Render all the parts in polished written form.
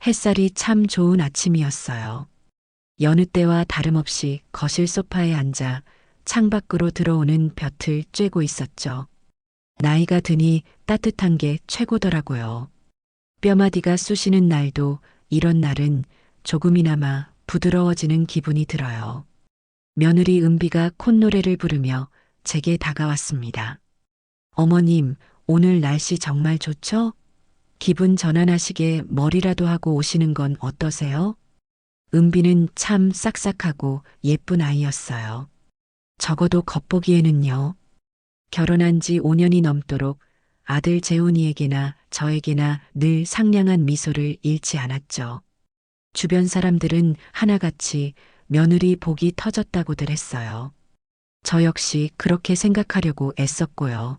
햇살이 참 좋은 아침이었어요. 여느 때와 다름없이 거실 소파에 앉아 창밖으로 들어오는 볕을 쬐고 있었죠. 나이가 드니 따뜻한 게 최고더라고요. 뼈마디가 쑤시는 날도 이런 날은 조금이나마 부드러워지는 기분이 들어요. 며느리 은비가 콧노래를 부르며 제게 다가왔습니다. 어머님, 오늘 날씨 정말 좋죠? 기분 전환하시게 머리라도 하고 오시는 건 어떠세요? 은비는 참 싹싹하고 예쁜 아이였어요. 적어도 겉보기에는요. 결혼한 지 5년이 넘도록 아들 재훈이에게나 저에게나 늘 상냥한 미소를 잃지 않았죠. 주변 사람들은 하나같이 며느리 복이 터졌다고들 했어요. 저 역시 그렇게 생각하려고 애썼고요.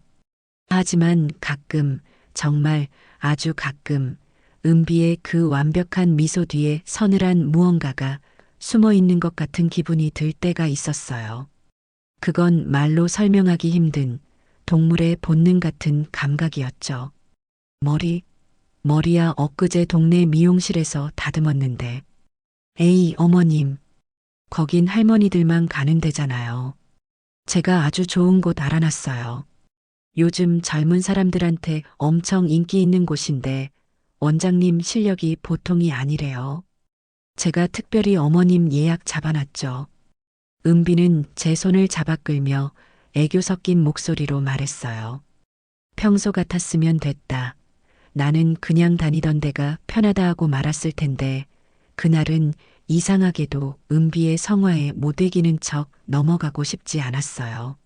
하지만 가끔, 정말 아주 가끔, 은비의 그 완벽한 미소 뒤에 서늘한 무언가가 숨어 있는 것 같은 기분이 들 때가 있었어요. 그건 말로 설명하기 힘든 동물의 본능 같은 감각이었죠. 머리야 엊그제 동네 미용실에서 다듬었는데. 에이, 어머님. 거긴 할머니들만 가는 데잖아요. 제가 아주 좋은 곳 알아놨어요. 요즘 젊은 사람들한테 엄청 인기 있는 곳인데 원장님 실력이 보통이 아니래요. 제가 특별히 어머님 예약 잡아놨죠. 은비는 제 손을 잡아 끌며 애교 섞인 목소리로 말했어요. 평소 같았으면 됐다. 나는 그냥 다니던 데가 편하다 하고 말았을 텐데 그날은 이상하게도 은비의 성화에 못 이기는 척 넘어가고 싶지 않았어요.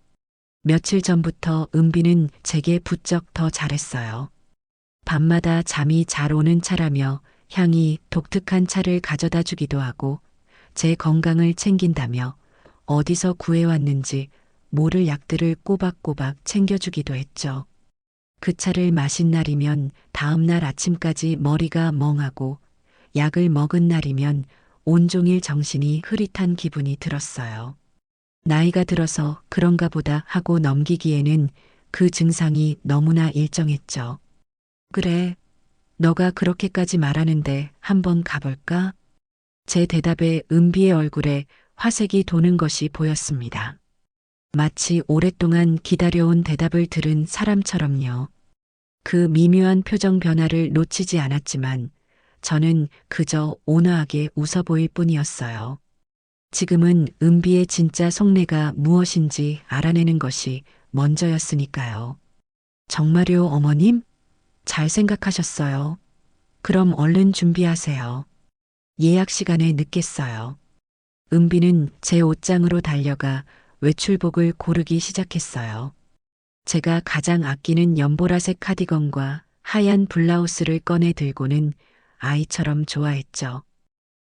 며칠 전부터 은비는 제게 부쩍 더 잘했어요. 밤마다 잠이 잘 오는 차라며 향이 독특한 차를 가져다 주기도 하고 제 건강을 챙긴다며 어디서 구해왔는지 모를 약들을 꼬박꼬박 챙겨주기도 했죠. 그 차를 마신 날이면 다음 날 아침까지 머리가 멍하고 약을 먹은 날이면 온종일 정신이 흐릿한 기분이 들었어요. 나이가 들어서 그런가 보다 하고 넘기기에는 그 증상이 너무나 일정했죠. 그래, 너가 그렇게까지 말하는데 한번 가볼까? 제 대답에 은비의 얼굴에 화색이 도는 것이 보였습니다. 마치 오랫동안 기다려온 대답을 들은 사람처럼요. 그 미묘한 표정 변화를 놓치지 않았지만 저는 그저 온화하게 웃어 보일 뿐이었어요. 지금은 은비의 진짜 속내가 무엇인지 알아내는 것이 먼저였으니까요. 정말요, 어머님? 잘 생각하셨어요. 그럼 얼른 준비하세요. 예약 시간에 늦겠어요. 은비는 제 옷장으로 달려가 외출복을 고르기 시작했어요. 제가 가장 아끼는 연보라색 카디건과 하얀 블라우스를 꺼내 들고는 아이처럼 좋아했죠.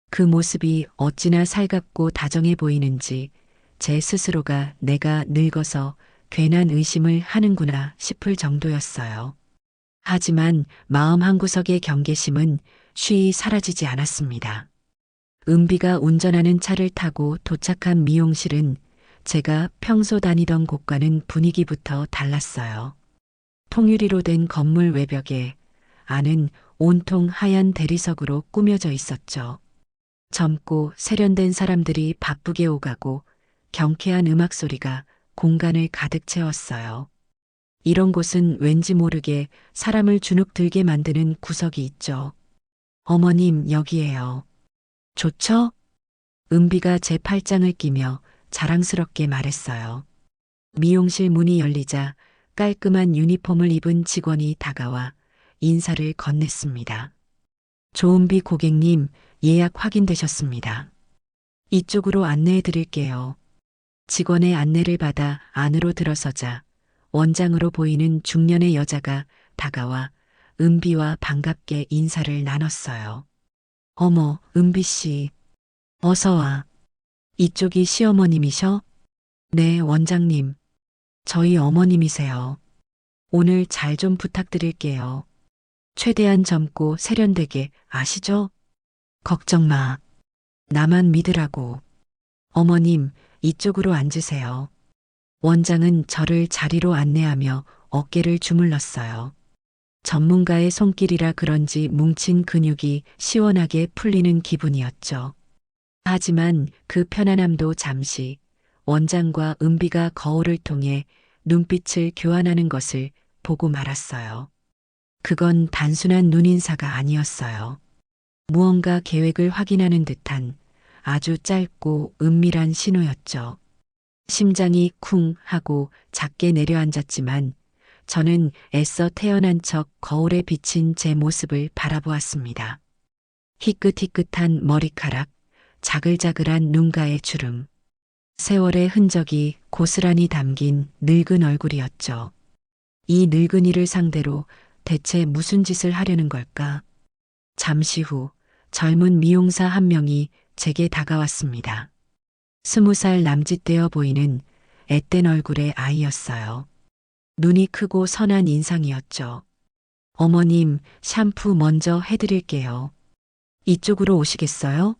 그 모습이 어찌나 살갑고 다정해 보이는지 제 스스로가 내가 늙어서 괜한 의심을 하는구나 싶을 정도였어요. 하지만 마음 한구석의 경계심은 쉬이 사라지지 않았습니다. 은비가 운전하는 차를 타고 도착한 미용실은 제가 평소 다니던 곳과는 분위기부터 달랐어요. 통유리로 된 건물 외벽에 안은 온통 하얀 대리석으로 꾸며져 있었죠. 젊고 세련된 사람들이 바쁘게 오가고 경쾌한 음악 소리가 공간을 가득 채웠어요. 이런 곳은 왠지 모르게 사람을 주눅 들게 만드는 구석이 있죠. 어머님, 여기에요. 좋죠? 은비가 제 팔짱을 끼며 자랑스럽게 말했어요. 미용실 문이 열리자 깔끔한 유니폼을 입은 직원이 다가와 인사를 건넸습니다. 조은비 고객님, 예약 확인되셨습니다. 이쪽으로 안내해 드릴게요. 직원의 안내를 받아 안으로 들어서자 원장으로 보이는 중년의 여자가 다가와 은비와 반갑게 인사를 나눴어요. 어머, 은비 씨. 어서 와. 이쪽이 시어머님이셔? 네, 원장님. 저희 어머님이세요. 오늘 잘 좀 부탁드릴게요. 최대한 젊고 세련되게 아시죠? 걱정 마. 나만 믿으라고. 어머님, 이쪽으로 앉으세요. 원장은 저를 자리로 안내하며 어깨를 주물렀어요. 전문가의 손길이라 그런지 뭉친 근육이 시원하게 풀리는 기분이었죠. 하지만 그 편안함도 잠시 원장과 은비가 거울을 통해 눈빛을 교환하는 것을 보고 말았어요. 그건 단순한 눈인사가 아니었어요. 무언가 계획을 확인하는 듯한 아주 짧고 은밀한 신호였죠. 심장이 쿵 하고 작게 내려앉았지만 저는 애써 태어난 척 거울에 비친 제 모습을 바라보았습니다. 희끗희끗한 머리카락, 자글자글한 눈가의 주름, 세월의 흔적이 고스란히 담긴 늙은 얼굴이었죠. 이 늙은이를 상대로 대체 무슨 짓을 하려는 걸까? 잠시 후 젊은 미용사 한 명이 제게 다가왔습니다. 20살 남짓되어 보이는 앳된 얼굴의 아이였어요. 눈이 크고 선한 인상이었죠. 어머님, 샴푸 먼저 해드릴게요. 이쪽으로 오시겠어요?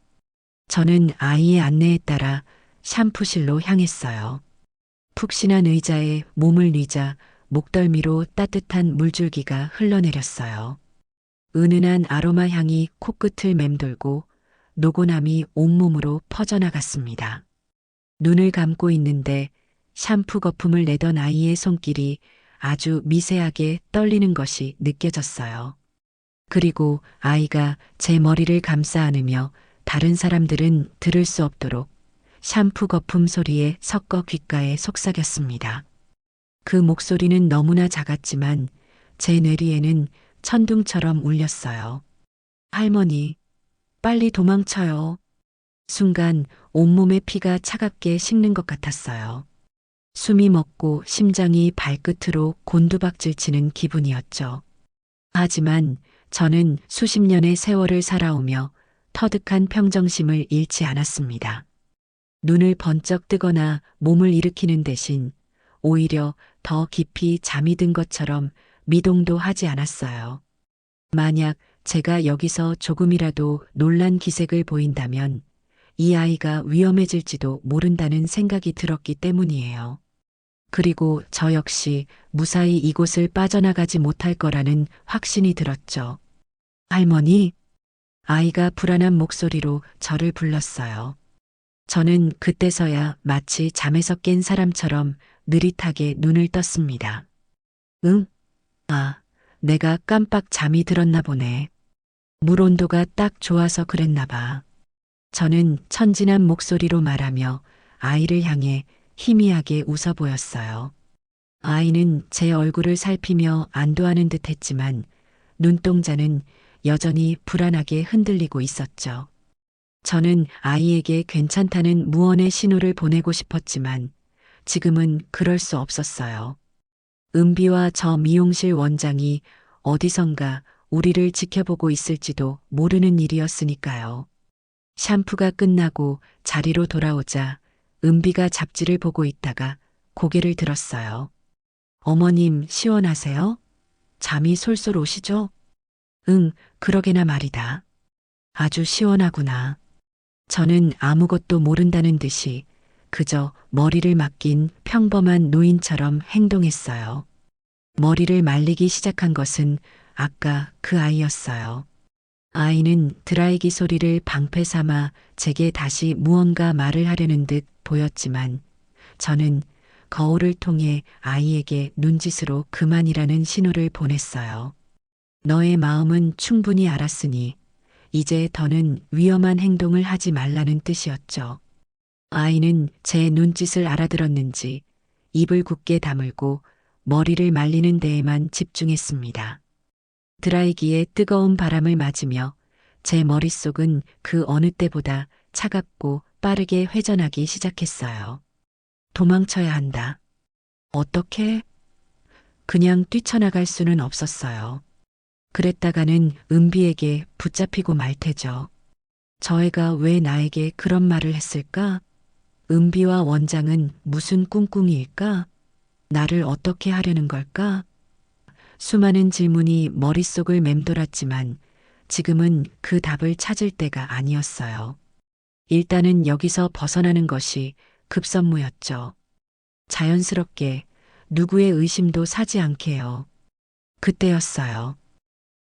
저는 아이의 안내에 따라 샴푸실로 향했어요. 푹신한 의자에 몸을 뉘자 목덜미로 따뜻한 물줄기가 흘러내렸어요. 은은한 아로마 향이 코끝을 맴돌고 노곤함이 온몸으로 퍼져나갔습니다. 눈을 감고 있는데 샴푸 거품을 내던 아이의 손길이 아주 미세하게 떨리는 것이 느껴졌어요. 그리고 아이가 제 머리를 감싸 안으며 다른 사람들은 들을 수 없도록 샴푸 거품 소리에 섞어 귓가에 속삭였습니다. 그 목소리는 너무나 작았지만 제 뇌리에는 천둥처럼 울렸어요. 할머니, 빨리 도망쳐요. 순간 온몸의 피가 차갑게 식는 것 같았어요. 숨이 멎고 심장이 발끝으로 곤두박질 치는 기분이었죠. 하지만 저는 수십 년의 세월을 살아오며 터득한 평정심을 잃지 않았습니다. 눈을 번쩍 뜨거나 몸을 일으키는 대신 오히려 더 깊이 잠이 든 것처럼 미동도 하지 않았어요. 만약 제가 여기서 조금이라도 놀란 기색을 보인다면 이 아이가 위험해질지도 모른다는 생각이 들었기 때문이에요. 그리고 저 역시 무사히 이곳을 빠져나가지 못할 거라는 확신이 들었죠. 할머니, 아이가 불안한 목소리로 저를 불렀어요. 저는 그때서야 마치 잠에서 깬 사람처럼 느릿하게 눈을 떴습니다. 응? 아, 내가 깜빡 잠이 들었나 보네. 물 온도가 딱 좋아서 그랬나 봐. 저는 천진한 목소리로 말하며 아이를 향해 희미하게 웃어 보였어요. 아이는 제 얼굴을 살피며 안도하는 듯 했지만 눈동자는 여전히 불안하게 흔들리고 있었죠. 저는 아이에게 괜찮다는 무언의 신호를 보내고 싶었지만 지금은 그럴 수 없었어요. 은비와 저 미용실 원장이 어디선가 우리를 지켜보고 있을지도 모르는 일이었으니까요. 샴푸가 끝나고 자리로 돌아오자 은비가 잡지를 보고 있다가 고개를 들었어요. 어머님, 시원하세요? 잠이 솔솔 오시죠? 응, 그러게나 말이다. 아주 시원하구나. 저는 아무것도 모른다는 듯이 그저 머리를 맡긴 평범한 노인처럼 행동했어요. 머리를 말리기 시작한 것은 아까 그 아이였어요. 아이는 드라이기 소리를 방패 삼아 제게 다시 무언가 말을 하려는 듯 보였지만 저는 거울을 통해 아이에게 눈짓으로 그만이라는 신호를 보냈어요. 너의 마음은 충분히 알았으니 이제 더는 위험한 행동을 하지 말라는 뜻이었죠. 아이는 제 눈짓을 알아들었는지 입을 굳게 다물고 머리를 말리는 데에만 집중했습니다. 드라이기의 뜨거운 바람을 맞으며 제 머릿속은 그 어느 때보다 차갑고 빠르게 회전하기 시작했어요. 도망쳐야 한다. 어떻게? 그냥 뛰쳐나갈 수는 없었어요. 그랬다가는 은비에게 붙잡히고 말 테죠. 저 애가 왜 나에게 그런 말을 했을까? 은비와 원장은 무슨 꿍꿍이일까? 나를 어떻게 하려는 걸까? 수많은 질문이 머릿속을 맴돌았지만 지금은 그 답을 찾을 때가 아니었어요. 일단은 여기서 벗어나는 것이 급선무였죠. 자연스럽게 누구의 의심도 사지 않게요. 그때였어요.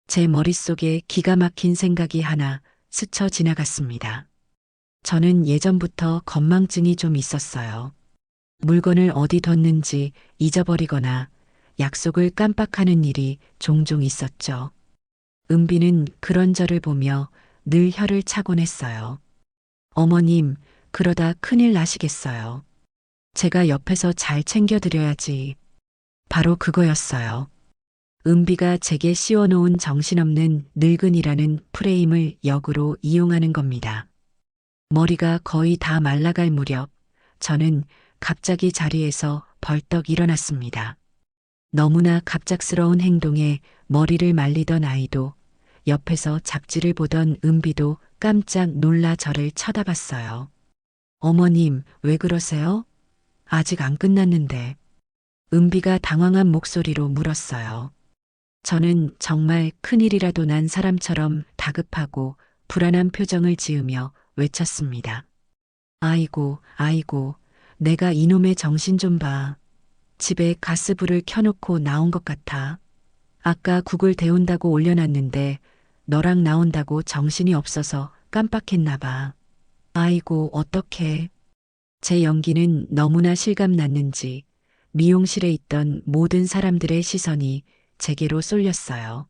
제 머릿속에 기가 막힌 생각이 하나 스쳐 지나갔습니다. 저는 예전부터 건망증이 좀 있었어요. 물건을 어디 뒀는지 잊어버리거나 약속을 깜빡하는 일이 종종 있었죠. 은비는 그런 저를 보며 늘 혀를 차곤 했어요. 어머님, 그러다 큰일 나시겠어요. 제가 옆에서 잘 챙겨드려야지. 바로 그거였어요. 은비가 제게 씌워놓은 정신없는 늙은이라는 프레임을 역으로 이용하는 겁니다. 머리가 거의 다 말라갈 무렵 저는 갑자기 자리에서 벌떡 일어났습니다. 너무나 갑작스러운 행동에 머리를 말리던 아이도 옆에서 잡지를 보던 은비도 깜짝 놀라 저를 쳐다봤어요. 어머님, 왜 그러세요? 아직 안 끝났는데. 은비가 당황한 목소리로 물었어요. 저는 정말 큰일이라도 난 사람처럼 다급하고 불안한 표정을 지으며 외쳤습니다. 아이고, 아이고, 내가 이놈의 정신 좀 봐. 집에 가스불을 켜놓고 나온 것 같아. 아까 국을 데운다고 올려놨는데 너랑 나온다고 정신이 없어서 깜빡했나 봐. 아이고, 어떡해. 제 연기는 너무나 실감났는지 미용실에 있던 모든 사람들의 시선이 제게로 쏠렸어요.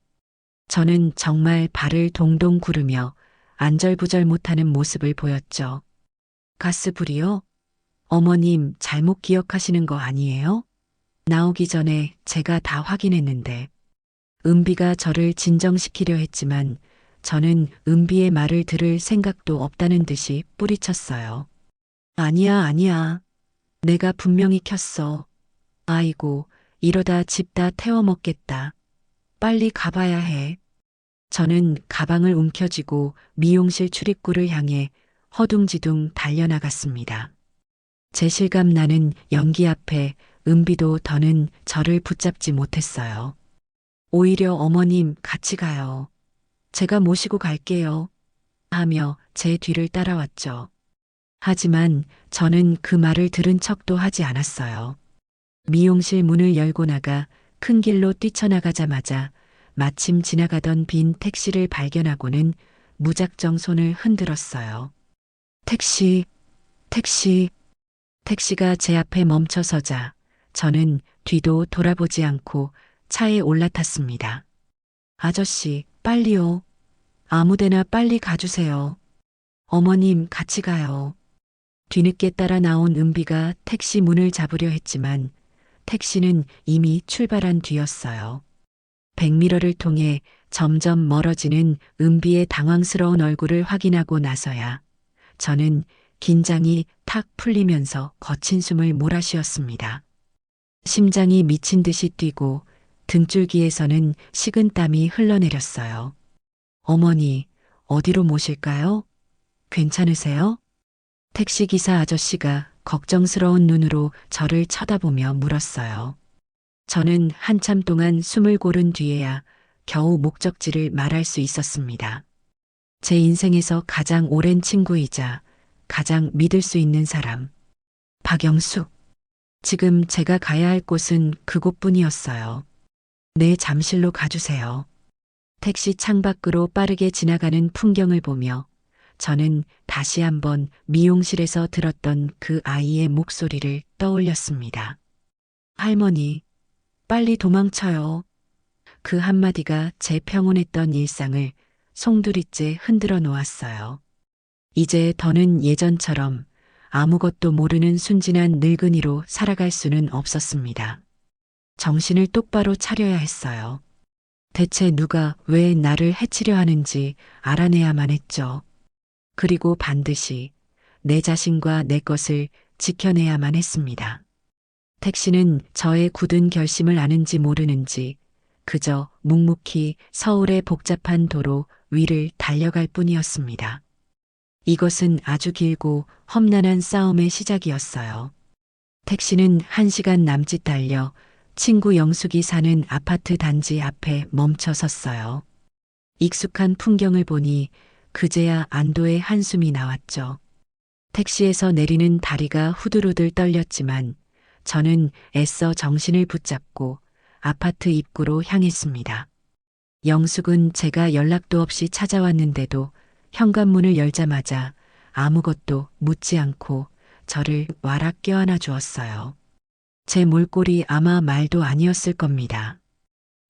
저는 정말 발을 동동 구르며 안절부절 못하는 모습을 보였죠. 가스불이요? 어머님 잘못 기억하시는 거 아니에요? 나오기 전에 제가 다 확인했는데. 은비가 저를 진정시키려 했지만 저는 은비의 말을 들을 생각도 없다는 듯이 뿌리쳤어요. 아니야, 아니야. 내가 분명히 켰어. 아이고, 이러다 집 다 태워먹겠다. 빨리 가봐야 해. 저는 가방을 움켜쥐고 미용실 출입구를 향해 허둥지둥 달려나갔습니다. 제 실감 나는 연기 앞에 은비도 더는 저를 붙잡지 못했어요. 오히려 어머님 같이 가요. 제가 모시고 갈게요. 하며 제 뒤를 따라왔죠. 하지만 저는 그 말을 들은 척도 하지 않았어요. 미용실 문을 열고 나가 큰 길로 뛰쳐나가자마자 마침 지나가던 빈 택시를 발견하고는 무작정 손을 흔들었어요. 택시, 택시. 택시가 제 앞에 멈춰서자 저는 뒤도 돌아보지 않고 차에 올라탔습니다. 아저씨, 빨리요. 아무데나 빨리 가주세요. 어머님, 같이 가요. 뒤늦게 따라 나온 은비가 택시 문을 잡으려 했지만 택시는 이미 출발한 뒤였어요. 백미러를 통해 점점 멀어지는 은비의 당황스러운 얼굴을 확인하고 나서야 저는 긴장이 탁 풀리면서 거친 숨을 몰아쉬었습니다. 심장이 미친 듯이 뛰고 등줄기에서는 식은땀이 흘러내렸어요. 어머니, 어디로 모실까요? 괜찮으세요? 택시기사 아저씨가 걱정스러운 눈으로 저를 쳐다보며 물었어요. 저는 한참 동안 숨을 고른 뒤에야 겨우 목적지를 말할 수 있었습니다. 제 인생에서 가장 오랜 친구이자 가장 믿을 수 있는 사람. 박영숙. 지금 제가 가야 할 곳은 그곳뿐이었어요. 내 잠실로 가주세요. 택시 창밖으로 빠르게 지나가는 풍경을 보며 저는 다시 한번 미용실에서 들었던 그 아이의 목소리를 떠올렸습니다. 할머니, 빨리 도망쳐요. 그 한마디가 제 평온했던 일상을 송두리째 흔들어 놓았어요. 이제 더는 예전처럼 아무것도 모르는 순진한 늙은이로 살아갈 수는 없었습니다. 정신을 똑바로 차려야 했어요. 대체 누가 왜 나를 해치려 하는지 알아내야만 했죠. 그리고 반드시 내 자신과 내 것을 지켜내야만 했습니다. 택시는 저의 굳은 결심을 아는지 모르는지 그저 묵묵히 서울의 복잡한 도로 위를 달려갈 뿐이었습니다. 이것은 아주 길고 험난한 싸움의 시작이었어요. 택시는 1시간 남짓 달려 친구 영숙이 사는 아파트 단지 앞에 멈춰 섰어요. 익숙한 풍경을 보니 그제야 안도의 한숨이 나왔죠. 택시에서 내리는 다리가 후들후들 떨렸지만 저는 애써 정신을 붙잡고 아파트 입구로 향했습니다. 영숙은 제가 연락도 없이 찾아왔는데도 현관문을 열자마자 아무것도 묻지 않고 저를 와락 껴안아 주었어요. 제 몰골이 아마 말도 아니었을 겁니다.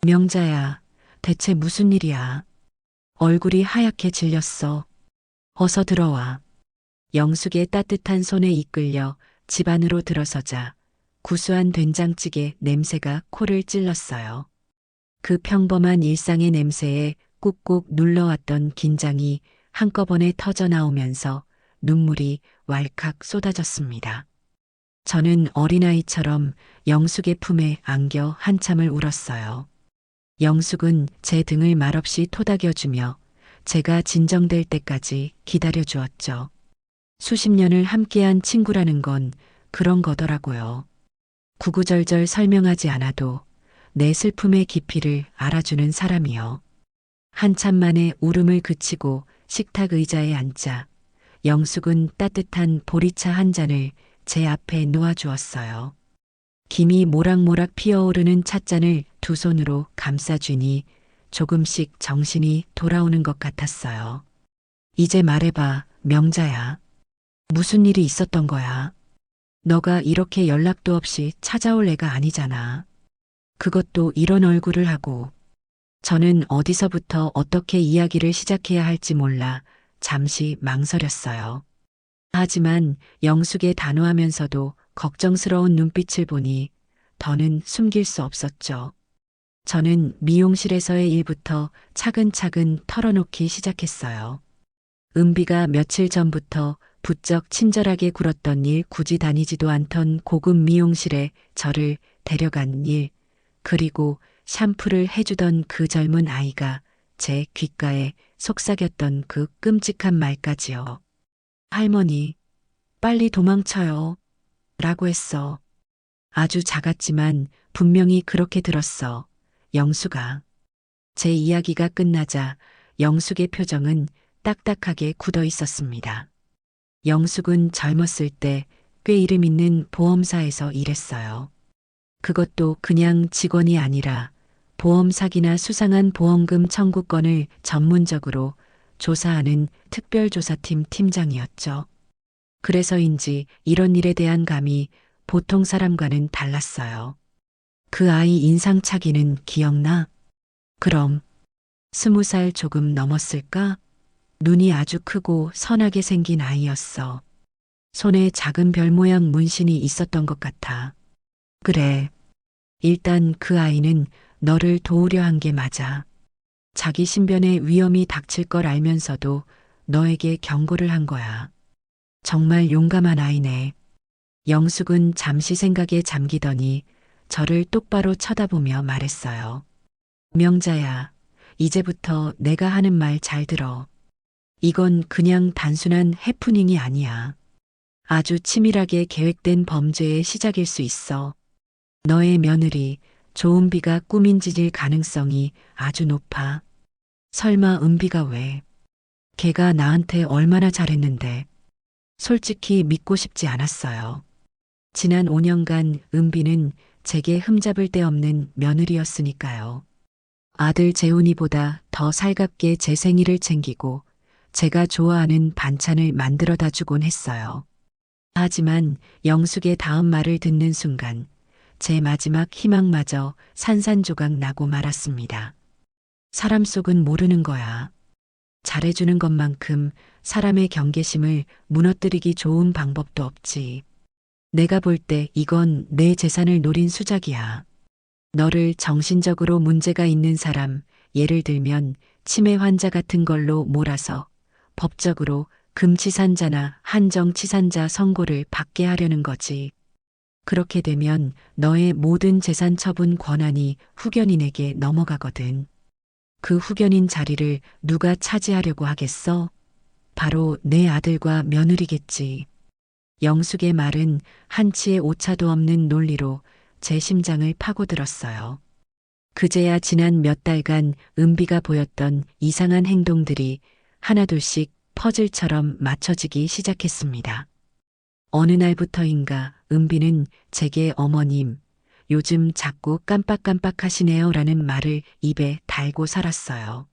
명자야, 대체 무슨 일이야? 얼굴이 하얗게 질렸어. 어서 들어와. 영숙의 따뜻한 손에 이끌려 집 안으로 들어서자 구수한 된장찌개 냄새가 코를 찔렀어요. 그 평범한 일상의 냄새에 꾹꾹 눌러왔던 긴장이 한꺼번에 터져 나오면서 눈물이 왈칵 쏟아졌습니다. 저는 어린아이처럼 영숙의 품에 안겨 한참을 울었어요. 영숙은 제 등을 말없이 토닥여주며 제가 진정될 때까지 기다려주었죠. 수십 년을 함께한 친구라는 건 그런 거더라고요. 구구절절 설명하지 않아도 내 슬픔의 깊이를 알아주는 사람이요. 한참 만에 울음을 그치고 식탁 의자에 앉자 영숙은 따뜻한 보리차 한 잔을 제 앞에 놓아주었어요. 김이 모락모락 피어오르는 찻잔을 두 손으로 감싸쥐니 조금씩 정신이 돌아오는 것 같았어요. 이제 말해봐, 명자야. 무슨 일이 있었던 거야? 너가 이렇게 연락도 없이 찾아올 애가 아니잖아. 그것도 이런 얼굴을 하고. 저는 어디서부터 어떻게 이야기를 시작해야 할지 몰라 잠시 망설였어요. 하지만 영숙의 단호하면서도 걱정스러운 눈빛을 보니 더는 숨길 수 없었죠. 저는 미용실에서의 일부터 차근차근 털어놓기 시작했어요. 은비가 며칠 전부터 부쩍 친절하게 굴었던 일, 굳이 다니지도 않던 고급 미용실에 저를 데려간 일, 그리고 샴푸를 해주던 그 젊은 아이가 제 귓가에 속삭였던 그 끔찍한 말까지요. 할머니, 빨리 도망쳐요. 라고 했어. 아주 작았지만 분명히 그렇게 들었어. 영숙아. 제 이야기가 끝나자 영숙의 표정은 딱딱하게 굳어 있었습니다. 영숙은 젊었을 때 꽤 이름 있는 보험사에서 일했어요. 그것도 그냥 직원이 아니라 보험 사기나 수상한 보험금 청구권을 전문적으로 조사하는 특별조사팀 팀장이었죠. 그래서인지 이런 일에 대한 감이 보통 사람과는 달랐어요. 그 아이 인상착의는 기억나? 그럼 20살 조금 넘었을까? 눈이 아주 크고 선하게 생긴 아이였어. 손에 작은 별 모양 문신이 있었던 것 같아. 그래. 일단 그 아이는 너를 도우려 한 게 맞아. 자기 신변에 위험이 닥칠 걸 알면서도 너에게 경고를 한 거야. 정말 용감한 아이네. 영숙은 잠시 생각에 잠기더니 저를 똑바로 쳐다보며 말했어요. 명자야, 이제부터 내가 하는 말 잘 들어. 이건 그냥 단순한 해프닝이 아니야. 아주 치밀하게 계획된 범죄의 시작일 수 있어. 너의 며느리 조은비가 꾸민 짓일 가능성이 아주 높아. 설마 은비가 왜? 걔가 나한테 얼마나 잘했는데. 솔직히 믿고 싶지 않았어요. 지난 5년간 은비는 제게 흠잡을 데 없는 며느리였으니까요. 아들 재훈이보다 더 살갑게 제 생일을 챙기고 제가 좋아하는 반찬을 만들어다 주곤 했어요. 하지만 영숙의 다음 말을 듣는 순간 제 마지막 희망마저 산산조각 나고 말았습니다. 사람 속은 모르는 거야. 잘해주는 것만큼 사람의 경계심을 무너뜨리기 좋은 방법도 없지. 내가 볼 때 이건 내 재산을 노린 수작이야. 너를 정신적으로 문제가 있는 사람, 예를 들면 치매 환자 같은 걸로 몰아서 법적으로 금치산자나 한정치산자 선고를 받게 하려는 거지. 그렇게 되면 너의 모든 재산 처분 권한이 후견인에게 넘어가거든. 그 후견인 자리를 누가 차지하려고 하겠어? 바로 내 아들과 며느리겠지. 영숙의 말은 한치의 오차도 없는 논리로 제 심장을 파고들었어요. 그제야 지난 몇 달간 은비가 보였던 이상한 행동들이 하나둘씩 퍼즐처럼 맞춰지기 시작했습니다. 어느 날부터인가 은비는 제게 어머님, 요즘 자꾸 깜빡깜빡하시네요 라는 말을 입에 달고 살았어요.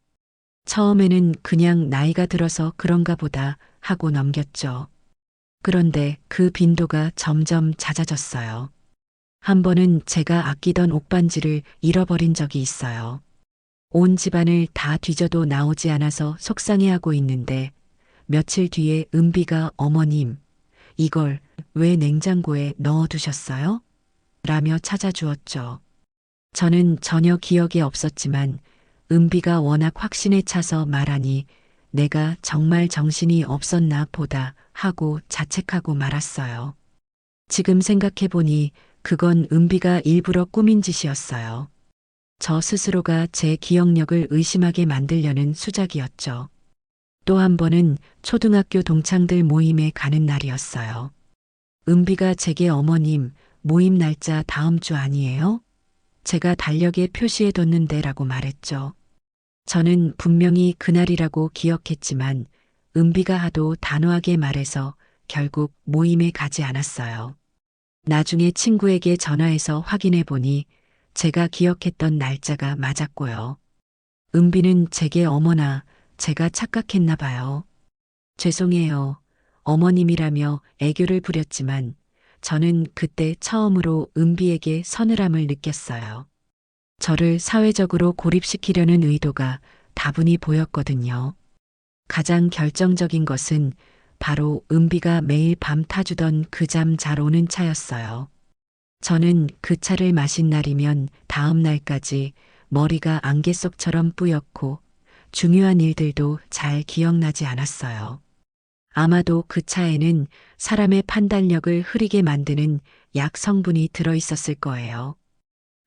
처음에는 그냥 나이가 들어서 그런가 보다 하고 넘겼죠. 그런데 그 빈도가 점점 잦아졌어요. 한 번은 제가 아끼던 옷반지를 잃어버린 적이 있어요. 온 집안을 다 뒤져도 나오지 않아서 속상해하고 있는데 며칠 뒤에 은비가 어머님, 이걸 왜 냉장고에 넣어두셨어요? 라며 찾아주었죠. 저는 전혀 기억이 없었지만 은비가 워낙 확신에 차서 말하니 내가 정말 정신이 없었나 보다 하고 자책하고 말았어요. 지금 생각해보니 그건 은비가 일부러 꾸민 짓이었어요. 저 스스로가 제 기억력을 의심하게 만들려는 수작이었죠. 또 한 번은 초등학교 동창들 모임에 가는 날이었어요. 은비가 제게 어머님, 모임 날짜 다음 주 아니에요? 제가 달력에 표시해뒀는데 라고 말했죠. 저는 분명히 그날이라고 기억했지만 은비가 하도 단호하게 말해서 결국 모임에 가지 않았어요. 나중에 친구에게 전화해서 확인해 보니 제가 기억했던 날짜가 맞았고요. 은비는 제게 어머나 제가 착각했나 봐요. 죄송해요. 어머님이라며 애교를 부렸지만 저는 그때 처음으로 은비에게 서늘함을 느꼈어요. 저를 사회적으로 고립시키려는 의도가 다분히 보였거든요. 가장 결정적인 것은 바로 은비가 매일 밤 타주던 그 잠 잘 오는 차였어요. 저는 그 차를 마신 날이면 다음 날까지 머리가 안개 속처럼 뿌옇고 중요한 일들도 잘 기억나지 않았어요. 아마도 그 차에는 사람의 판단력을 흐리게 만드는 약 성분이 들어있었을 거예요.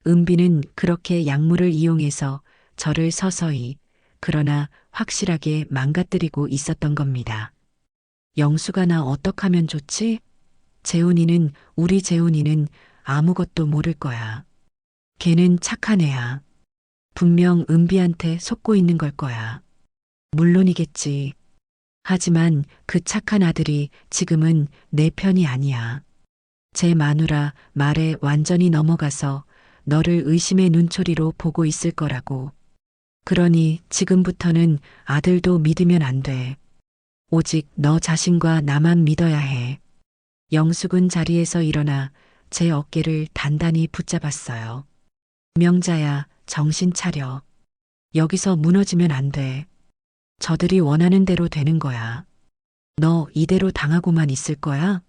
은비는 그렇게 약물을 이용해서 저를 서서히, 그러나 확실하게 망가뜨리고 있었던 겁니다. 영수가 나 어떡하면 좋지? 우리 재훈이는 아무것도 모를 거야. 걔는 착한 애야. 분명 은비한테 속고 있는 걸 거야. 물론이겠지. 하지만 그 착한 아들이 지금은 내 편이 아니야. 제 마누라 말에 완전히 넘어가서 너를 의심의 눈초리로 보고 있을 거라고. 그러니 지금부터는 아들도 믿으면 안 돼. 오직 너 자신과 나만 믿어야 해. 영숙은 자리에서 일어나 제 어깨를 단단히 붙잡았어요. 명자야, 정신 차려. 여기서 무너지면 안 돼. 저들이 원하는 대로 되는 거야. 너 이대로 당하고만 있을 거야?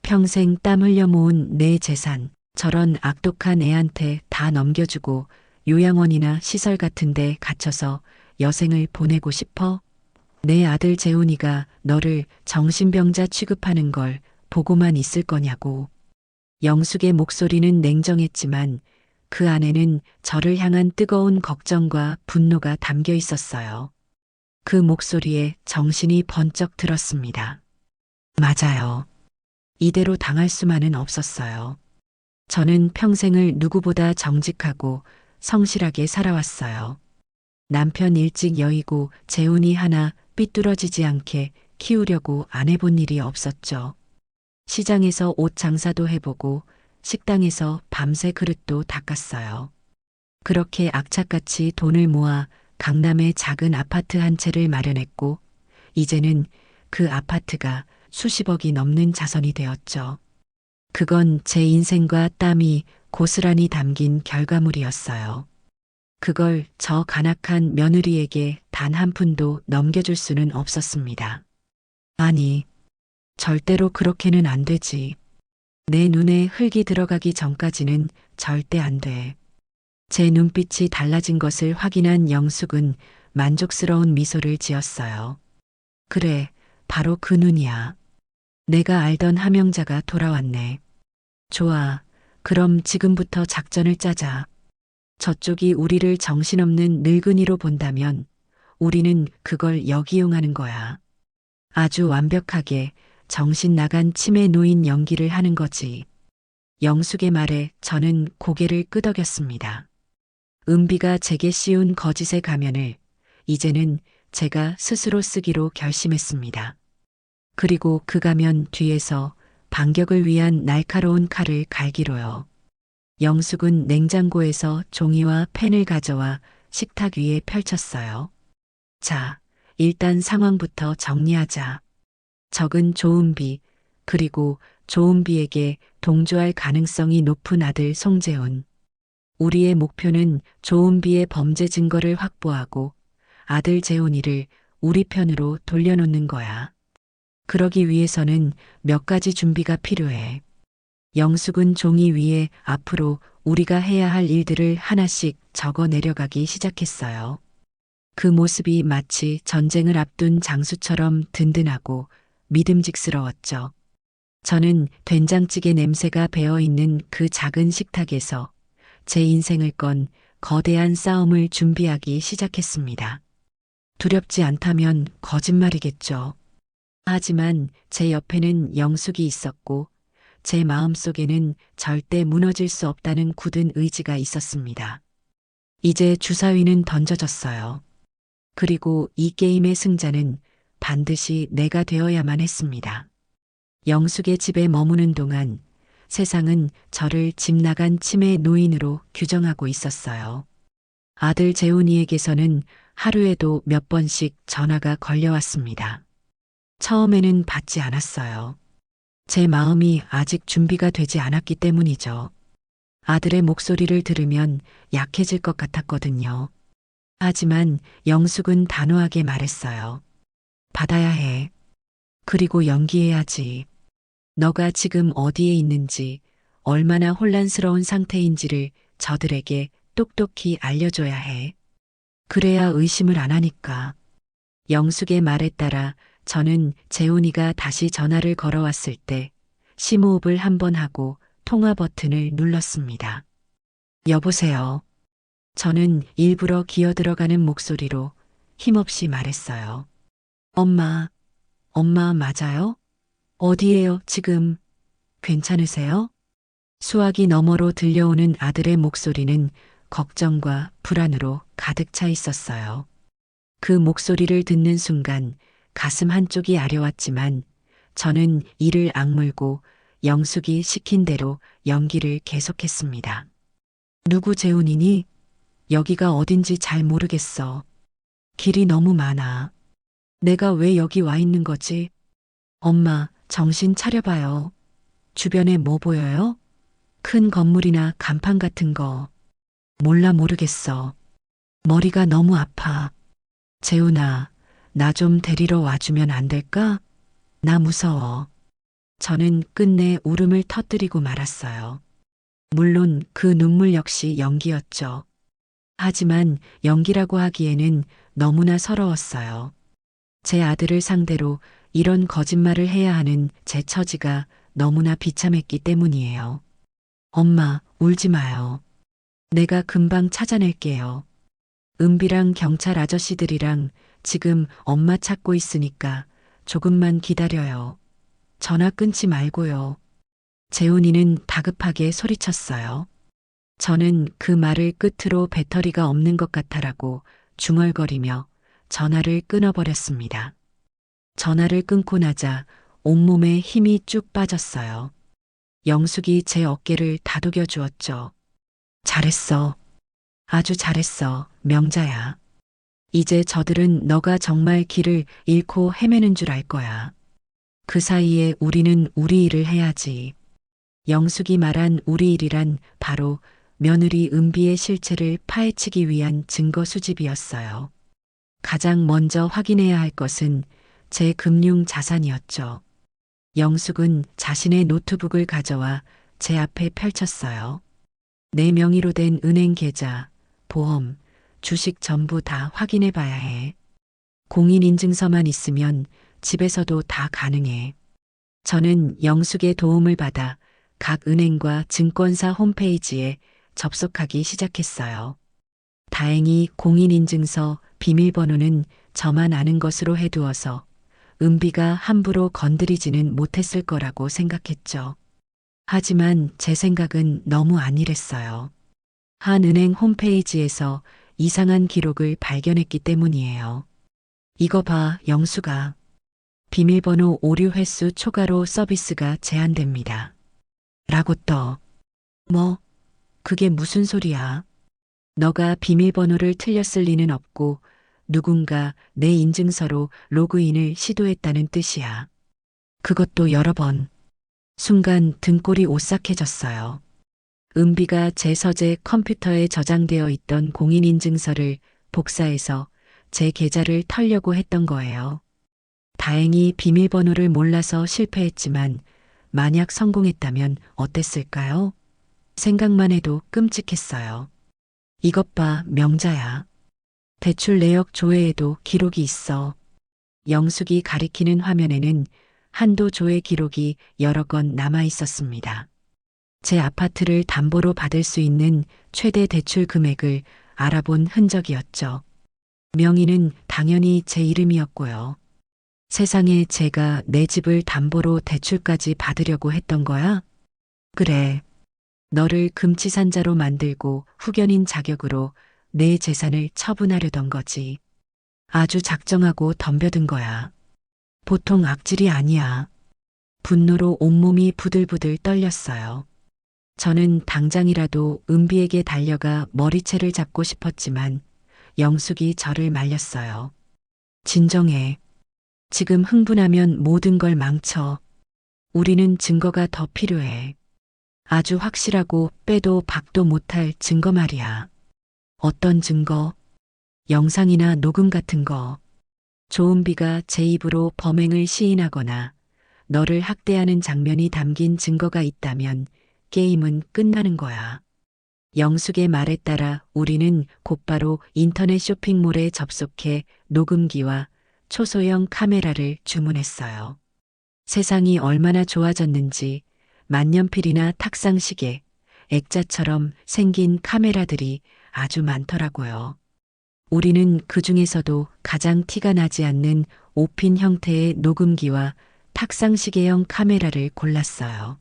평생 땀 흘려 모은 내 재산, 저런 악독한 애한테 다 넘겨주고 요양원이나 시설 같은 데 갇혀서 여생을 보내고 싶어? 내 아들 재훈이가 너를 정신병자 취급하는 걸 보고만 있을 거냐고. 영숙의 목소리는 냉정했지만 그 안에는 저를 향한 뜨거운 걱정과 분노가 담겨 있었어요. 그 목소리에 정신이 번쩍 들었습니다. 맞아요. 이대로 당할 수만은 없었어요. 저는 평생을 누구보다 정직하고 성실하게 살아왔어요. 남편 일찍 여의고 재훈이 하나 삐뚤어지지 않게 키우려고 안 해본 일이 없었죠. 시장에서 옷 장사도 해보고 식당에서 밤새 그릇도 닦았어요. 그렇게 악착같이 돈을 모아 강남에 작은 아파트 한 채를 마련했고 이제는 그 아파트가 수십억이 넘는 자산이 되었죠. 그건 제 인생과 땀이 고스란히 담긴 결과물이었어요. 그걸 저 간악한 며느리에게 단 한 푼도 넘겨줄 수는 없었습니다. 아니, 절대로 그렇게는 안 되지. 내 눈에 흙이 들어가기 전까지는 절대 안 돼. 제 눈빛이 달라진 것을 확인한 영숙은 만족스러운 미소를 지었어요. 그래, 바로 그 눈이야. 내가 알던 함영자가 돌아왔네. 좋아, 그럼 지금부터 작전을 짜자. 저쪽이 우리를 정신없는 늙은이로 본다면 우리는 그걸 역이용하는 거야. 아주 완벽하게 정신 나간 치매 노인 연기를 하는 거지. 영숙의 말에 저는 고개를 끄덕였습니다. 은비가 제게 씌운 거짓의 가면을 이제는 제가 스스로 쓰기로 결심했습니다. 그리고 그 가면 뒤에서 반격을 위한 날카로운 칼을 갈기로요. 영숙은 냉장고에서 종이와 펜을 가져와 식탁 위에 펼쳤어요. 자, 일단 상황부터 정리하자. 적은 조은비, 그리고 조은비에게 동조할 가능성이 높은 아들 송재훈. 우리의 목표는 조은비의 범죄 증거를 확보하고 아들 재훈이를 우리 편으로 돌려놓는 거야. 그러기 위해서는 몇 가지 준비가 필요해. 영숙은 종이 위에 앞으로 우리가 해야 할 일들을 하나씩 적어 내려가기 시작했어요. 그 모습이 마치 전쟁을 앞둔 장수처럼 든든하고 믿음직스러웠죠. 저는 된장찌개 냄새가 배어있는 그 작은 식탁에서 제 인생을 건 거대한 싸움을 준비하기 시작했습니다. 두렵지 않다면 거짓말이겠죠. 하지만 제 옆에는 영숙이 있었고 제 마음속에는 절대 무너질 수 없다는 굳은 의지가 있었습니다. 이제 주사위는 던져졌어요. 그리고 이 게임의 승자는 반드시 내가 되어야만 했습니다. 영숙의 집에 머무는 동안 세상은 저를 집 나간 치매 노인으로 규정하고 있었어요. 아들 재훈이에게서는 하루에도 몇 번씩 전화가 걸려왔습니다. 처음에는 받지 않았어요. 제 마음이 아직 준비가 되지 않았기 때문이죠. 아들의 목소리를 들으면 약해질 것 같았거든요. 하지만 영숙은 단호하게 말했어요. 받아야 해. 그리고 연기해야지. 너가 지금 어디에 있는지, 얼마나 혼란스러운 상태인지를 저들에게 똑똑히 알려줘야 해. 그래야 의심을 안 하니까. 영숙의 말에 따라 저는 재훈이가 다시 전화를 걸어왔을 때 심호흡을 한번 하고 통화 버튼을 눌렀습니다. 여보세요. 저는 일부러 기어들어가는 목소리로 힘없이 말했어요. 엄마, 엄마 맞아요? 어디에요, 지금? 괜찮으세요? 수화기 너머로 들려오는 아들의 목소리는 걱정과 불안으로 가득 차 있었어요. 그 목소리를 듣는 순간 가슴 한쪽이 아려왔지만 저는 이를 악물고 영숙이 시킨 대로 연기를 계속했습니다. 누구 재훈이니? 여기가 어딘지 잘 모르겠어. 길이 너무 많아. 내가 왜 여기 와 있는 거지? 엄마, 정신 차려봐요. 주변에 뭐 보여요? 큰 건물이나 간판 같은 거. 몰라 모르겠어. 머리가 너무 아파. 재훈아, 나 좀 데리러 와주면 안 될까? 나 무서워. 저는 끝내 울음을 터뜨리고 말았어요. 물론 그 눈물 역시 연기였죠. 하지만 연기라고 하기에는 너무나 서러웠어요. 제 아들을 상대로 이런 거짓말을 해야 하는 제 처지가 너무나 비참했기 때문이에요. 엄마, 울지 마요. 내가 금방 찾아낼게요. 은비랑 경찰 아저씨들이랑 지금 엄마 찾고 있으니까 조금만 기다려요. 전화 끊지 말고요. 재훈이는 다급하게 소리쳤어요. 저는 그 말을 끝으로 배터리가 없는 것 같아라고 중얼거리며 전화를 끊어버렸습니다. 전화를 끊고 나자 온몸에 힘이 쭉 빠졌어요. 영숙이 제 어깨를 다독여 주었죠. 잘했어. 아주 잘했어. 명자야. 이제 저들은 너가 정말 길을 잃고 헤매는 줄 알 거야. 그 사이에 우리는 우리 일을 해야지. 영숙이 말한 우리 일이란 바로 며느리 은비의 실체를 파헤치기 위한 증거 수집이었어요. 가장 먼저 확인해야 할 것은 제 금융 자산이었죠. 영숙은 자신의 노트북을 가져와 제 앞에 펼쳤어요. 내 명의로 된 은행 계좌, 보험, 주식 전부 다 확인해 봐야 해. 공인인증서만 있으면 집에서도 다 가능해. 저는 영숙의 도움을 받아 각 은행과 증권사 홈페이지에 접속하기 시작했어요. 다행히 공인인증서 비밀번호는 저만 아는 것으로 해두어서 은비가 함부로 건드리지는 못했을 거라고 생각했죠. 하지만 제 생각은 너무 안일했어요. 한 은행 홈페이지에서 이상한 기록을 발견했기 때문이에요. 이거 봐, 영수가. 비밀번호 오류 횟수 초과로 서비스가 제한됩니다. 라고 떠. 뭐? 그게 무슨 소리야? 너가 비밀번호를 틀렸을 리는 없고 누군가 내 인증서로 로그인을 시도했다는 뜻이야. 그것도 여러 번. 순간 등골이 오싹해졌어요. 은비가 제 서재 컴퓨터에 저장되어 있던 공인인증서를 복사해서 제 계좌를 털려고 했던 거예요. 다행히 비밀번호를 몰라서 실패했지만 만약 성공했다면 어땠을까요? 생각만 해도 끔찍했어요. 이것 봐, 명자야. 대출 내역 조회에도 기록이 있어. 영숙이 가리키는 화면에는 한도 조회 기록이 여러 건 남아 있었습니다. 제 아파트를 담보로 받을 수 있는 최대 대출 금액을 알아본 흔적이었죠. 명의는 당연히 제 이름이었고요. 세상에 제가 내 집을 담보로 대출까지 받으려고 했던 거야? 그래. 너를 금치산자로 만들고 후견인 자격으로 내 재산을 처분하려던 거지. 아주 작정하고 덤벼든 거야. 보통 악질이 아니야. 분노로 온몸이 부들부들 떨렸어요. 저는 당장이라도 은비에게 달려가 머리채를 잡고 싶었지만 영숙이 저를 말렸어요. 진정해. 지금 흥분하면 모든 걸 망쳐. 우리는 증거가 더 필요해. 아주 확실하고 빼도 박도 못할 증거 말이야. 어떤 증거? 영상이나 녹음 같은 거. 조은비가 제 입으로 범행을 시인하거나 너를 학대하는 장면이 담긴 증거가 있다면 게임은 끝나는 거야. 영숙의 말에 따라 우리는 곧바로 인터넷 쇼핑몰에 접속해 녹음기와 초소형 카메라를 주문했어요. 세상이 얼마나 좋아졌는지 만년필이나 탁상시계, 액자처럼 생긴 카메라들이 아주 많더라고요. 우리는 그 중에서도 가장 티가 나지 않는 5핀 형태의 녹음기와 탁상시계형 카메라를 골랐어요.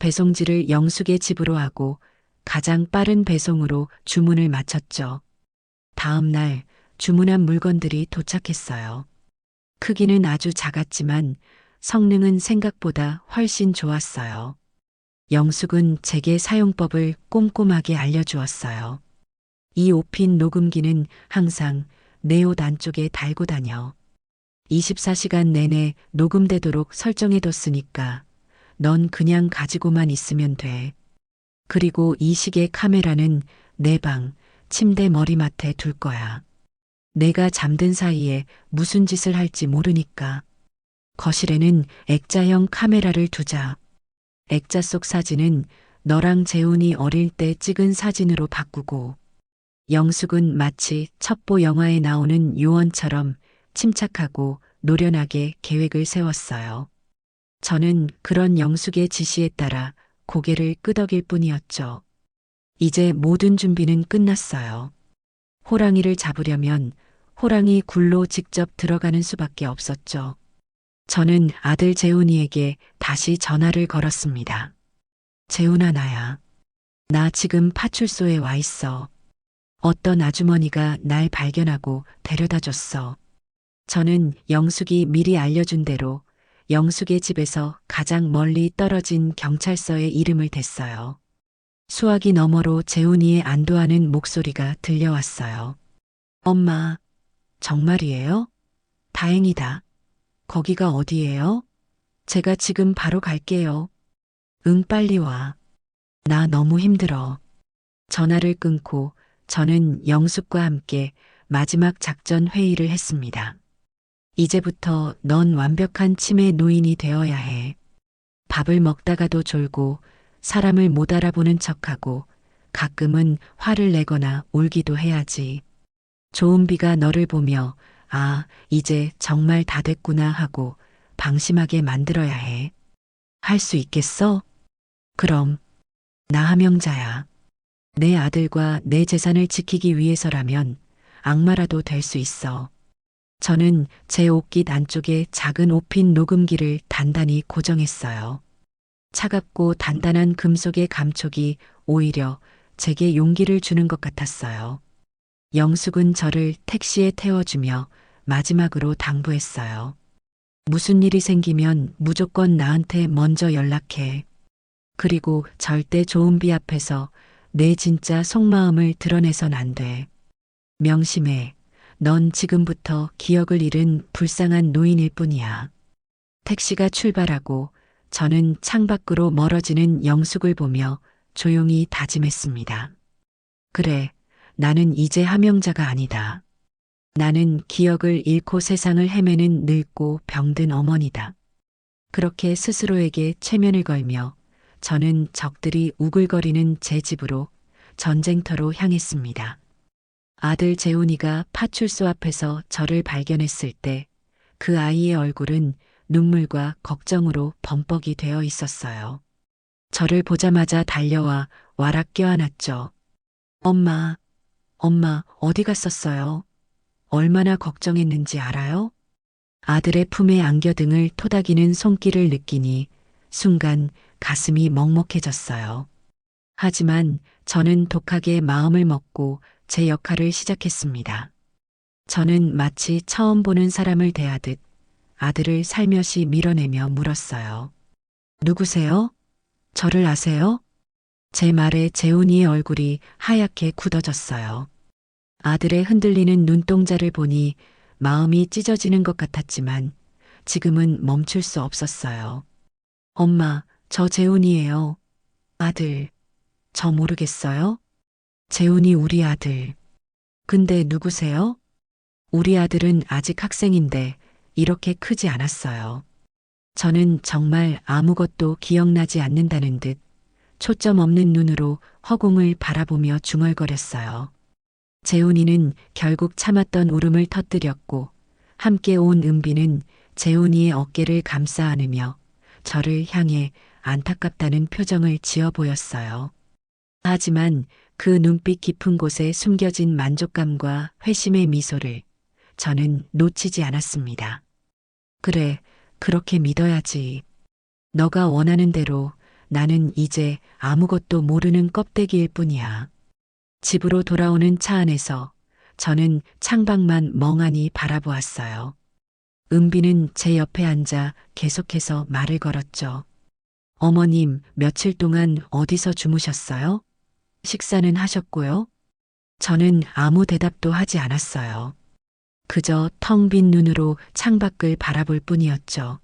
배송지를 영숙의 집으로 하고 가장 빠른 배송으로 주문을 마쳤죠. 다음 날 주문한 물건들이 도착했어요. 크기는 아주 작았지만 성능은 생각보다 훨씬 좋았어요. 영숙은 제게 사용법을 꼼꼼하게 알려주었어요. 이 5핀 녹음기는 항상 내 옷 안쪽에 달고 다녀. 24시간 내내 녹음되도록 설정해뒀으니까 넌 그냥 가지고만 있으면 돼. 그리고 이 시계 카메라는 내 방, 침대 머리맡에 둘 거야. 내가 잠든 사이에 무슨 짓을 할지 모르니까. 거실에는 액자형 카메라를 두자. 액자 속 사진은 너랑 재훈이 어릴 때 찍은 사진으로 바꾸고 영숙은 마치 첩보 영화에 나오는 요원처럼 침착하고 노련하게 계획을 세웠어요. 저는 그런 영숙의 지시에 따라 고개를 끄덕일 뿐이었죠. 이제 모든 준비는 끝났어요. 호랑이를 잡으려면 호랑이 굴로 직접 들어가는 수밖에 없었죠. 저는 아들 재훈이에게 다시 전화를 걸었습니다. 재훈아, 나야. 나 지금 파출소에 와 있어. 어떤 아주머니가 날 발견하고 데려다 줬어. 저는 영숙이 미리 알려준 대로 영숙의 집에서 가장 멀리 떨어진 경찰서에 이름을 댔어요. 수화기 너머로 재훈이의 안도하는 목소리가 들려왔어요. 엄마, 정말이에요? 다행이다. 거기가 어디예요? 제가 지금 바로 갈게요. 응, 빨리 와. 나 너무 힘들어. 전화를 끊고 저는 영숙과 함께 마지막 작전 회의를 했습니다. 이제부터 넌 완벽한 치매 노인이 되어야 해. 밥을 먹다가도 졸고 사람을 못 알아보는 척하고 가끔은 화를 내거나 울기도 해야지. 조은비가 너를 보며 아, 이제 정말 다 됐구나 하고 방심하게 만들어야 해. 할 수 있겠어? 그럼. 나 함영자야. 내 아들과 내 재산을 지키기 위해서라면 악마라도 될 수 있어. 저는 제 옷깃 안쪽에 작은 5핀 녹음기를 단단히 고정했어요. 차갑고 단단한 금속의 감촉이 오히려 제게 용기를 주는 것 같았어요. 영숙은 저를 택시에 태워주며 마지막으로 당부했어요. 무슨 일이 생기면 무조건 나한테 먼저 연락해. 그리고 절대 조은비 앞에서 내 진짜 속마음을 드러내선 안 돼. 명심해. 넌 지금부터 기억을 잃은 불쌍한 노인일 뿐이야. 택시가 출발하고 저는 창밖으로 멀어지는 영숙을 보며 조용히 다짐했습니다. 그래, 나는 이제 함영자가 아니다. 나는 기억을 잃고 세상을 헤매는 늙고 병든 어머니다. 그렇게 스스로에게 체면을 걸며 저는 적들이 우글거리는 제 집으로 전쟁터로 향했습니다. 아들 재훈이가 파출소 앞에서 저를 발견했을 때 그 아이의 얼굴은 눈물과 걱정으로 범벅이 되어 있었어요. 저를 보자마자 달려와 와락 껴안았죠. 엄마, 엄마, 어디 갔었어요? 얼마나 걱정했는지 알아요? 아들의 품에 안겨 등을 토닥이는 손길을 느끼니 순간 가슴이 먹먹해졌어요. 하지만 저는 독하게 마음을 먹고 제 역할을 시작했습니다. 저는 마치 처음 보는 사람을 대하듯 아들을 살며시 밀어내며 물었어요. 누구세요? 저를 아세요? 제 말에 재훈이의 얼굴이 하얗게 굳어졌어요. 아들의 흔들리는 눈동자를 보니 마음이 찢어지는 것 같았지만 지금은 멈출 수 없었어요. 엄마, 저 재훈이에요. 아들, 저 모르겠어요? 재훈이 우리 아들. 근데 누구세요? 우리 아들은 아직 학생인데 이렇게 크지 않았어요. 저는 정말 아무것도 기억나지 않는다는 듯 초점 없는 눈으로 허공을 바라보며 중얼거렸어요. 재훈이는 결국 참았던 울음을 터뜨렸고 함께 온 은비는 재훈이의 어깨를 감싸 안으며 저를 향해 안타깝다는 표정을 지어 보였어요. 하지만 그 눈빛 깊은 곳에 숨겨진 만족감과 회심의 미소를 저는 놓치지 않았습니다. 그래, 그렇게 믿어야지. 너가 원하는 대로 나는 이제 아무것도 모르는 껍데기일 뿐이야. 집으로 돌아오는 차 안에서 저는 창밖만 멍하니 바라보았어요. 은비는 제 옆에 앉아 계속해서 말을 걸었죠. 어머님, 며칠 동안 어디서 주무셨어요? 식사는 하셨고요? 저는 아무 대답도 하지 않았어요. 그저 텅 빈 눈으로 창밖을 바라볼 뿐이었죠.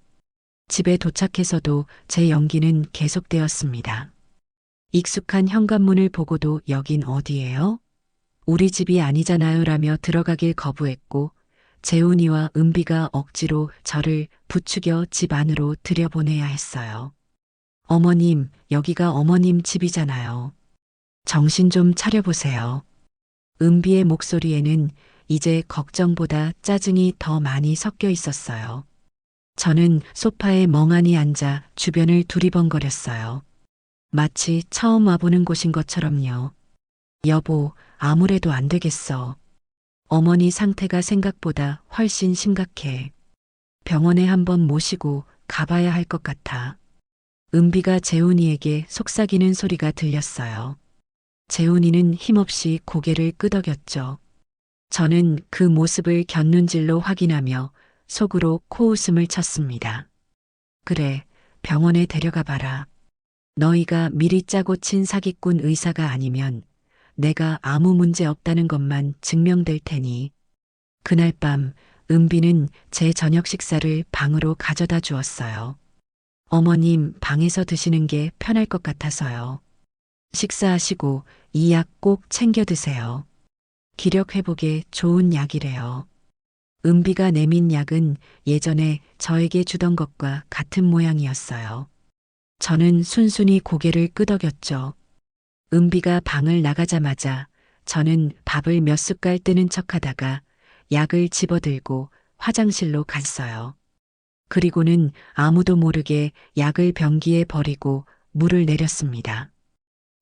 집에 도착해서도 제 연기는 계속되었습니다. 익숙한 현관문을 보고도 여긴 어디예요? 우리 집이 아니잖아요 라며 들어가길 거부했고 재훈이와 은비가 억지로 저를 부추겨 집 안으로 들여보내야 했어요. 어머님, 여기가 어머님 집이잖아요. 정신 좀 차려보세요. 은비의 목소리에는 이제 걱정보다 짜증이 더 많이 섞여 있었어요. 저는 소파에 멍하니 앉아 주변을 두리번거렸어요. 마치 처음 와보는 곳인 것처럼요. 여보, 아무래도 안 되겠어. 어머니 상태가 생각보다 훨씬 심각해. 병원에 한번 모시고 가봐야 할 것 같아. 은비가 재훈이에게 속삭이는 소리가 들렸어요. 재훈이는 힘없이 고개를 끄덕였죠. 저는 그 모습을 곁눈질로 확인하며 속으로 코웃음을 쳤습니다. 그래, 병원에 데려가 봐라. 너희가 미리 짜고 친 사기꾼 의사가 아니면 내가 아무 문제 없다는 것만 증명될 테니. 그날 밤 은비는 제 저녁 식사를 방으로 가져다 주었어요. 어머님 방에서 드시는 게 편할 것 같아서요. 식사하시고 이 약 꼭 챙겨 드세요. 기력 회복에 좋은 약이래요. 은비가 내민 약은 예전에 저에게 주던 것과 같은 모양이었어요. 저는 순순히 고개를 끄덕였죠. 은비가 방을 나가자마자 저는 밥을 몇 숟갈 뜨는 척하다가 약을 집어들고 화장실로 갔어요. 그리고는 아무도 모르게 약을 변기에 버리고 물을 내렸습니다.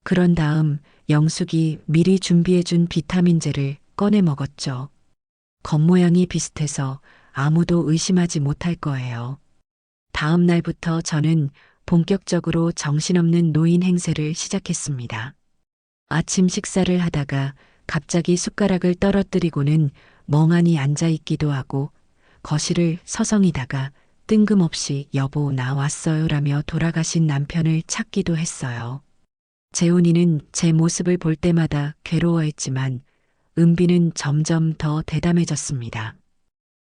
그런 다음 영숙이 미리 준비해준 비타민제를 꺼내 먹었죠. 겉모양이 비슷해서 아무도 의심하지 못할 거예요. 다음 날부터 저는 본격적으로 정신없는 노인 행세를 시작했습니다. 아침 식사를 하다가 갑자기 숟가락을 떨어뜨리고는 멍하니 앉아 있기도 하고 거실을 서성이다가 뜬금없이 여보 나 왔어요라며 돌아가신 남편을 찾기도 했어요. 재훈이는 제 모습을 볼 때마다 괴로워했지만 은비는 점점 더 대담해졌습니다.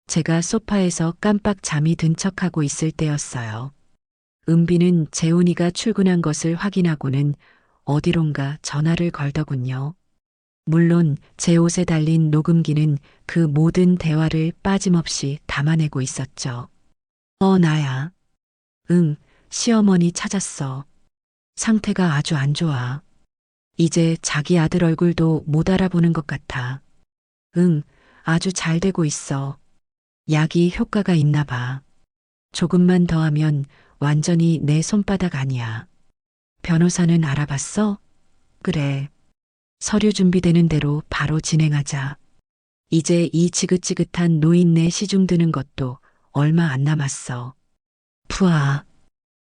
제가 소파에서 깜빡 잠이 든 척하고 있을 때였어요. 은비는 재훈이가 출근한 것을 확인하고는 어디론가 전화를 걸더군요. 물론 제 옷에 달린 녹음기는 그 모든 대화를 빠짐없이 담아내고 있었죠. 나야. 응, 시어머니 찾았어. 상태가 아주 안 좋아. 이제 자기 아들 얼굴도 못 알아보는 것 같아. 응, 아주 잘 되고 있어. 약이 효과가 있나 봐. 조금만 더 하면 완전히 내 손바닥 아니야. 변호사는 알아봤어? 그래. 서류 준비되는 대로 바로 진행하자. 이제 이 지긋지긋한 노인네 시중 드는 것도 얼마 안 남았어. 푸아.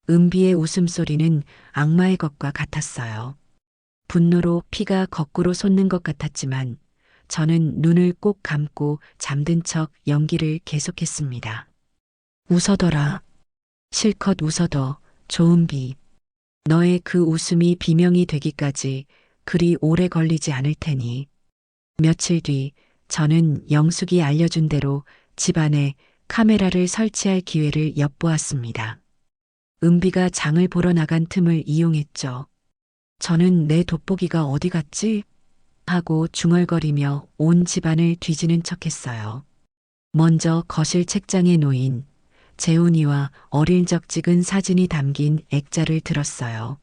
은비의 웃음소리는 악마의 것과 같았어요. 분노로 피가 거꾸로 솟는 것 같았지만 저는 눈을 꼭 감고 잠든 척 연기를 계속했습니다. 웃어더라. 실컷 웃어더, 조은비. 너의 그 웃음이 비명이 되기까지 그리 오래 걸리지 않을 테니. 며칠 뒤 저는 영숙이 알려준 대로 집안에 카메라를 설치할 기회를 엿보았습니다. 은비가 장을 보러 나간 틈을 이용했죠. 저는 내 돋보기가 어디 갔지? 하고 중얼거리며 온 집안을 뒤지는 척했어요. 먼저 거실 책장에 놓인 재훈이와 어릴 적 찍은 사진이 담긴 액자를 들었어요.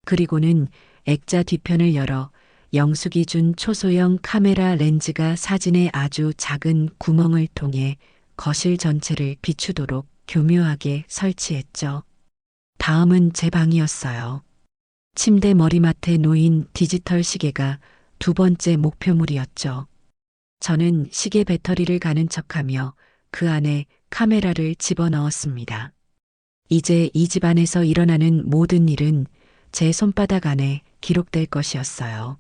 그리고는 액자 뒤편을 열어 영숙이 준 초소형 카메라 렌즈가 사진의 아주 작은 구멍을 통해 거실 전체를 비추도록 교묘하게 설치했죠. 다음은 제 방이었어요. 침대 머리맡에 놓인 디지털 시계가 두 번째 목표물이었죠. 저는 시계 배터리를 가는 척하며 그 안에 카메라를 집어넣었습니다. 이제 이 집안에서 일어나는 모든 일은 제 손바닥 안에 기록될 것이었어요.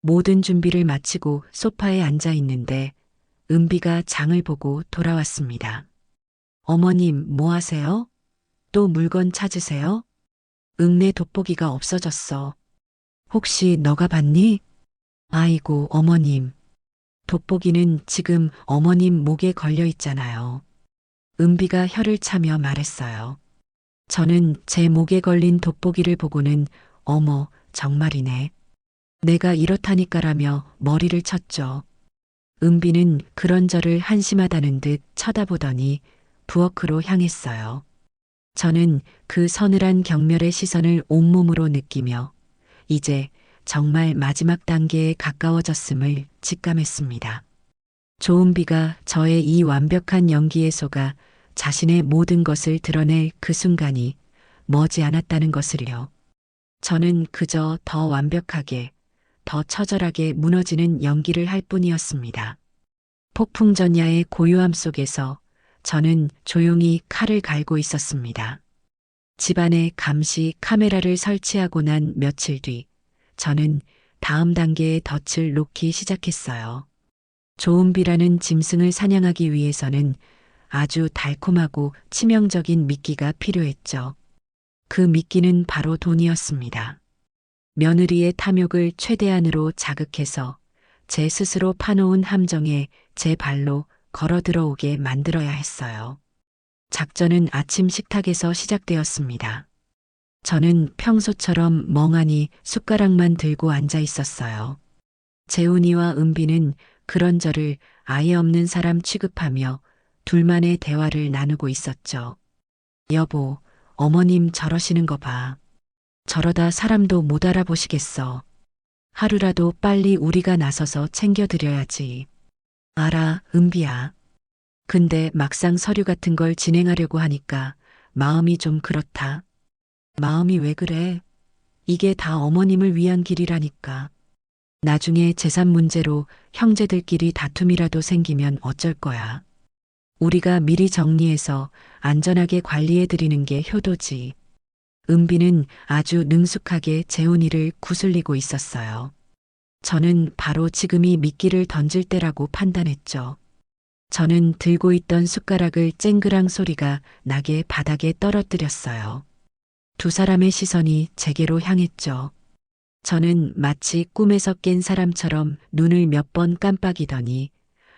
모든 준비를 마치고 소파에 앉아 있는데 은비가 장을 보고 돌아왔습니다. 어머님, 뭐 하세요? 또 물건 찾으세요? 내 돋보기가 없어졌어. 혹시 너가 봤니? 아이고, 어머님. 돋보기는 지금 어머님 목에 걸려 있잖아요. 은비가 혀를 차며 말했어요. 저는 제 목에 걸린 돋보기를 보고는 어머, 정말이네. 내가 이렇다니까라며 머리를 쳤죠. 은비는 그런 저를 한심하다는 듯 쳐다보더니 부엌으로 향했어요. 저는 그 서늘한 경멸의 시선을 온몸으로 느끼며 이제 정말 마지막 단계에 가까워졌음을 직감했습니다. 조은비가 저의 이 완벽한 연기에 속아 자신의 모든 것을 드러낼 그 순간이 머지않았다는 것을요. 저는 그저 더 완벽하게, 더 처절하게 무너지는 연기를 할 뿐이었습니다. 폭풍전야의 고요함 속에서 저는 조용히 칼을 갈고 있었습니다. 집안에 감시 카메라를 설치하고 난 며칠 뒤 저는 다음 단계의 덫을 놓기 시작했어요. 조은비라는 짐승을 사냥하기 위해서는 아주 달콤하고 치명적인 미끼가 필요했죠. 그 미끼는 바로 돈이었습니다. 며느리의 탐욕을 최대한으로 자극해서 제 스스로 파놓은 함정에 제 발로 걸어 들어오게 만들어야 했어요. 작전은 아침 식탁에서 시작되었습니다. 저는 평소처럼 멍하니 숟가락만 들고 앉아 있었어요. 재훈이와 은비는 그런 저를 아예 없는 사람 취급하며 둘만의 대화를 나누고 있었죠. 여보, 어머님 저러시는 거 봐. 저러다 사람도 못 알아보시겠어. 하루라도 빨리 우리가 나서서 챙겨드려야지. 알아, 은비야. 근데 막상 서류 같은 걸 진행하려고 하니까 마음이 좀 그렇다. 마음이 왜 그래? 이게 다 어머님을 위한 길이라니까. 나중에 재산 문제로 형제들끼리 다툼이라도 생기면 어쩔 거야. 우리가 미리 정리해서 안전하게 관리해드리는 게 효도지. 은비는 아주 능숙하게 재훈이를 구슬리고 있었어요. 저는 바로 지금이 미끼를 던질 때라고 판단했죠. 저는 들고 있던 숟가락을 쨍그랑 소리가 나게 바닥에 떨어뜨렸어요. 두 사람의 시선이 제게로 향했죠. 저는 마치 꿈에서 깬 사람처럼 눈을 몇 번 깜빡이더니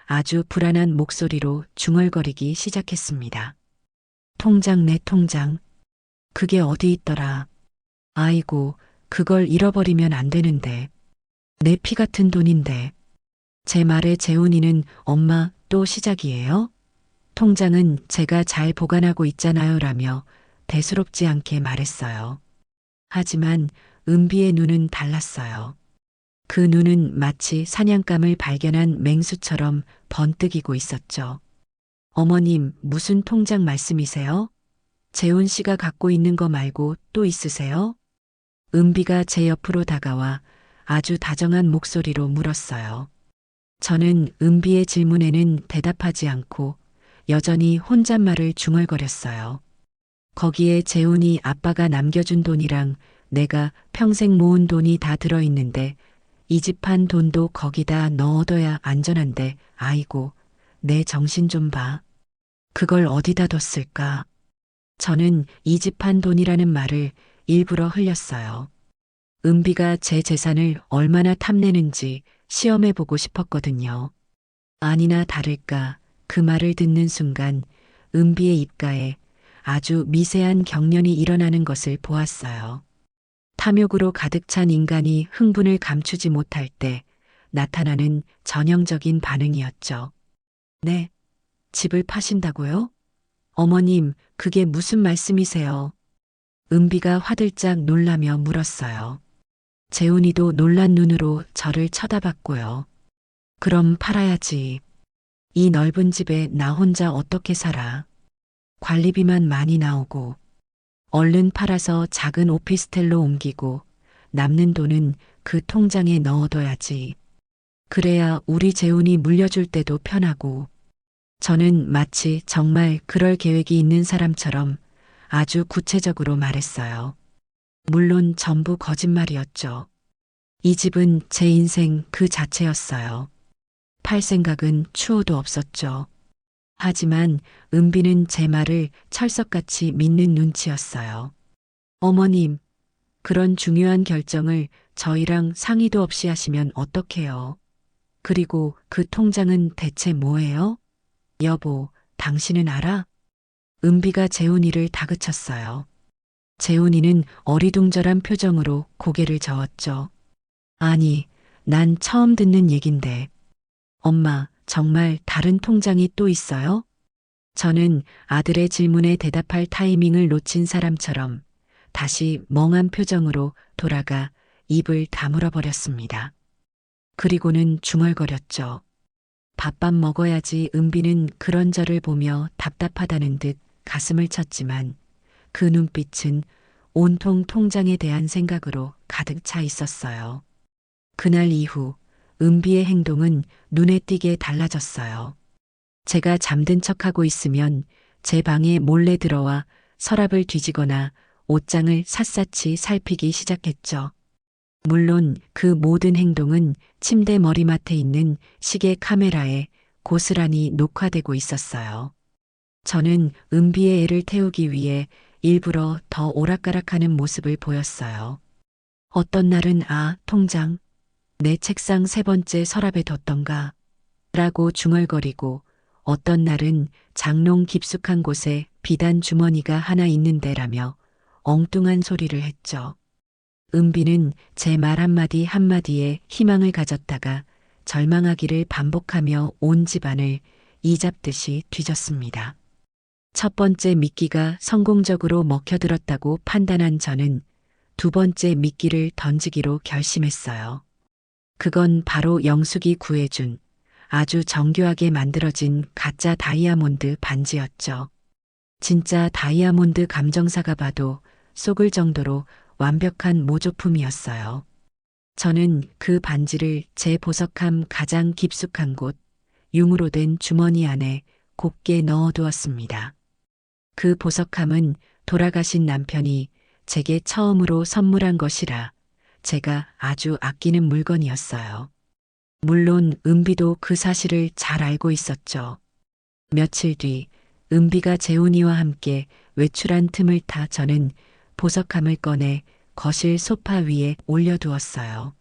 아주 불안한 목소리로 중얼거리기 시작했습니다. 통장 내 통장. 그게 어디 있더라. 아이고, 그걸 잃어버리면 안 되는데. 내 피 같은 돈인데. 제 말에 재훈이는 엄마 또 시작이에요? 통장은 제가 잘 보관하고 있잖아요 라며 대수롭지 않게 말했어요. 하지만 은비의 눈은 달랐어요. 그 눈은 마치 사냥감을 발견한 맹수처럼 번뜩이고 있었죠. 어머님, 무슨 통장 말씀이세요? 재훈 씨가 갖고 있는 거 말고 또 있으세요? 은비가 제 옆으로 다가와 아주 다정한 목소리로 물었어요. 저는 은비의 질문에는 대답하지 않고 여전히 혼잣말을 중얼거렸어요. 거기에 재훈이 아빠가 남겨준 돈이랑 내가 평생 모은 돈이 다 들어있는데 이 집 판 돈도 거기다 넣어둬야 안전한데 아이고 내 정신 좀 봐. 그걸 어디다 뒀을까? 저는 이 집 판 돈이라는 말을 일부러 흘렸어요. 은비가 제 재산을 얼마나 탐내는지 시험해보고 싶었거든요. 아니나 다를까 그 말을 듣는 순간 은비의 입가에 아주 미세한 경련이 일어나는 것을 보았어요. 탐욕으로 가득 찬 인간이 흥분을 감추지 못할 때 나타나는 전형적인 반응이었죠. 네, 집을 파신다고요? 어머님, 그게 무슨 말씀이세요? 은비가 화들짝 놀라며 물었어요. 재훈이도 놀란 눈으로 저를 쳐다봤고요. 그럼 팔아야지. 이 넓은 집에 나 혼자 어떻게 살아? 관리비만 많이 나오고. 얼른 팔아서 작은 오피스텔로 옮기고 남는 돈은 그 통장에 넣어둬야지. 그래야 우리 재훈이 물려줄 때도 편하고. 저는 마치 정말 그럴 계획이 있는 사람처럼 아주 구체적으로 말했어요. 물론 전부 거짓말이었죠. 이 집은 제 인생 그 자체였어요. 팔 생각은 추호도 없었죠. 하지만 은비는 제 말을 철석같이 믿는 눈치였어요. 어머님, 그런 중요한 결정을 저희랑 상의도 없이 하시면 어떡해요? 그리고 그 통장은 대체 뭐예요? 여보, 당신은 알아? 은비가 재훈이를 다그쳤어요. 재훈이는 어리둥절한 표정으로 고개를 저었죠. 아니, 난 처음 듣는 얘긴데. 엄마, 정말 다른 통장이 또 있어요? 저는 아들의 질문에 대답할 타이밍을 놓친 사람처럼 다시 멍한 표정으로 돌아가 입을 다물어 버렸습니다. 그리고는 중얼거렸죠. 밥밥 먹어야지. 은비는 그런 저를 보며 답답하다는 듯 가슴을 쳤지만 그 눈빛은 온통 통장에 대한 생각으로 가득 차 있었어요. 그날 이후 은비의 행동은 눈에 띄게 달라졌어요. 제가 잠든 척하고 있으면 제 방에 몰래 들어와 서랍을 뒤지거나 옷장을 샅샅이 살피기 시작했죠. 물론 그 모든 행동은 침대 머리맡에 있는 시계 카메라에 고스란히 녹화되고 있었어요. 저는 은비의 애를 태우기 위해 일부러 더 오락가락하는 모습을 보였어요. 어떤 날은 통장, 내 책상 세 번째 서랍에 뒀던가 라고 중얼거리고 어떤 날은 장롱 깊숙한 곳에 비단 주머니가 하나 있는데라며 엉뚱한 소리를 했죠. 은비는 제 말 한마디 한마디에 희망을 가졌다가 절망하기를 반복하며 온 집안을 이잡듯이 뒤졌습니다. 첫 번째 미끼가 성공적으로 먹혀들었다고 판단한 저는 두 번째 미끼를 던지기로 결심했어요. 그건 바로 영숙이 구해준 아주 정교하게 만들어진 가짜 다이아몬드 반지였죠. 진짜 다이아몬드 감정사가 봐도 속을 정도로 완벽한 모조품이었어요. 저는 그 반지를 제 보석함 가장 깊숙한 곳, 융으로 된 주머니 안에 곱게 넣어두었습니다. 그 보석함은 돌아가신 남편이 제게 처음으로 선물한 것이라 제가 아주 아끼는 물건이었어요. 물론 은비도 그 사실을 잘 알고 있었죠. 며칠 뒤 은비가 재훈이와 함께 외출한 틈을 타 저는 보석함을 꺼내 거실 소파 위에 올려두었어요.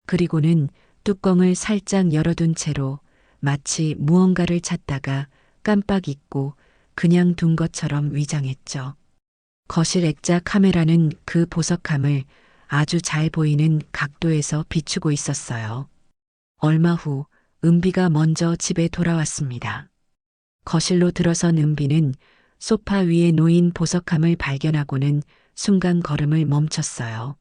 그리고는 뚜껑을 살짝 열어둔 채로 마치 무언가를 찾다가 깜빡 잊고 그냥 둔 것처럼 위장했죠. 거실 액자 카메라는 그 보석함을 아주 잘 보이는 각도에서 비추고 있었어요. 얼마 후 은비가 먼저 집에 돌아왔습니다. 거실로 들어선 은비는 소파 위에 놓인 보석함을 발견하고는 순간 걸음을 멈췄어요.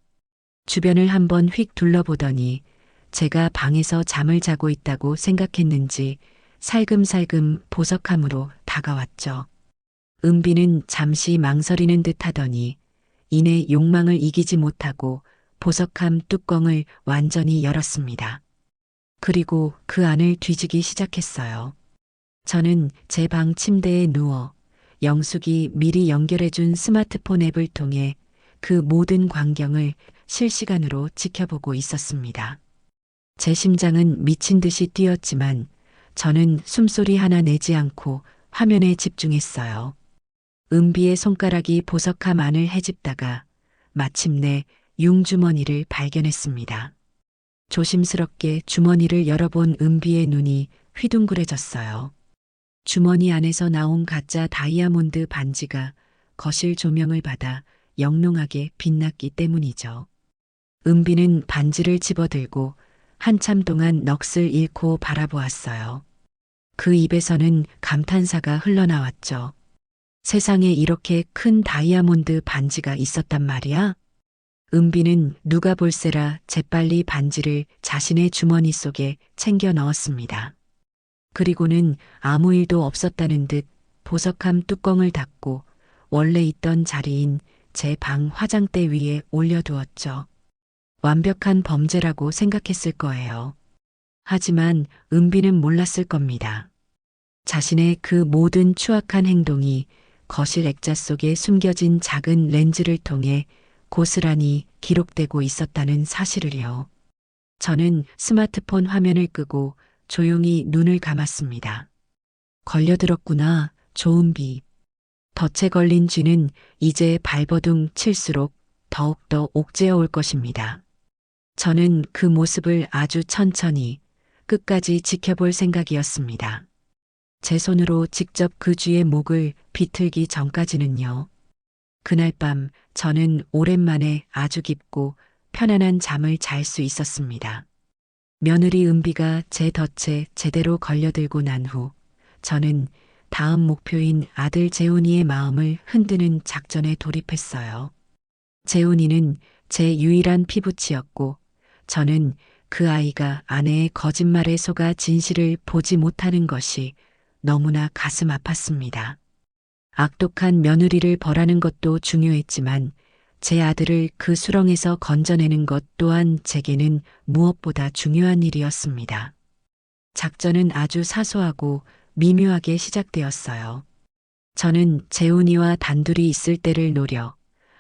주변을 한번 휙 둘러보더니 제가 방에서 잠을 자고 있다고 생각했는지 살금살금 보석함으로 다가왔죠. 은비는 잠시 망설이는 듯 하더니 이내 욕망을 이기지 못하고 보석함 뚜껑을 완전히 열었습니다. 그리고 그 안을 뒤지기 시작했어요. 저는 제 방 침대에 누워 영숙이 미리 연결해준 스마트폰 앱을 통해 그 모든 광경을 실시간으로 지켜보고 있었습니다. 제 심장은 미친 듯이 뛰었지만 저는 숨소리 하나 내지 않고 화면에 집중했어요. 은비의 손가락이 보석함 안을 헤집다가 마침내 융주머니를 발견했습니다. 조심스럽게 주머니를 열어본 은비의 눈이 휘둥그레졌어요. 주머니 안에서 나온 가짜 다이아몬드 반지가 거실 조명을 받아 영롱하게 빛났기 때문이죠. 은비는 반지를 집어들고 한참 동안 넋을 잃고 바라보았어요. 그 입에서는 감탄사가 흘러나왔죠. 세상에 이렇게 큰 다이아몬드 반지가 있었단 말이야? 은비는 누가 볼세라 재빨리 반지를 자신의 주머니 속에 챙겨 넣었습니다. 그리고는 아무 일도 없었다는 듯 보석함 뚜껑을 닫고 원래 있던 자리인 제 방 화장대 위에 올려두었죠. 완벽한 범죄라고 생각했을 거예요. 하지만 은비는 몰랐을 겁니다. 자신의 그 모든 추악한 행동이 거실 액자 속에 숨겨진 작은 렌즈를 통해 고스란히 기록되고 있었다는 사실을요. 저는 스마트폰 화면을 끄고 조용히 눈을 감았습니다. 걸려들었구나, 조은비. 덫에 걸린 쥐는 이제 발버둥 칠수록 더욱더 옥죄어 올 것입니다. 저는 그 모습을 아주 천천히 끝까지 지켜볼 생각이었습니다. 제 손으로 직접 그 쥐의 목을 비틀기 전까지는요. 그날 밤 저는 오랜만에 아주 깊고 편안한 잠을 잘 수 있었습니다. 며느리 은비가 제 덫에 제대로 걸려들고 난 후 저는 다음 목표인 아들 재훈이의 마음을 흔드는 작전에 돌입했어요. 재훈이는 제 유일한 피부치였고 저는 그 아이가 아내의 거짓말에 속아 진실을 보지 못하는 것이 너무나 가슴 아팠습니다. 악독한 며느리를 벌하는 것도 중요했지만 제 아들을 그 수렁에서 건져내는 것 또한 제게는 무엇보다 중요한 일이었습니다. 작전은 아주 사소하고 미묘하게 시작되었어요. 저는 재훈이와 단둘이 있을 때를 노려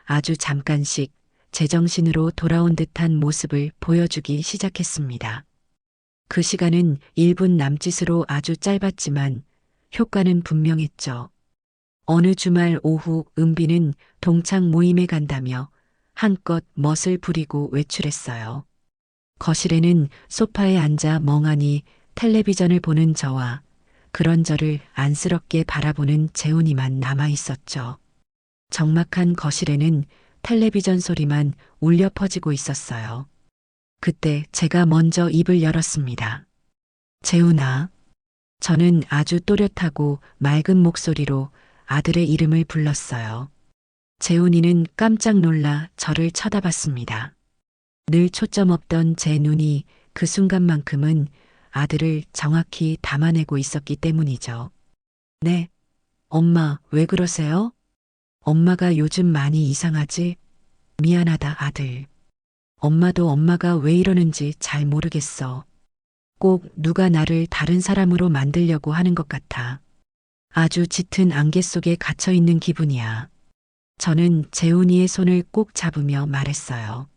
아주 잠깐씩 제정신으로 돌아온 듯한 모습을 보여주기 시작했습니다. 그 시간은 1분 남짓으로 아주 짧았지만 효과는 분명했죠. 어느 주말 오후 은비는 동창 모임에 간다며 한껏 멋을 부리고 외출했어요. 거실에는 소파에 앉아 멍하니 텔레비전을 보는 저와 그런 저를 안쓰럽게 바라보는 재훈이만 남아 있었죠. 적막한 거실에는 텔레비전 소리만 울려 퍼지고 있었어요. 그때 제가 먼저 입을 열었습니다. 재훈아. 저는 아주 또렷하고 맑은 목소리로 아들의 이름을 불렀어요. 재훈이는 깜짝 놀라 저를 쳐다봤습니다. 늘 초점 없던 제 눈이 그 순간만큼은 아들을 정확히 담아내고 있었기 때문이죠. 네. 엄마, 왜 그러세요? 엄마가 요즘 많이 이상하지? 미안하다, 아들. 엄마도 엄마가 왜 이러는지 잘 모르겠어. 꼭 누가 나를 다른 사람으로 만들려고 하는 것 같아. 아주 짙은 안개 속에 갇혀 있는 기분이야. 저는 재훈이의 손을 꼭 잡으며 말했어요.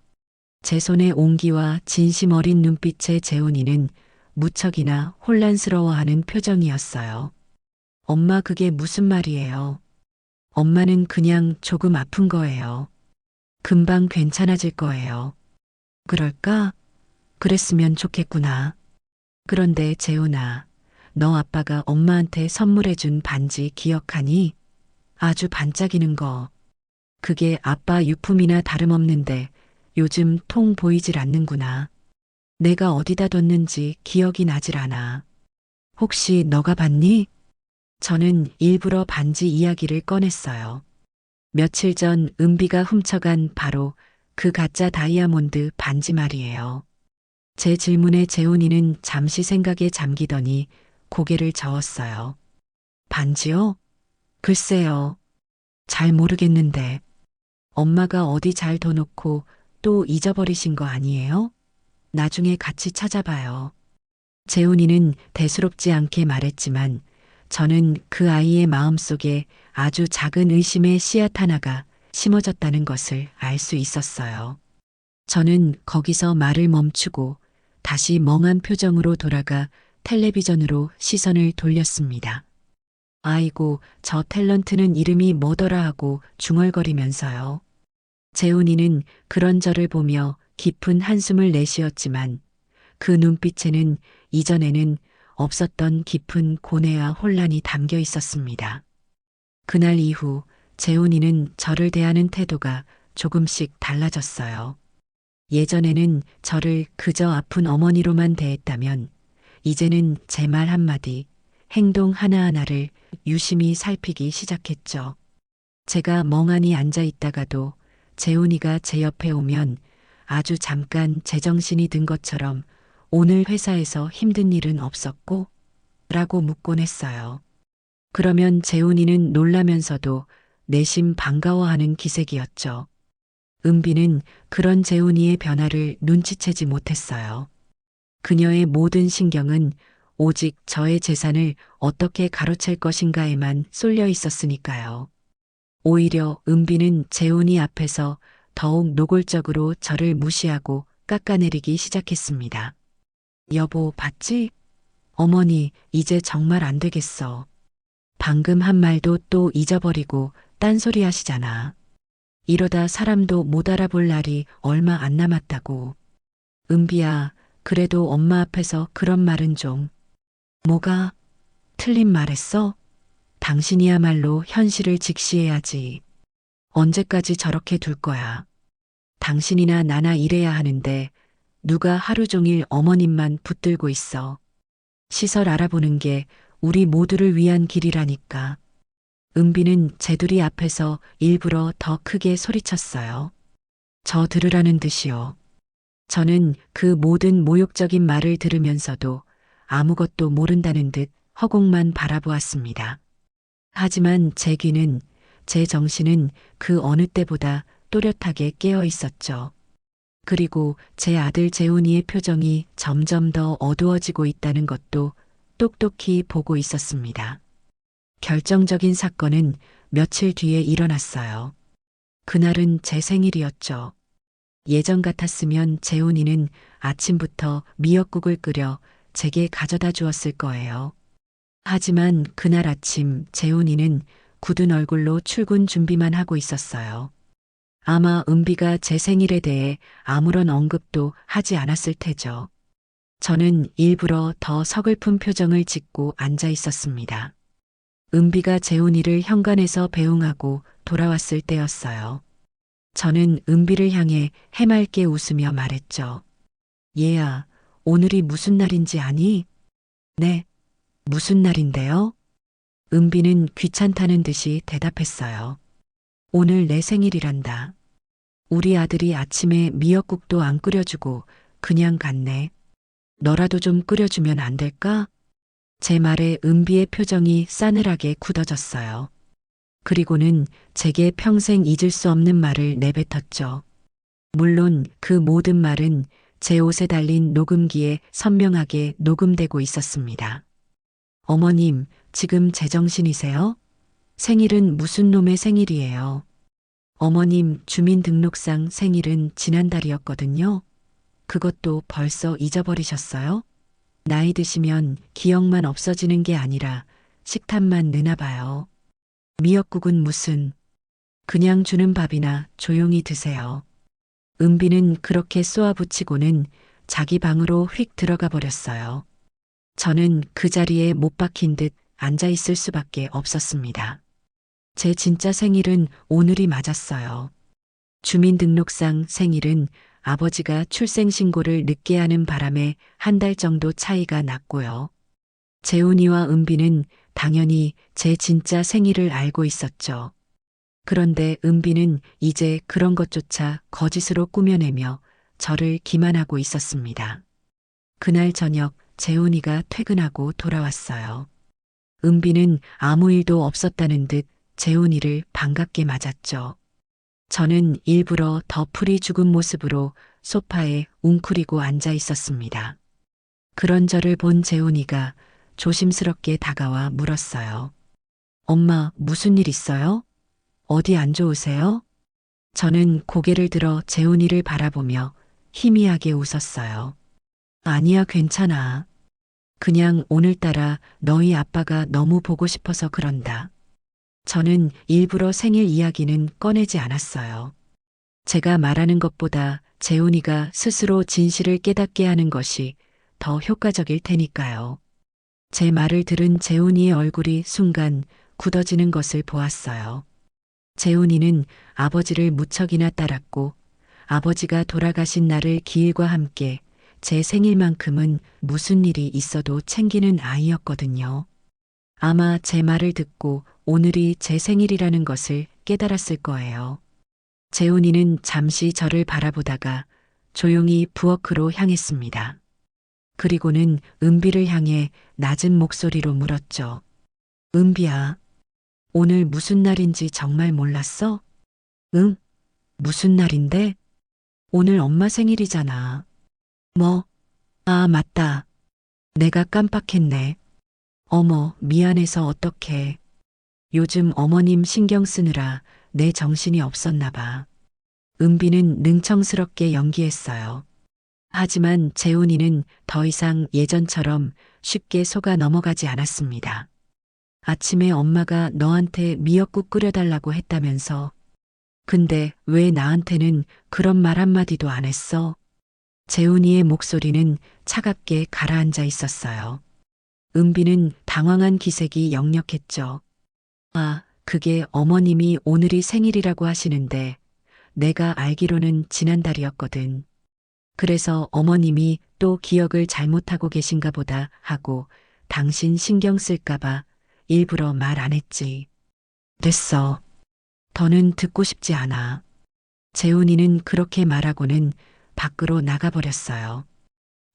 제 손의 온기와 진심 어린 눈빛의 재훈이는 무척이나 혼란스러워하는 표정이었어요. 엄마, 그게 무슨 말이에요? 엄마는 그냥 조금 아픈 거예요. 금방 괜찮아질 거예요. 그럴까? 그랬으면 좋겠구나. 그런데 재훈아, 너 아빠가 엄마한테 선물해준 반지 기억하니? 아주 반짝이는 거. 그게 아빠 유품이나 다름없는데 요즘 통 보이질 않는구나. 내가 어디다 뒀는지 기억이 나질 않아. 혹시 너가 봤니? 저는 일부러 반지 이야기를 꺼냈어요. 며칠 전 은비가 훔쳐간 바로 그 가짜 다이아몬드 반지 말이에요. 제 질문에 재훈이는 잠시 생각에 잠기더니 고개를 저었어요. 반지요? 글쎄요. 잘 모르겠는데. 엄마가 어디 잘 둬놓고 또 잊어버리신 거 아니에요? 나중에 같이 찾아봐요. 재훈이는 대수롭지 않게 말했지만 저는 그 아이의 마음속에 아주 작은 의심의 씨앗 하나가 심어졌다는 것을 알 수 있었어요. 저는 거기서 말을 멈추고 다시 멍한 표정으로 돌아가 텔레비전으로 시선을 돌렸습니다. 아이고, 저 탤런트는 이름이 뭐더라 하고 중얼거리면서요. 재훈이는 그런 저를 보며 깊은 한숨을 내쉬었지만 그 눈빛에는 이전에는 없었던 깊은 고뇌와 혼란이 담겨 있었습니다. 그날 이후 재훈이는 저를 대하는 태도가 조금씩 달라졌어요. 예전에는 저를 그저 아픈 어머니로만 대했다면 이제는 제 말 한마디, 행동 하나하나를 유심히 살피기 시작했죠. 제가 멍하니 앉아 있다가도 재훈이가 제 옆에 오면 아주 잠깐 제정신이 든 것처럼 오늘 회사에서 힘든 일은 없었고? 라고 묻곤 했어요. 그러면 재훈이는 놀라면서도 내심 반가워하는 기색이었죠. 은비는 그런 재훈이의 변화를 눈치채지 못했어요. 그녀의 모든 신경은 오직 저의 재산을 어떻게 가로챌 것인가에만 쏠려 있었으니까요. 오히려 은비는 재훈이 앞에서 더욱 노골적으로 저를 무시하고 깎아내리기 시작했습니다. 여보, 봤지? 어머니, 이제 정말 안 되겠어. 방금 한 말도 또 잊어버리고 딴소리 하시잖아. 이러다 사람도 못 알아볼 날이 얼마 안 남았다고. 은비야, 그래도 엄마 앞에서 그런 말은 좀. 뭐가? 틀린 말했어? 당신이야말로 현실을 직시해야지. 언제까지 저렇게 둘 거야. 당신이나 나나 일해야 하는데 누가 하루 종일 어머님만 붙들고 있어. 시설 알아보는 게 우리 모두를 위한 길이라니까. 은비는 제둘이 앞에서 일부러 더 크게 소리쳤어요. 저 들으라는 듯이요. 저는 그 모든 모욕적인 말을 들으면서도 아무것도 모른다는 듯 허공만 바라보았습니다. 하지만 제 귀는, 제 정신은 그 어느 때보다 또렷하게 깨어 있었죠. 그리고 제 아들 재훈이의 표정이 점점 더 어두워지고 있다는 것도 똑똑히 보고 있었습니다. 결정적인 사건은 며칠 뒤에 일어났어요. 그날은 제 생일이었죠. 예전 같았으면 재훈이는 아침부터 미역국을 끓여 제게 가져다 주었을 거예요. 하지만 그날 아침 재훈이는 굳은 얼굴로 출근 준비만 하고 있었어요. 아마 은비가 제 생일에 대해 아무런 언급도 하지 않았을 테죠. 저는 일부러 더 서글픈 표정을 짓고 앉아 있었습니다. 은비가 재훈이를 현관에서 배웅하고 돌아왔을 때였어요. 저는 은비를 향해 해맑게 웃으며 말했죠. 얘야, 오늘이 무슨 날인지 아니? 네, 무슨 날인데요? 은비는 귀찮다는 듯이 대답했어요. 오늘 내 생일이란다. 우리 아들이 아침에 미역국도 안 끓여주고 그냥 갔네. 너라도 좀 끓여주면 안 될까? 제 말에 은비의 표정이 싸늘하게 굳어졌어요. 그리고는 제게 평생 잊을 수 없는 말을 내뱉었죠. 물론 그 모든 말은 제 옷에 달린 녹음기에 선명하게 녹음되고 있었습니다. 어머님, 지금 제정신이세요? 생일은 무슨 놈의 생일이에요? 어머님 주민등록상 생일은 지난달이었거든요. 그것도 벌써 잊어버리셨어요? 나이 드시면 기억만 없어지는 게 아니라 식탐만 느나 봐요. 미역국은 무슨 그냥 주는 밥이나 조용히 드세요. 은비는 그렇게 쏘아붙이고는 자기 방으로 휙 들어가 버렸어요. 저는 그 자리에 못 박힌 듯 앉아 있을 수밖에 없었습니다. 제 진짜 생일은 오늘이 맞았어요. 주민등록상 생일은 아버지가 출생신고를 늦게 하는 바람에 한 달 정도 차이가 났고요. 재훈이와 은비는 당연히 제 진짜 생일을 알고 있었죠. 그런데 은비는 이제 그런 것조차 거짓으로 꾸며내며 저를 기만하고 있었습니다. 그날 저녁 재훈이가 퇴근하고 돌아왔어요. 은비는 아무 일도 없었다는 듯 재훈이를 반갑게 맞았죠. 저는 일부러 더 풀이 죽은 모습으로 소파에 웅크리고 앉아 있었습니다. 그런 저를 본 재훈이가 조심스럽게 다가와 물었어요. 엄마, 무슨 일 있어요? 어디 안 좋으세요? 저는 고개를 들어 재훈이를 바라보며 희미하게 웃었어요. 아니야, 괜찮아. 그냥 오늘따라 너희 아빠가 너무 보고 싶어서 그런다. 저는 일부러 생일 이야기는 꺼내지 않았어요. 제가 말하는 것보다 재훈이가 스스로 진실을 깨닫게 하는 것이 더 효과적일 테니까요. 제 말을 들은 재훈이의 얼굴이 순간 굳어지는 것을 보았어요. 재훈이는 아버지를 무척이나 따랐고 아버지가 돌아가신 날을 기일과 함께 제 생일만큼은 무슨 일이 있어도 챙기는 아이였거든요. 아마 제 말을 듣고 오늘이 제 생일이라는 것을 깨달았을 거예요. 재훈이는 잠시 저를 바라보다가 조용히 부엌으로 향했습니다. 그리고는 은비를 향해 낮은 목소리로 물었죠. 은비야, 오늘 무슨 날인지 정말 몰랐어? 응? 무슨 날인데? 오늘 엄마 생일이잖아. 뭐? 아, 맞다. 내가 깜빡했네. 어머, 미안해서 어떡해. 요즘 어머님 신경 쓰느라 내 정신이 없었나 봐. 은비는 능청스럽게 연기했어요. 하지만 재훈이는 더 이상 예전처럼 쉽게 속아 넘어가지 않았습니다. 아침에 엄마가 너한테 미역국 끓여달라고 했다면서. 근데 왜 나한테는 그런 말 한마디도 안 했어? 재훈이의 목소리는 차갑게 가라앉아 있었어요. 은비는 당황한 기색이 역력했죠. 아, 그게 어머님이 오늘이 생일이라고 하시는데 내가 알기로는 지난달이었거든. 그래서 어머님이 또 기억을 잘못하고 계신가 보다 하고 당신 신경 쓸까봐 일부러 말 안 했지. 됐어. 더는 듣고 싶지 않아. 재훈이는 그렇게 말하고는 밖으로 나가버렸어요.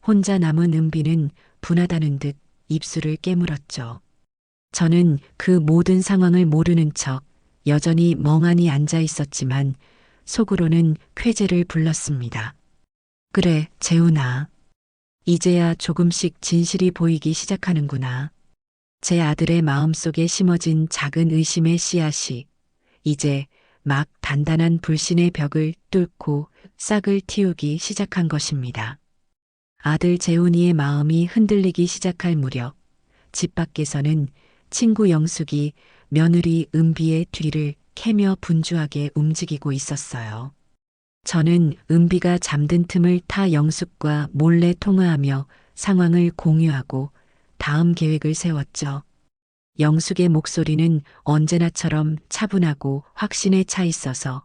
혼자 남은 은비는 분하다는 듯 입술을 깨물었죠. 저는 그 모든 상황을 모르는 척 여전히 멍하니 앉아 있었지만 속으로는 쾌재를 불렀습니다. 그래, 재훈아. 이제야 조금씩 진실이 보이기 시작하는구나. 제 아들의 마음속에 심어진 작은 의심의 씨앗이 이제 막 단단한 불신의 벽을 뚫고 싹을 틔우기 시작한 것입니다. 아들 재훈이의 마음이 흔들리기 시작할 무렵 집 밖에서는 친구 영숙이 며느리 은비의 뒤를 캐며 분주하게 움직이고 있었어요. 저는 은비가 잠든 틈을 타 영숙과 몰래 통화하며 상황을 공유하고 다음 계획을 세웠죠. 영숙의 목소리는 언제나처럼 차분하고 확신에 차 있어서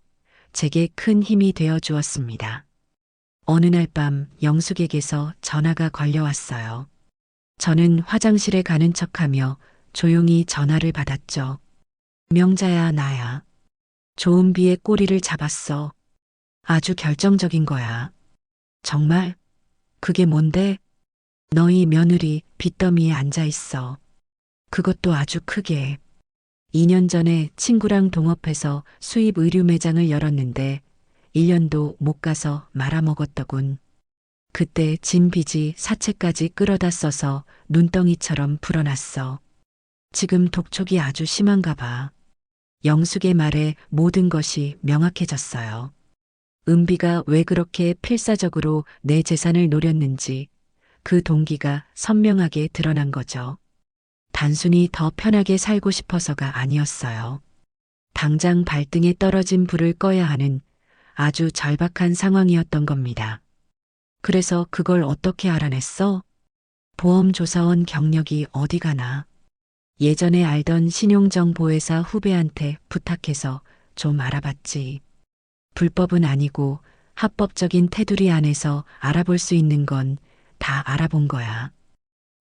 제게 큰 힘이 되어 주었습니다. 어느 날 밤 영숙에게서 전화가 걸려왔어요. 저는 화장실에 가는 척하며 조용히 전화를 받았죠. 명자야, 나야. 조은비의 꼬리를 잡았어. 아주 결정적인 거야. 정말? 그게 뭔데? 너희 며느리 빚더미에 앉아 있어. 그것도 아주 크게. 2년 전에 친구랑 동업해서 수입 의류 매장을 열었는데 1년도 못 가서 말아먹었더군. 그때 진 빚이 사채까지 끌어다 써서 눈덩이처럼 불어났어. 지금 독촉이 아주 심한가 봐. 영숙의 말에 모든 것이 명확해졌어요. 은비가 왜 그렇게 필사적으로 내 재산을 노렸는지 그 동기가 선명하게 드러난 거죠. 단순히 더 편하게 살고 싶어서가 아니었어요. 당장 발등에 떨어진 불을 꺼야 하는 아주 절박한 상황이었던 겁니다. 그래서 그걸 어떻게 알아냈어? 보험조사원 경력이 어디 가나. 예전에 알던 신용정보회사 후배한테 부탁해서 좀 알아봤지. 불법은 아니고 합법적인 테두리 안에서 알아볼 수 있는 건 다 알아본 거야.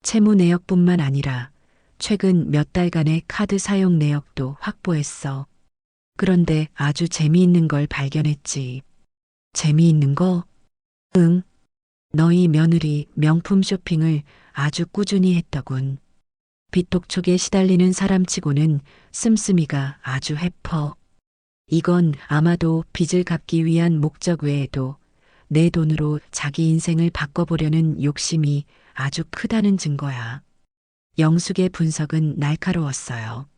채무 내역뿐만 아니라 최근 몇 달간의 카드 사용 내역도 확보했어. 그런데 아주 재미있는 걸 발견했지. 재미있는 거? 응. 너희 며느리 명품 쇼핑을 아주 꾸준히 했더군. 빚독촉에 시달리는 사람치고는 씀씀이가 아주 해퍼. 이건 아마도 빚을 갚기 위한 목적 외에도 내 돈으로 자기 인생을 바꿔보려는 욕심이 아주 크다는 증거야. 영숙의 분석은 날카로웠어요.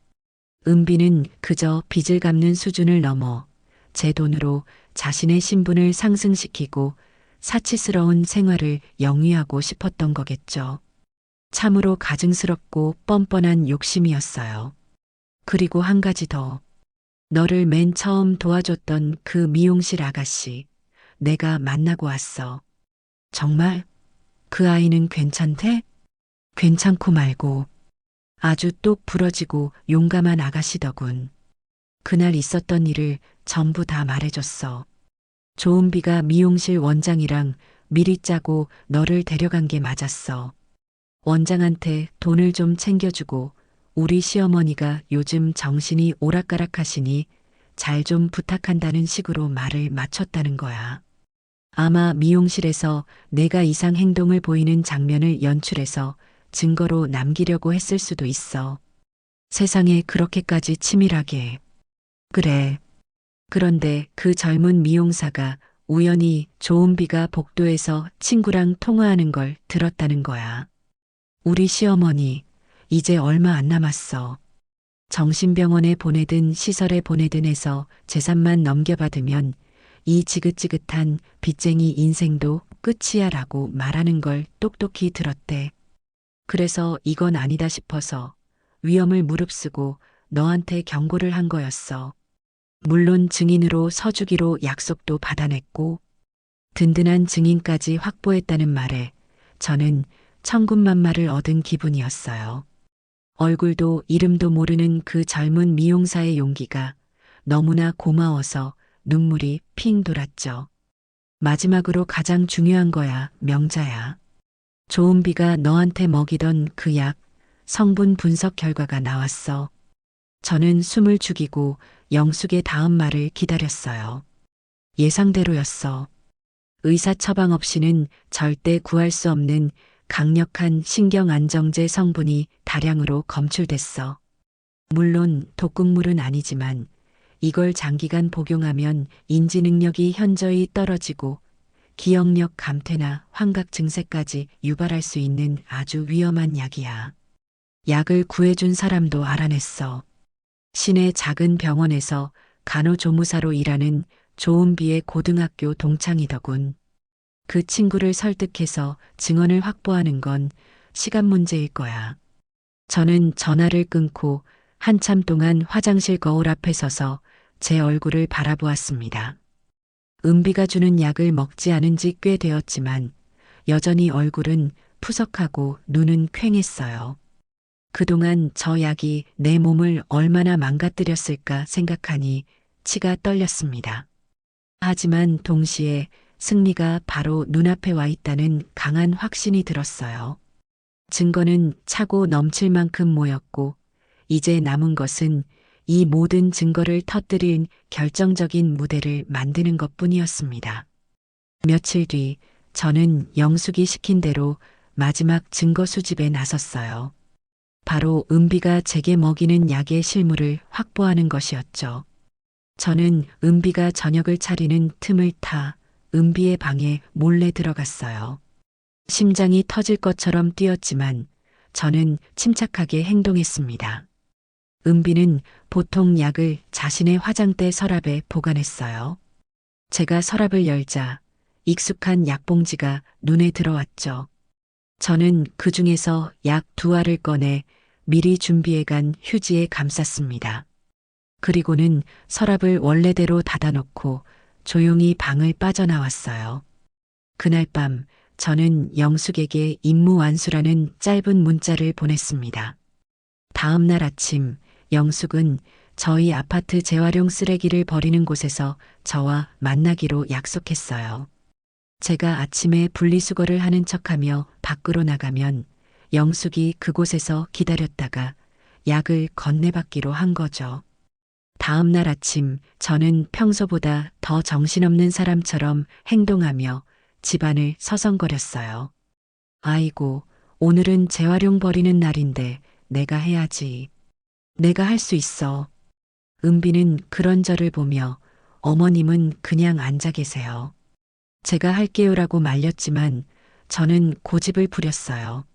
은비는 그저 빚을 갚는 수준을 넘어 제 돈으로 자신의 신분을 상승시키고 사치스러운 생활을 영위하고 싶었던 거겠죠. 참으로 가증스럽고 뻔뻔한 욕심이었어요. 그리고 한 가지 더. 너를 맨 처음 도와줬던 그 미용실 아가씨, 내가 만나고 왔어. 정말? 그 아이는 괜찮대? 괜찮고 말고. 아주 똑 부러지고 용감한 아가씨더군. 그날 있었던 일을 전부 다 말해줬어. 조은비가 미용실 원장이랑 미리 짜고 너를 데려간 게 맞았어. 원장한테 돈을 좀 챙겨주고 우리 시어머니가 요즘 정신이 오락가락하시니 잘 좀 부탁한다는 식으로 말을 맞췄다는 거야. 아마 미용실에서 내가 이상 행동을 보이는 장면을 연출해서 증거로 남기려고 했을 수도 있어. 세상에 그렇게까지 치밀하게. 그래. 그런데 그 젊은 미용사가 우연히 조은비가 복도에서 친구랑 통화하는 걸 들었다는 거야. 우리 시어머니, 이제 얼마 안 남았어. 정신병원에 보내든 시설에 보내든 해서 재산만 넘겨받으면 이 지긋지긋한 빚쟁이 인생도 끝이야 라고 말하는 걸 똑똑히 들었대. 그래서 이건 아니다 싶어서 위험을 무릅쓰고 너한테 경고를 한 거였어. 물론 증인으로 서주기로 약속도 받아냈고 든든한 증인까지 확보했다는 말에 저는 천군만마를 얻은 기분이었어요. 얼굴도 이름도 모르는 그 젊은 미용사의 용기가 너무나 고마워서 눈물이 핑 돌았죠. 마지막으로 가장 중요한 거야, 명자야. 조은비가 너한테 먹이던 그 약, 성분 분석 결과가 나왔어. 저는 숨을 죽이고 영숙의 다음 말을 기다렸어요. 예상대로였어. 의사 처방 없이는 절대 구할 수 없는 강력한 신경안정제 성분이 다량으로 검출됐어. 물론 독극물은 아니지만 이걸 장기간 복용하면 인지 능력이 현저히 떨어지고 기억력 감퇴나 환각 증세까지 유발할 수 있는 아주 위험한 약이야. 약을 구해준 사람도 알아냈어. 시내 작은 병원에서 간호조무사로 일하는 조은비의 고등학교 동창이더군. 그 친구를 설득해서 증언을 확보하는 건 시간 문제일 거야. 저는 전화를 끊고 한참 동안 화장실 거울 앞에 서서 제 얼굴을 바라보았습니다. 은비가 주는 약을 먹지 않은 지 꽤 되었지만 여전히 얼굴은 푸석하고 눈은 퀭했어요. 그동안 저 약이 내 몸을 얼마나 망가뜨렸을까 생각하니 치가 떨렸습니다. 하지만 동시에 승리가 바로 눈앞에 와 있다는 강한 확신이 들었어요. 증거는 차고 넘칠 만큼 모였고 이제 남은 것은 이 모든 증거를 터뜨린 결정적인 무대를 만드는 것뿐이었습니다. 며칠 뒤 저는 영숙이 시킨 대로 마지막 증거 수집에 나섰어요. 바로 은비가 제게 먹이는 약의 실물을 확보하는 것이었죠. 저는 은비가 저녁을 차리는 틈을 타 은비의 방에 몰래 들어갔어요. 심장이 터질 것처럼 뛰었지만 저는 침착하게 행동했습니다. 은비는 보통 약을 자신의 화장대 서랍에 보관했어요. 제가 서랍을 열자 익숙한 약봉지가 눈에 들어왔죠. 저는 그 중에서 약 2알을 꺼내 미리 준비해간 휴지에 감쌌습니다. 그리고는 서랍을 원래대로 닫아놓고 조용히 방을 빠져나왔어요. 그날 밤 저는 영숙에게 임무 완수라는 짧은 문자를 보냈습니다. 다음 날 아침 영숙은 저희 아파트 재활용 쓰레기를 버리는 곳에서 저와 만나기로 약속했어요. 제가 아침에 분리수거를 하는 척하며 밖으로 나가면 영숙이 그곳에서 기다렸다가 약을 건네받기로 한 거죠. 다음 날 아침 저는 평소보다 더 정신없는 사람처럼 행동하며 집안을 서성거렸어요. 아이고, 오늘은 재활용 버리는 날인데 내가 해야지. 내가 할 수 있어. 은비는 그런 저를 보며 어머님은 그냥 앉아 계세요. 제가 할게요라고 말렸지만 저는 고집을 부렸어요.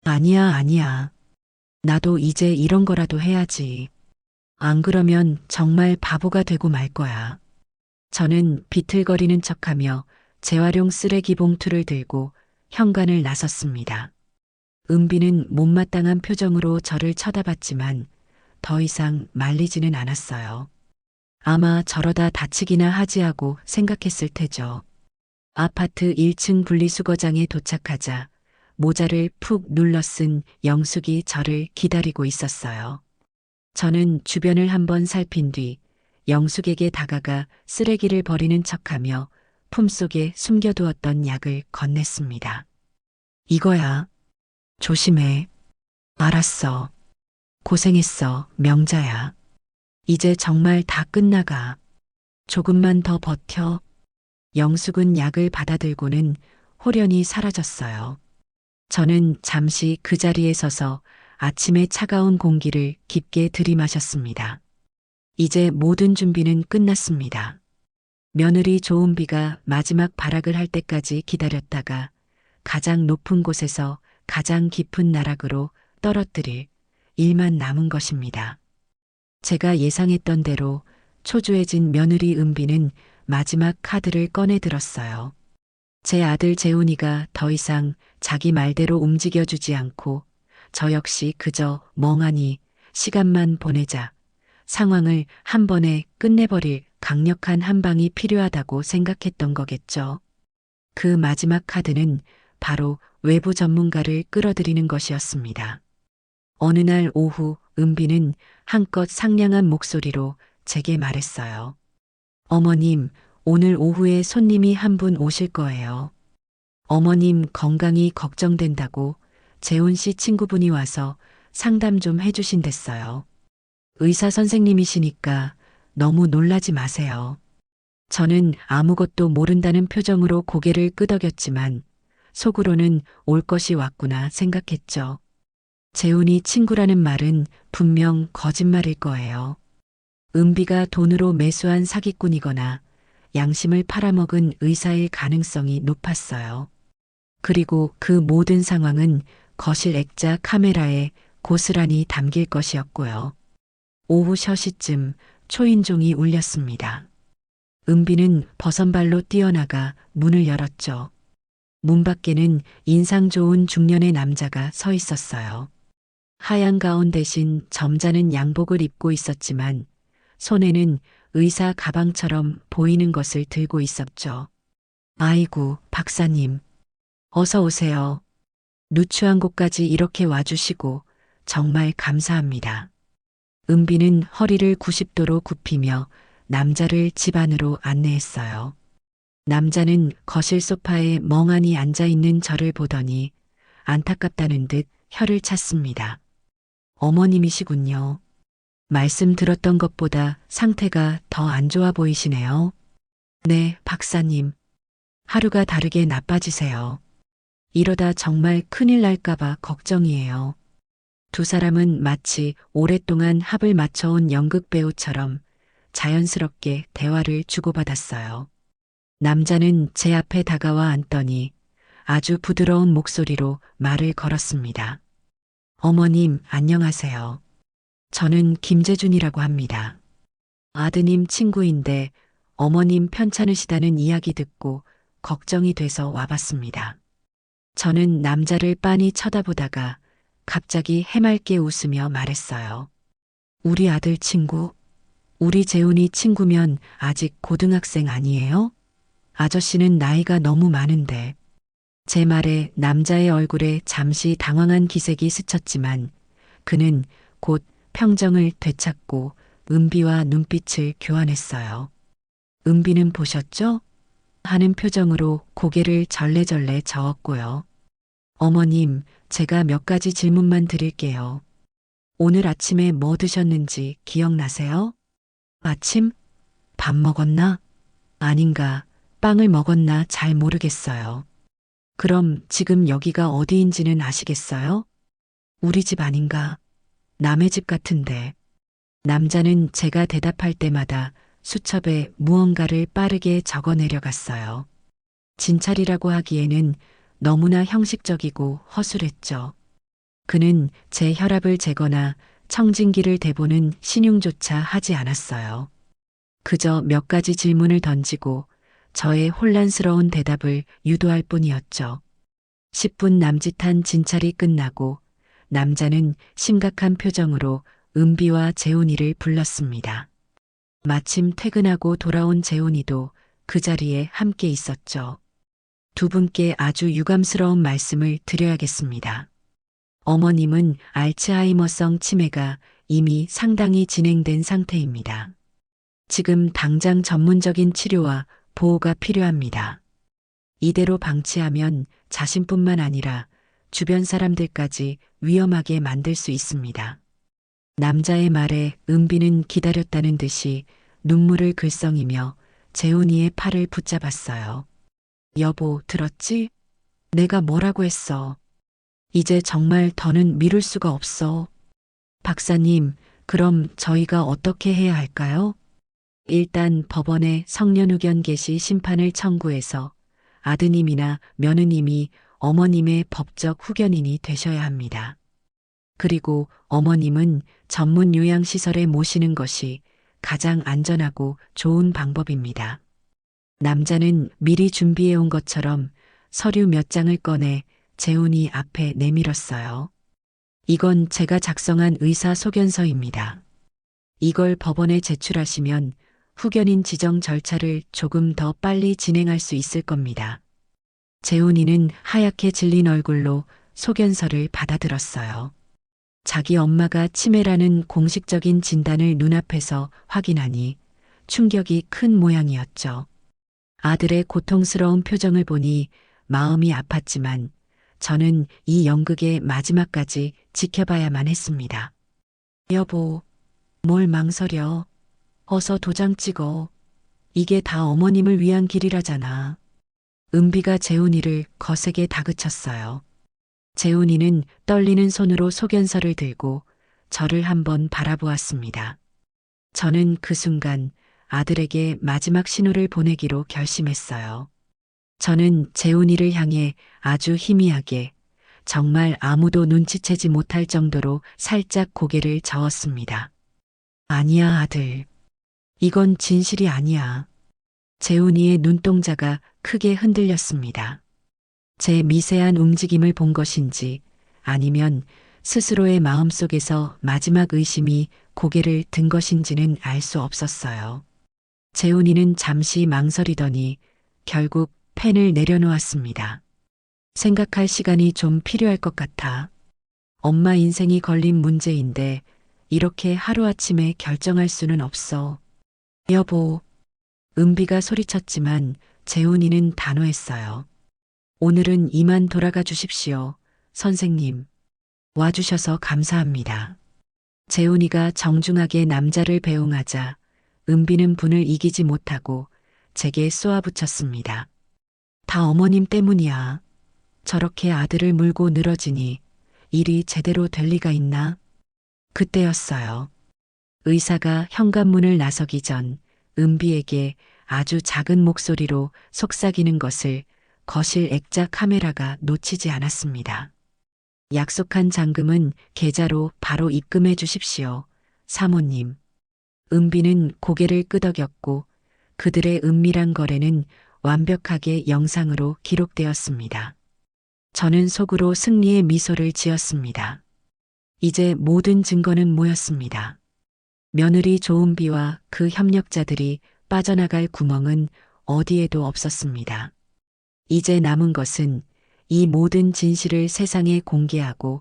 아니야, 아니야. 나도 이제 이런 거라도 해야지. 안 그러면 정말 바보가 되고 말 거야. 저는 비틀거리는 척하며 재활용 쓰레기 봉투를 들고 현관을 나섰습니다. 은비는 못마땅한 표정으로 저를 쳐다봤지만 더 이상 말리지는 않았어요. 아마 저러다 다치기나 하지 하고 생각했을 테죠. 아파트 1층 분리수거장에 도착하자 모자를 푹 눌러 쓴 영숙이 저를 기다리고 있었어요. 저는 주변을 한번 살핀 뒤 영숙에게 다가가 쓰레기를 버리는 척하며 품속에 숨겨두었던 약을 건넸습니다. 이거야. 조심해. 알았어. 고생했어, 명자야. 이제 정말 다 끝나가. 조금만 더 버텨. 영숙은 약을 받아들고는 호련히 사라졌어요. 저는 잠시 그 자리에 서서 아침의 차가운 공기를 깊게 들이마셨습니다. 이제 모든 준비는 끝났습니다. 며느리 조은비가 마지막 발악을 할 때까지 기다렸다가 가장 높은 곳에서 가장 깊은 나락으로 떨어뜨릴 일만 남은 것입니다. 제가 예상했던 대로 초조해진 며느리 은비는 마지막 카드를 꺼내 들었어요. 제 아들 재훈이가 더 이상 자기 말대로 움직여주지 않고 저 역시 그저 멍하니 시간만 보내자 상황을 한 번에 끝내버릴 강력한 한 방이 필요하다고 생각했던 거겠죠. 그 마지막 카드는 바로 외부 전문가를 끌어들이는 것이었습니다. 어느 날 오후 은비는 한껏 상냥한 목소리로 제게 말했어요. 어머님, 오늘 오후에 손님이 한 분 오실 거예요. 어머님 건강이 걱정된다고 재훈 씨 친구분이 와서 상담 좀 해주신댔어요. 의사 선생님이시니까 너무 놀라지 마세요. 저는 아무것도 모른다는 표정으로 고개를 끄덕였지만 속으로는 올 것이 왔구나 생각했죠. 재훈이 친구라는 말은 분명 거짓말일 거예요. 은비가 돈으로 매수한 사기꾼이거나 양심을 팔아먹은 의사일 가능성이 높았어요. 그리고 그 모든 상황은 거실 액자 카메라에 고스란히 담길 것이었고요. 오후 서시쯤 초인종이 울렸습니다. 은비는 버선발로 뛰어나가 문을 열었죠. 문 밖에는 인상 좋은 중년의 남자가 서 있었어요. 하얀 가운 대신 점잖은 양복을 입고 있었지만 손에는 의사 가방처럼 보이는 것을 들고 있었죠. 아이고, 박사님. 어서 오세요. 누추한 곳까지 이렇게 와주시고 정말 감사합니다. 은비는 허리를 90도로 굽히며 남자를 집 안으로 안내했어요. 남자는 거실 소파에 멍하니 앉아있는 저를 보더니 안타깝다는 듯 혀를 찼습니다. 어머님이시군요. 말씀 들었던 것보다 상태가 더 안 좋아 보이시네요. 네, 박사님. 하루가 다르게 나빠지세요. 이러다 정말 큰일 날까봐 걱정이에요. 두 사람은 마치 오랫동안 합을 맞춰온 연극배우처럼 자연스럽게 대화를 주고받았어요. 남자는 제 앞에 다가와 앉더니 아주 부드러운 목소리로 말을 걸었습니다. 어머님, 안녕하세요. 저는 김재준이라고 합니다. 아드님 친구인데 어머님 편찮으시다는 이야기 듣고 걱정이 돼서 와봤습니다. 저는 남자를 빤히 쳐다보다가 갑자기 해맑게 웃으며 말했어요. 우리 아들 친구? 우리 재훈이 친구면 아직 고등학생 아니에요? 아저씨는 나이가 너무 많은데. 제 말에 남자의 얼굴에 잠시 당황한 기색이 스쳤지만 그는 곧 평정을 되찾고 은비와 눈빛을 교환했어요. 은비는 보셨죠? 하는 표정으로 고개를 절레절레 저었고요. 어머님, 제가 몇 가지 질문만 드릴게요. 오늘 아침에 뭐 드셨는지 기억나세요? 아침? 밥 먹었나? 아닌가, 빵을 먹었나 잘 모르겠어요. 그럼 지금 여기가 어디인지는 아시겠어요? 우리 집 아닌가? 남의 집 같은데. 남자는 제가 대답할 때마다 수첩에 무언가를 빠르게 적어 내려갔어요. 진찰이라고 하기에는 너무나 형식적이고 허술했죠. 그는 제 혈압을 재거나 청진기를 대보는 신용조차 하지 않았어요. 그저 몇 가지 질문을 던지고 저의 혼란스러운 대답을 유도할 뿐이었죠. 10분 남짓한 진찰이 끝나고 남자는 심각한 표정으로 은비와 재훈이를 불렀습니다. 마침 퇴근하고 돌아온 재훈이도 그 자리에 함께 있었죠. 두 분께 아주 유감스러운 말씀을 드려야겠습니다. 어머님은 알츠하이머성 치매가 이미 상당히 진행된 상태입니다. 지금 당장 전문적인 치료와 보호가 필요합니다. 이대로 방치하면 자신뿐만 아니라 주변 사람들까지 위험하게 만들 수 있습니다. 남자의 말에 은비는 기다렸다는 듯이 눈물을 글썽이며 재훈이의 팔을 붙잡았어요. 여보, 들었지? 내가 뭐라고 했어? 이제 정말 더는 미룰 수가 없어. 박사님, 그럼 저희가 어떻게 해야 할까요? 일단 법원에 성년 의견 개시 심판을 청구해서 아드님이나 며느님이 어머님의 법적 후견인이 되셔야 합니다. 그리고 어머님은 전문 요양시설에 모시는 것이 가장 안전하고 좋은 방법입니다. 남자는 미리 준비해 온 것처럼 서류 몇 장을 꺼내 재훈이 앞에 내밀었어요. 이건 제가 작성한 의사 소견서입니다. 이걸 법원에 제출하시면 후견인 지정 절차를 조금 더 빨리 진행할 수 있을 겁니다. 재훈이는 하얗게 질린 얼굴로 소견서를 받아들었어요. 자기 엄마가 치매라는 공식적인 진단을 눈앞에서 확인하니 충격이 큰 모양이었죠. 아들의 고통스러운 표정을 보니 마음이 아팠지만 저는 이 연극의 마지막까지 지켜봐야만 했습니다. 여보, 뭘 망설여. 어서 도장 찍어. 이게 다 어머님을 위한 길이라잖아. 은비가 재훈이를 거세게 다그쳤어요. 재훈이는 떨리는 손으로 소견서를 들고 저를 한번 바라보았습니다. 저는 그 순간 아들에게 마지막 신호를 보내기로 결심했어요. 저는 재훈이를 향해 아주 희미하게 정말 아무도 눈치채지 못할 정도로 살짝 고개를 저었습니다. 아니야, 아들. 이건 진실이 아니야. 재훈이의 눈동자가 크게 흔들렸습니다. 제 미세한 움직임을 본 것인지 아니면 스스로의 마음속에서 마지막 의심이 고개를 든 것인지는 알 수 없었어요. 재훈이는 잠시 망설이더니 결국 펜을 내려놓았습니다. 생각할 시간이 좀 필요할 것 같아. 엄마 인생이 걸린 문제인데 이렇게 하루아침에 결정할 수는 없어. 여보, 은비가 소리쳤지만 재훈이는 단호했어요. 오늘은 이만 돌아가 주십시오, 선생님. 와주셔서 감사합니다. 재훈이가 정중하게 남자를 배웅하자 은비는 분을 이기지 못하고 제게 쏘아붙였습니다. 다 어머님 때문이야. 저렇게 아들을 물고 늘어지니 일이 제대로 될 리가 있나? 그때였어요. 의사가 현관문을 나서기 전 은비에게 아주 작은 목소리로 속삭이는 것을 거실 액자 카메라가 놓치지 않았습니다. 약속한 잔금은 계좌로 바로 입금해 주십시오, 사모님. 은비는 고개를 끄덕였고 그들의 은밀한 거래는 완벽하게 영상으로 기록되었습니다. 저는 속으로 승리의 미소를 지었습니다. 이제 모든 증거는 모였습니다. 며느리 조은비와 그 협력자들이 빠져나갈 구멍은 어디에도 없었습니다. 이제 남은 것은 이 모든 진실을 세상에 공개하고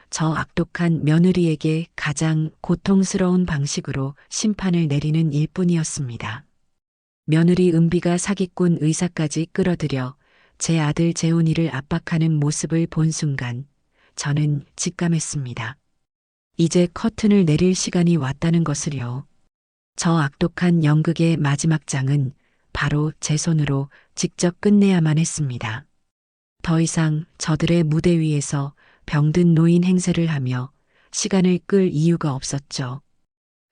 저 악독한 며느리에게 가장 고통스러운 방식으로 심판을 내리는 일뿐이었습니다. 며느리 은비가 사기꾼 의사까지 끌어들여 제 아들 재훈이를 압박하는 모습을 본 순간 저는 직감했습니다. 이제 커튼을 내릴 시간이 왔다는 것을요. 저 악독한 연극의 마지막 장은 바로 제 손으로 직접 끝내야만 했습니다. 더 이상 저들의 무대 위에서 병든 노인 행세를 하며 시간을 끌 이유가 없었죠.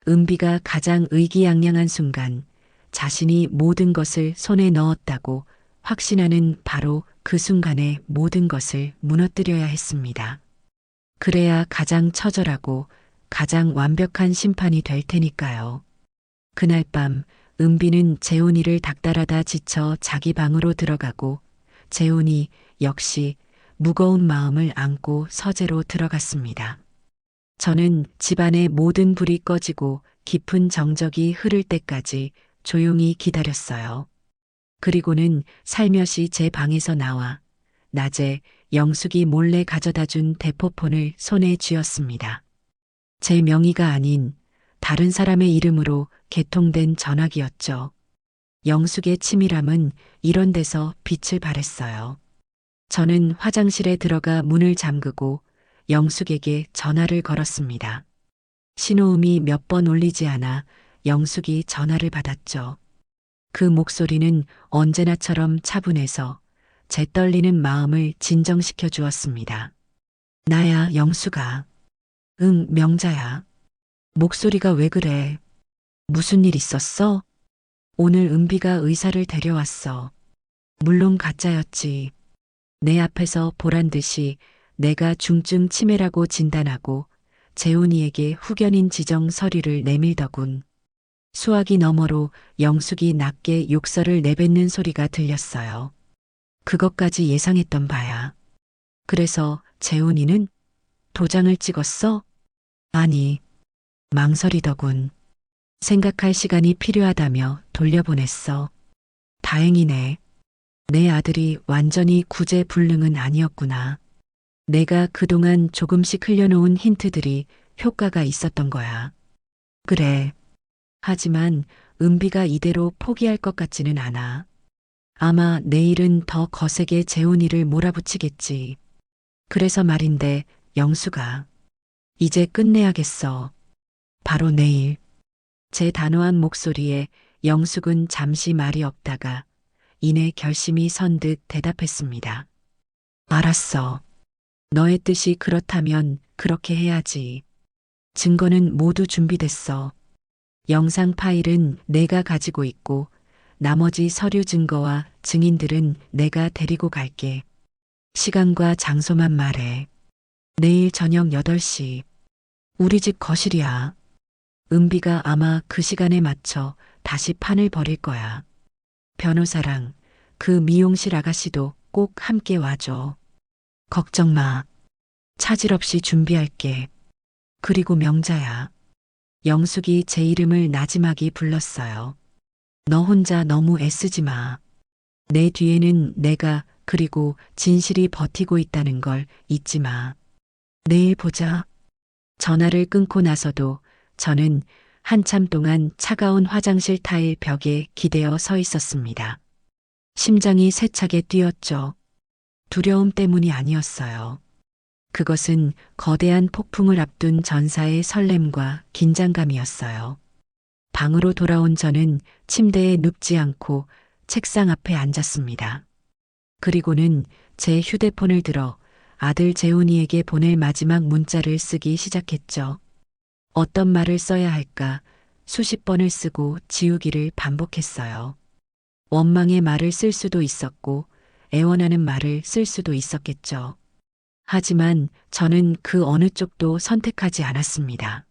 은비가 가장 의기양양한 순간 자신이 모든 것을 손에 넣었다고 확신하는 바로 그 순간에 모든 것을 무너뜨려야 했습니다. 그래야 가장 처절하고 가장 완벽한 심판이 될 테니까요. 그날 밤 은비는 재훈이를 닥달하다 지쳐 자기 방으로 들어가고 재훈이 역시 무거운 마음을 안고 서재로 들어갔습니다. 저는 집안의 모든 불이 꺼지고 깊은 정적이 흐를 때까지 조용히 기다렸어요. 그리고는 살며시 제 방에서 나와 낮에 영숙이 몰래 가져다 준 대포폰을 손에 쥐었습니다. 제 명의가 아닌 다른 사람의 이름으로 개통된 전화기였죠. 영숙의 치밀함은 이런 데서 빛을 발했어요. 저는 화장실에 들어가 문을 잠그고 영숙에게 전화를 걸었습니다. 신호음이 몇 번 울리지 않아 영숙이 전화를 받았죠. 그 목소리는 언제나처럼 차분해서 제 떨리는 마음을 진정시켜 주었습니다. 나야, 영숙아. 응, 명자야. 목소리가 왜 그래? 무슨 일 있었어? 오늘 은비가 의사를 데려왔어. 물론 가짜였지. 내 앞에서 보란 듯이 내가 중증 치매라고 진단하고 재훈이에게 후견인 지정 서류를 내밀더군. 수화기 너머로 영숙이 낮게 욕설을 내뱉는 소리가 들렸어요. 그것까지 예상했던 바야. 그래서 재훈이는 도장을 찍었어? 아니, 망설이더군. 생각할 시간이 필요하다며 돌려보냈어. 다행이네. 내 아들이 완전히 구제불능은 아니었구나. 내가 그동안 조금씩 흘려놓은 힌트들이 효과가 있었던 거야. 그래. 하지만 은비가 이대로 포기할 것 같지는 않아. 아마 내일은 더 거세게 재훈이를 몰아붙이겠지. 그래서 말인데, 영숙아. 이제 끝내야겠어. 바로 내일. 제 단호한 목소리에 영숙은 잠시 말이 없다가 이내 결심이 선 듯 대답했습니다. 알았어. 너의 뜻이 그렇다면 그렇게 해야지. 증거는 모두 준비됐어. 영상 파일은 내가 가지고 있고 나머지 서류 증거와 증인들은 내가 데리고 갈게. 시간과 장소만 말해. 내일 저녁 8시. 우리 집 거실이야. 은비가 아마 그 시간에 맞춰 다시 판을 벌일 거야. 변호사랑 그 미용실 아가씨도 꼭 함께 와줘. 걱정 마. 차질 없이 준비할게. 그리고 명자야. 영숙이 제 이름을 나지막이 불렀어요. 너 혼자 너무 애쓰지 마. 내 뒤에는 내가 그리고 진실이 버티고 있다는 걸 잊지 마. 내일 보자. 전화를 끊고 나서도 저는 한참 동안 차가운 화장실 타일 벽에 기대어 서 있었습니다. 심장이 세차게 뛰었죠. 두려움 때문이 아니었어요. 그것은 거대한 폭풍을 앞둔 전사의 설렘과 긴장감이었어요. 방으로 돌아온 저는 침대에 눕지 않고 책상 앞에 앉았습니다. 그리고는 제 휴대폰을 들어 아들 재훈이에게 보낼 마지막 문자를 쓰기 시작했죠. 어떤 말을 써야 할까 수십 번을 쓰고 지우기를 반복했어요. 원망의 말을 쓸 수도 있었고 애원하는 말을 쓸 수도 있었겠죠. 하지만 저는 그 어느 쪽도 선택하지 않았습니다.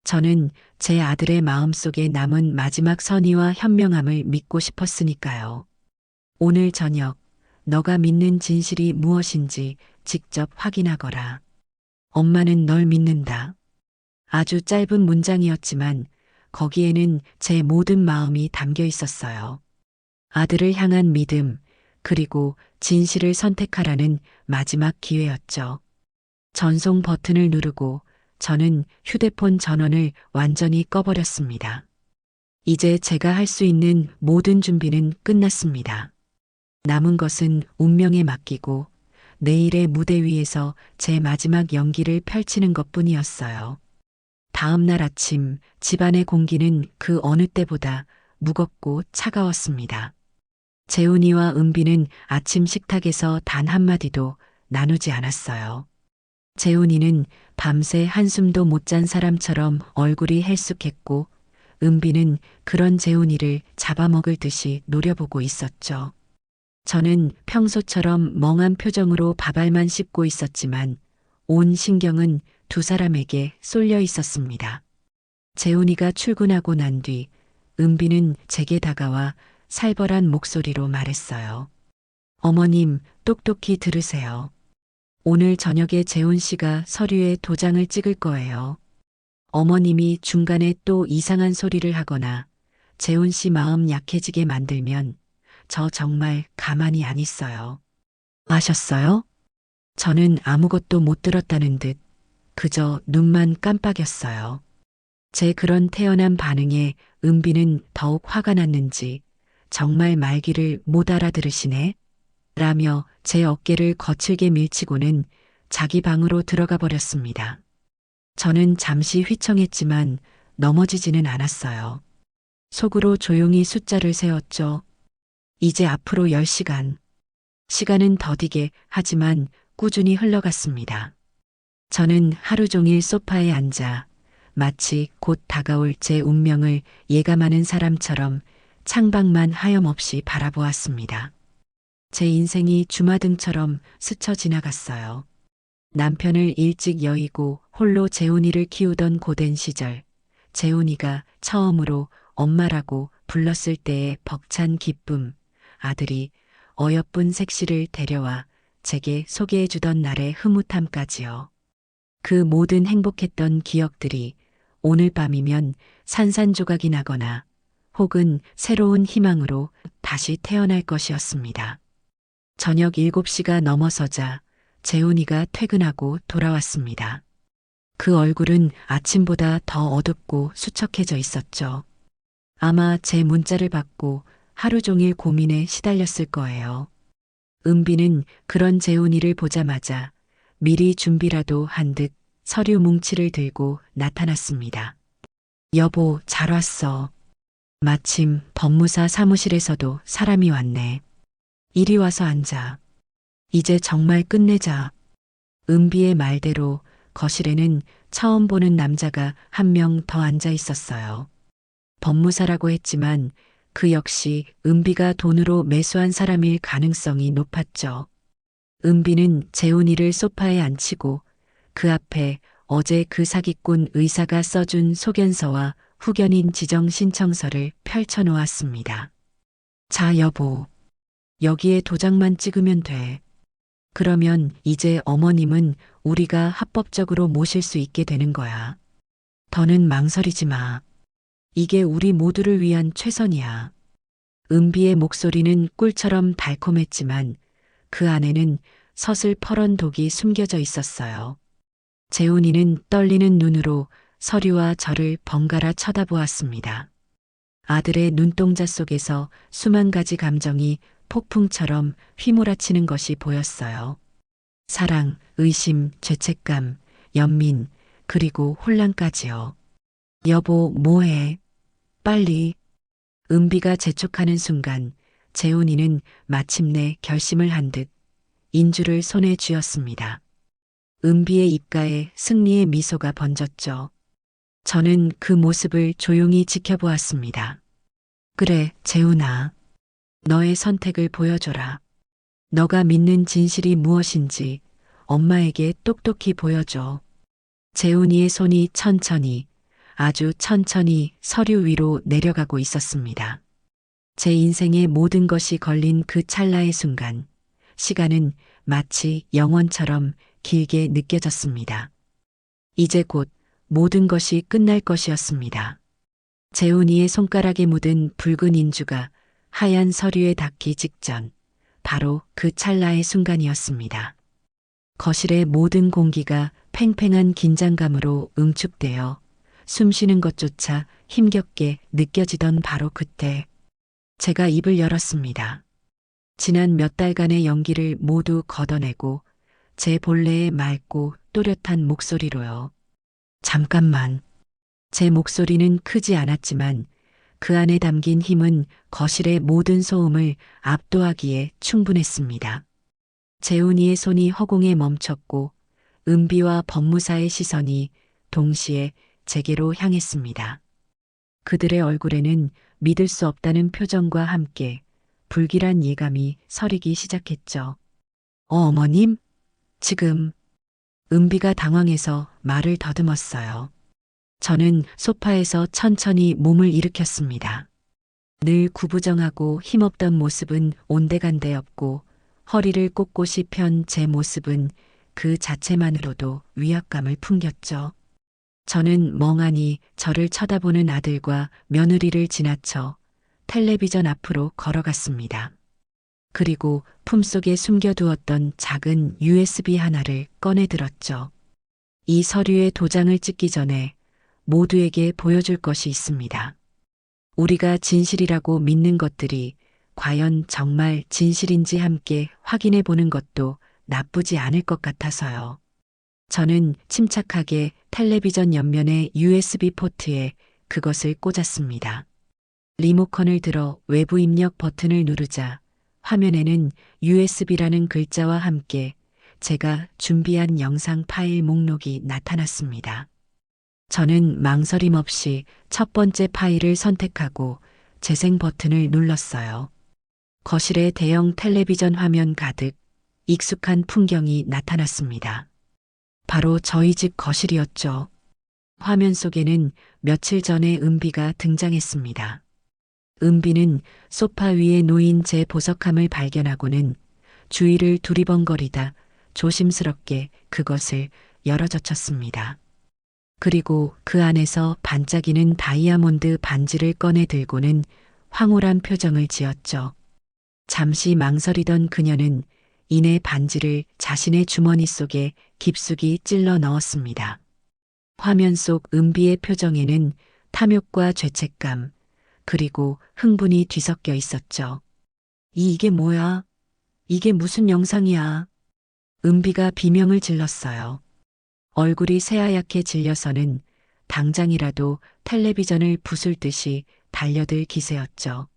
저는 제 아들의 마음속에 남은 마지막 선의와 현명함을 믿고 싶었으니까요. 오늘 저녁 너가 믿는 진실이 무엇인지 직접 확인하거라. 엄마는 널 믿는다. 아주 짧은 문장이었지만 거기에는 제 모든 마음이 담겨 있었어요. 아들을 향한 믿음, 그리고 진실을 선택하라는 마지막 기회였죠. 전송 버튼을 누르고 저는 휴대폰 전원을 완전히 꺼버렸습니다. 이제 제가 할 수 있는 모든 준비는 끝났습니다. 남은 것은 운명에 맡기고 내일의 무대 위에서 제 마지막 연기를 펼치는 것뿐이었어요. 다음 날 아침 집안의 공기는 그 어느 때보다 무겁고 차가웠습니다. 재훈이와 은비는 아침 식탁에서 단 한마디도 나누지 않았어요. 재훈이는 밤새 한숨도 못 잔 사람처럼 얼굴이 헬쑥했고 은비는 그런 재훈이를 잡아먹을 듯이 노려보고 있었죠. 저는 평소처럼 멍한 표정으로 밥알만 씹고 있었지만 온 신경은 두 사람에게 쏠려 있었습니다. 재훈이가 출근하고 난 뒤 은비는 제게 다가와 살벌한 목소리로 말했어요. 어머님, 똑똑히 들으세요. 오늘 저녁에 재훈 씨가 서류에 도장을 찍을 거예요. 어머님이 중간에 또 이상한 소리를 하거나 재훈 씨 마음 약해지게 만들면 저 정말 가만히 안 있어요. 아셨어요? 저는 아무것도 못 들었다는 듯 그저 눈만 깜빡였어요. 제 그런 태연한 반응에 은비는 더욱 화가 났는지 정말 말귀를 못 알아들으시네? 라며 제 어깨를 거칠게 밀치고는 자기 방으로 들어가 버렸습니다. 저는 잠시 휘청했지만 넘어지지는 않았어요. 속으로 조용히 숫자를 세웠죠. 이제 앞으로 10시간. 시간은 더디게 하지만 꾸준히 흘러갔습니다. 저는 하루 종일 소파에 앉아 마치 곧 다가올 제 운명을 예감하는 사람처럼 창밖만 하염없이 바라보았습니다. 제 인생이 주마등처럼 스쳐 지나갔어요. 남편을 일찍 여의고 홀로 재훈이를 키우던 고된 시절, 재훈이가 처음으로 엄마라고 불렀을 때의 벅찬 기쁨, 아들이 어여쁜 색시를 데려와 제게 소개해주던 날의 흐뭇함까지요. 그 모든 행복했던 기억들이 오늘 밤이면 산산조각이 나거나 혹은 새로운 희망으로 다시 태어날 것이었습니다. 저녁 7시가 넘어서자 재훈이가 퇴근하고 돌아왔습니다. 그 얼굴은 아침보다 더 어둡고 수척해져 있었죠. 아마 제 문자를 받고 하루 종일 고민에 시달렸을 거예요. 은비는 그런 재훈이를 보자마자 미리 준비라도 한 듯 서류 뭉치를 들고 나타났습니다. 여보, 잘 왔어. 마침 법무사 사무실에서도 사람이 왔네. 이리 와서 앉아. 이제 정말 끝내자. 은비의 말대로 거실에는 처음 보는 남자가 한 명 더 앉아 있었어요. 법무사라고 했지만 그 역시 은비가 돈으로 매수한 사람일 가능성이 높았죠. 은비는 재훈이를 소파에 앉히고 그 앞에 어제 그 사기꾼 의사가 써준 소견서와 후견인 지정 신청서를 펼쳐놓았습니다. 자, 여보. 여기에 도장만 찍으면 돼. 그러면 이제 어머님은 우리가 합법적으로 모실 수 있게 되는 거야. 더는 망설이지 마. 이게 우리 모두를 위한 최선이야. 은비의 목소리는 꿀처럼 달콤했지만 그 안에는 서슬퍼런 독이 숨겨져 있었어요. 재훈이는 떨리는 눈으로 서류와 저를 번갈아 쳐다보았습니다. 아들의 눈동자 속에서 수만 가지 감정이 폭풍처럼 휘몰아치는 것이 보였어요. 사랑, 의심, 죄책감, 연민, 그리고 혼란까지요. 여보, 뭐해? 빨리. 은비가 재촉하는 순간 재훈이는 마침내 결심을 한 듯 인주를 손에 쥐었습니다. 은비의 입가에 승리의 미소가 번졌죠. 저는 그 모습을 조용히 지켜보았습니다. 그래, 재훈아. 너의 선택을 보여줘라. 너가 믿는 진실이 무엇인지 엄마에게 똑똑히 보여줘. 재훈이의 손이 천천히, 아주 천천히 서류 위로 내려가고 있었습니다. 제 인생의 모든 것이 걸린 그 찰나의 순간, 시간은 마치 영원처럼 길게 느껴졌습니다. 이제 곧 모든 것이 끝날 것이었습니다. 재훈이의 손가락에 묻은 붉은 인주가 하얀 서류에 닿기 직전, 바로 그 찰나의 순간이었습니다. 거실의 모든 공기가 팽팽한 긴장감으로 응축되어 숨쉬는 것조차 힘겹게 느껴지던 바로 그때, 제가 입을 열었습니다. 지난 몇 달간의 연기를 모두 걷어내고 제 본래의 맑고 또렷한 목소리로요. 잠깐만. 제 목소리는 크지 않았지만 그 안에 담긴 힘은 거실의 모든 소음을 압도하기에 충분했습니다. 재훈이의 손이 허공에 멈췄고 은비와 법무사의 시선이 동시에 제게로 향했습니다. 그들의 얼굴에는 믿을 수 없다는 표정과 함께 불길한 예감이 서리기 시작했죠. 어머님? 지금 은비가 당황해서 말을 더듬었어요. 저는 소파에서 천천히 몸을 일으켰습니다. 늘 구부정하고 힘없던 모습은 온데간데 없고 허리를 꼿꼿이 편 제 모습은 그 자체만으로도 위압감을 풍겼죠. 저는 멍하니 저를 쳐다보는 아들과 며느리를 지나쳐 텔레비전 앞으로 걸어갔습니다. 그리고 품속에 숨겨두었던 작은 USB 하나를 꺼내 들었죠. 이 서류에 도장을 찍기 전에 모두에게 보여줄 것이 있습니다. 우리가 진실이라고 믿는 것들이 과연 정말 진실인지 함께 확인해 보는 것도 나쁘지 않을 것 같아서요. 저는 침착하게 텔레비전 옆면의 USB 포트에 그것을 꽂았습니다. 리모컨을 들어 외부 입력 버튼을 누르자 화면에는 USB라는 글자와 함께 제가 준비한 영상 파일 목록이 나타났습니다. 저는 망설임 없이 첫 번째 파일을 선택하고 재생 버튼을 눌렀어요. 거실의 대형 텔레비전 화면 가득 익숙한 풍경이 나타났습니다. 바로 저희 집 거실이었죠. 화면 속에는 며칠 전에 은비가 등장했습니다. 은비는 소파 위에 놓인 제 보석함을 발견하고는 주위를 두리번거리다 조심스럽게 그것을 열어젖혔습니다. 그리고 그 안에서 반짝이는 다이아몬드 반지를 꺼내 들고는 황홀한 표정을 지었죠. 잠시 망설이던 그녀는 이내 반지를 자신의 주머니 속에 깊숙이 찔러 넣었습니다. 화면 속 은비의 표정에는 탐욕과 죄책감, 그리고 흥분이 뒤섞여 있었죠. 이게 뭐야? 이게 무슨 영상이야? 은비가 비명을 질렀어요. 얼굴이 새하얗게 질려서는 당장이라도 텔레비전을 부술 듯이 달려들 기세였죠.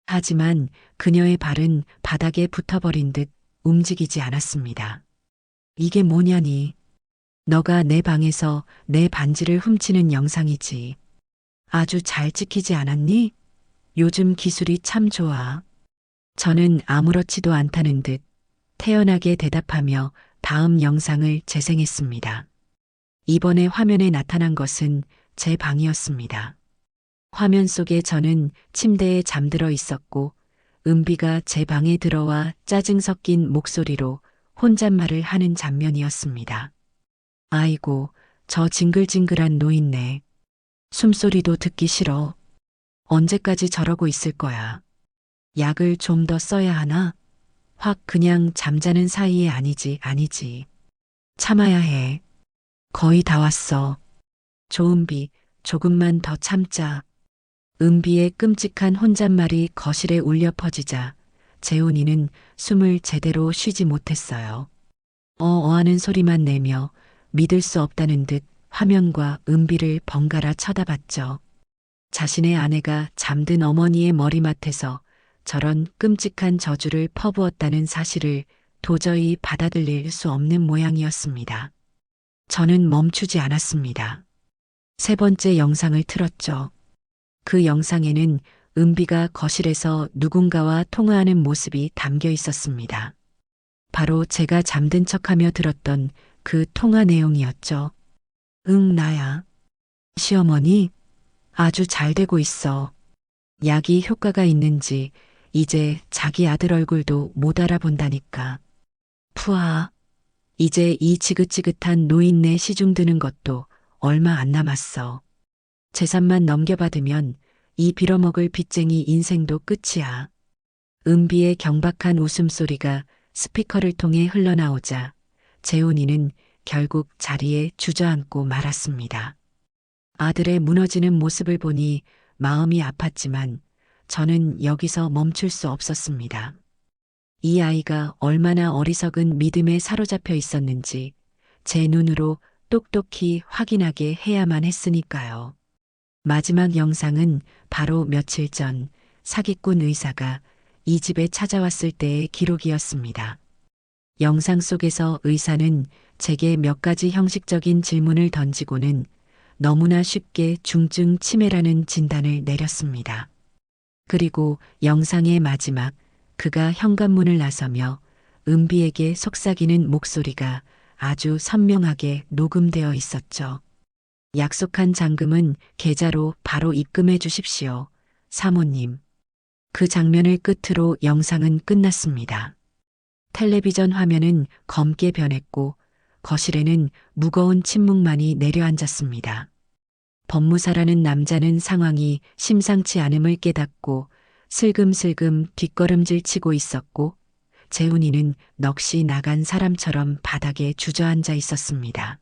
하지만 그녀의 발은 바닥에 붙어버린 듯 움직이지 않았습니다. 이게 뭐냐니? 너가 내 방에서 내 반지를 훔치는 영상이지. 아주 잘 찍히지 않았니? 요즘 기술이 참 좋아. 저는 아무렇지도 않다는 듯 태연하게 대답하며 다음 영상을 재생했습니다. 이번에 화면에 나타난 것은 제 방이었습니다. 화면 속에 저는 침대에 잠들어 있었고 은비가 제 방에 들어와 짜증 섞인 목소리로 혼잣말을 하는 장면이었습니다. 아이고, 저 징글징글한 노인네. 숨소리도 듣기 싫어. 언제까지 저러고 있을 거야. 약을 좀 더 써야 하나? 확 그냥 잠자는 사이에 아니지. 참아야 해. 거의 다 왔어. 조은비, 조금만 더 참자. 은비의 끔찍한 혼잣말이 거실에 울려 퍼지자 재훈이는 숨을 제대로 쉬지 못했어요. 하는 소리만 내며 믿을 수 없다는 듯 화면과 은비를 번갈아 쳐다봤죠. 자신의 아내가 잠든 어머니의 머리맡에서 저런 끔찍한 저주를 퍼부었다는 사실을 도저히 받아들일 수 없는 모양이었습니다. 저는 멈추지 않았습니다. 세 번째 영상을 틀었죠. 그 영상에는 은비가 거실에서 누군가와 통화하는 모습이 담겨 있었습니다. 바로 제가 잠든 척하며 들었던 그 통화 내용이었죠. 응, 나야. 시어머니, 아주 잘 되고 있어. 약이 효과가 있는지 이제 자기 아들 얼굴도 못 알아본다니까. 푸아, 이제 이 지긋지긋한 노인네 시중 드는 것도 얼마 안 남았어. 재산만 넘겨받으면 이 빌어먹을 빚쟁이 인생도 끝이야. 은비의 경박한 웃음소리가 스피커를 통해 흘러나오자 재훈이는 결국 자리에 주저앉고 말았습니다. 아들의 무너지는 모습을 보니 마음이 아팠지만 저는 여기서 멈출 수 없었습니다. 이 아이가 얼마나 어리석은 믿음에 사로잡혀 있었는지 제 눈으로 똑똑히 확인하게 해야만 했으니까요. 마지막 영상은 바로 며칠 전 사기꾼 의사가 이 집에 찾아왔을 때의 기록이었습니다. 영상 속에서 의사는 제게 몇 가지 형식적인 질문을 던지고는 너무나 쉽게 중증 치매라는 진단을 내렸습니다. 그리고 영상의 마지막 그가 현관문을 나서며 은비에게 속삭이는 목소리가 아주 선명하게 녹음되어 있었죠. 약속한 잔금은 계좌로 바로 입금해 주십시오. 사모님. 그 장면을 끝으로 영상은 끝났습니다. 텔레비전 화면은 검게 변했고 거실에는 무거운 침묵만이 내려앉았습니다. 법무사라는 남자는 상황이 심상치 않음을 깨닫고 슬금슬금 뒷걸음질 치고 있었고 재훈이는 넋이 나간 사람처럼 바닥에 주저앉아 있었습니다.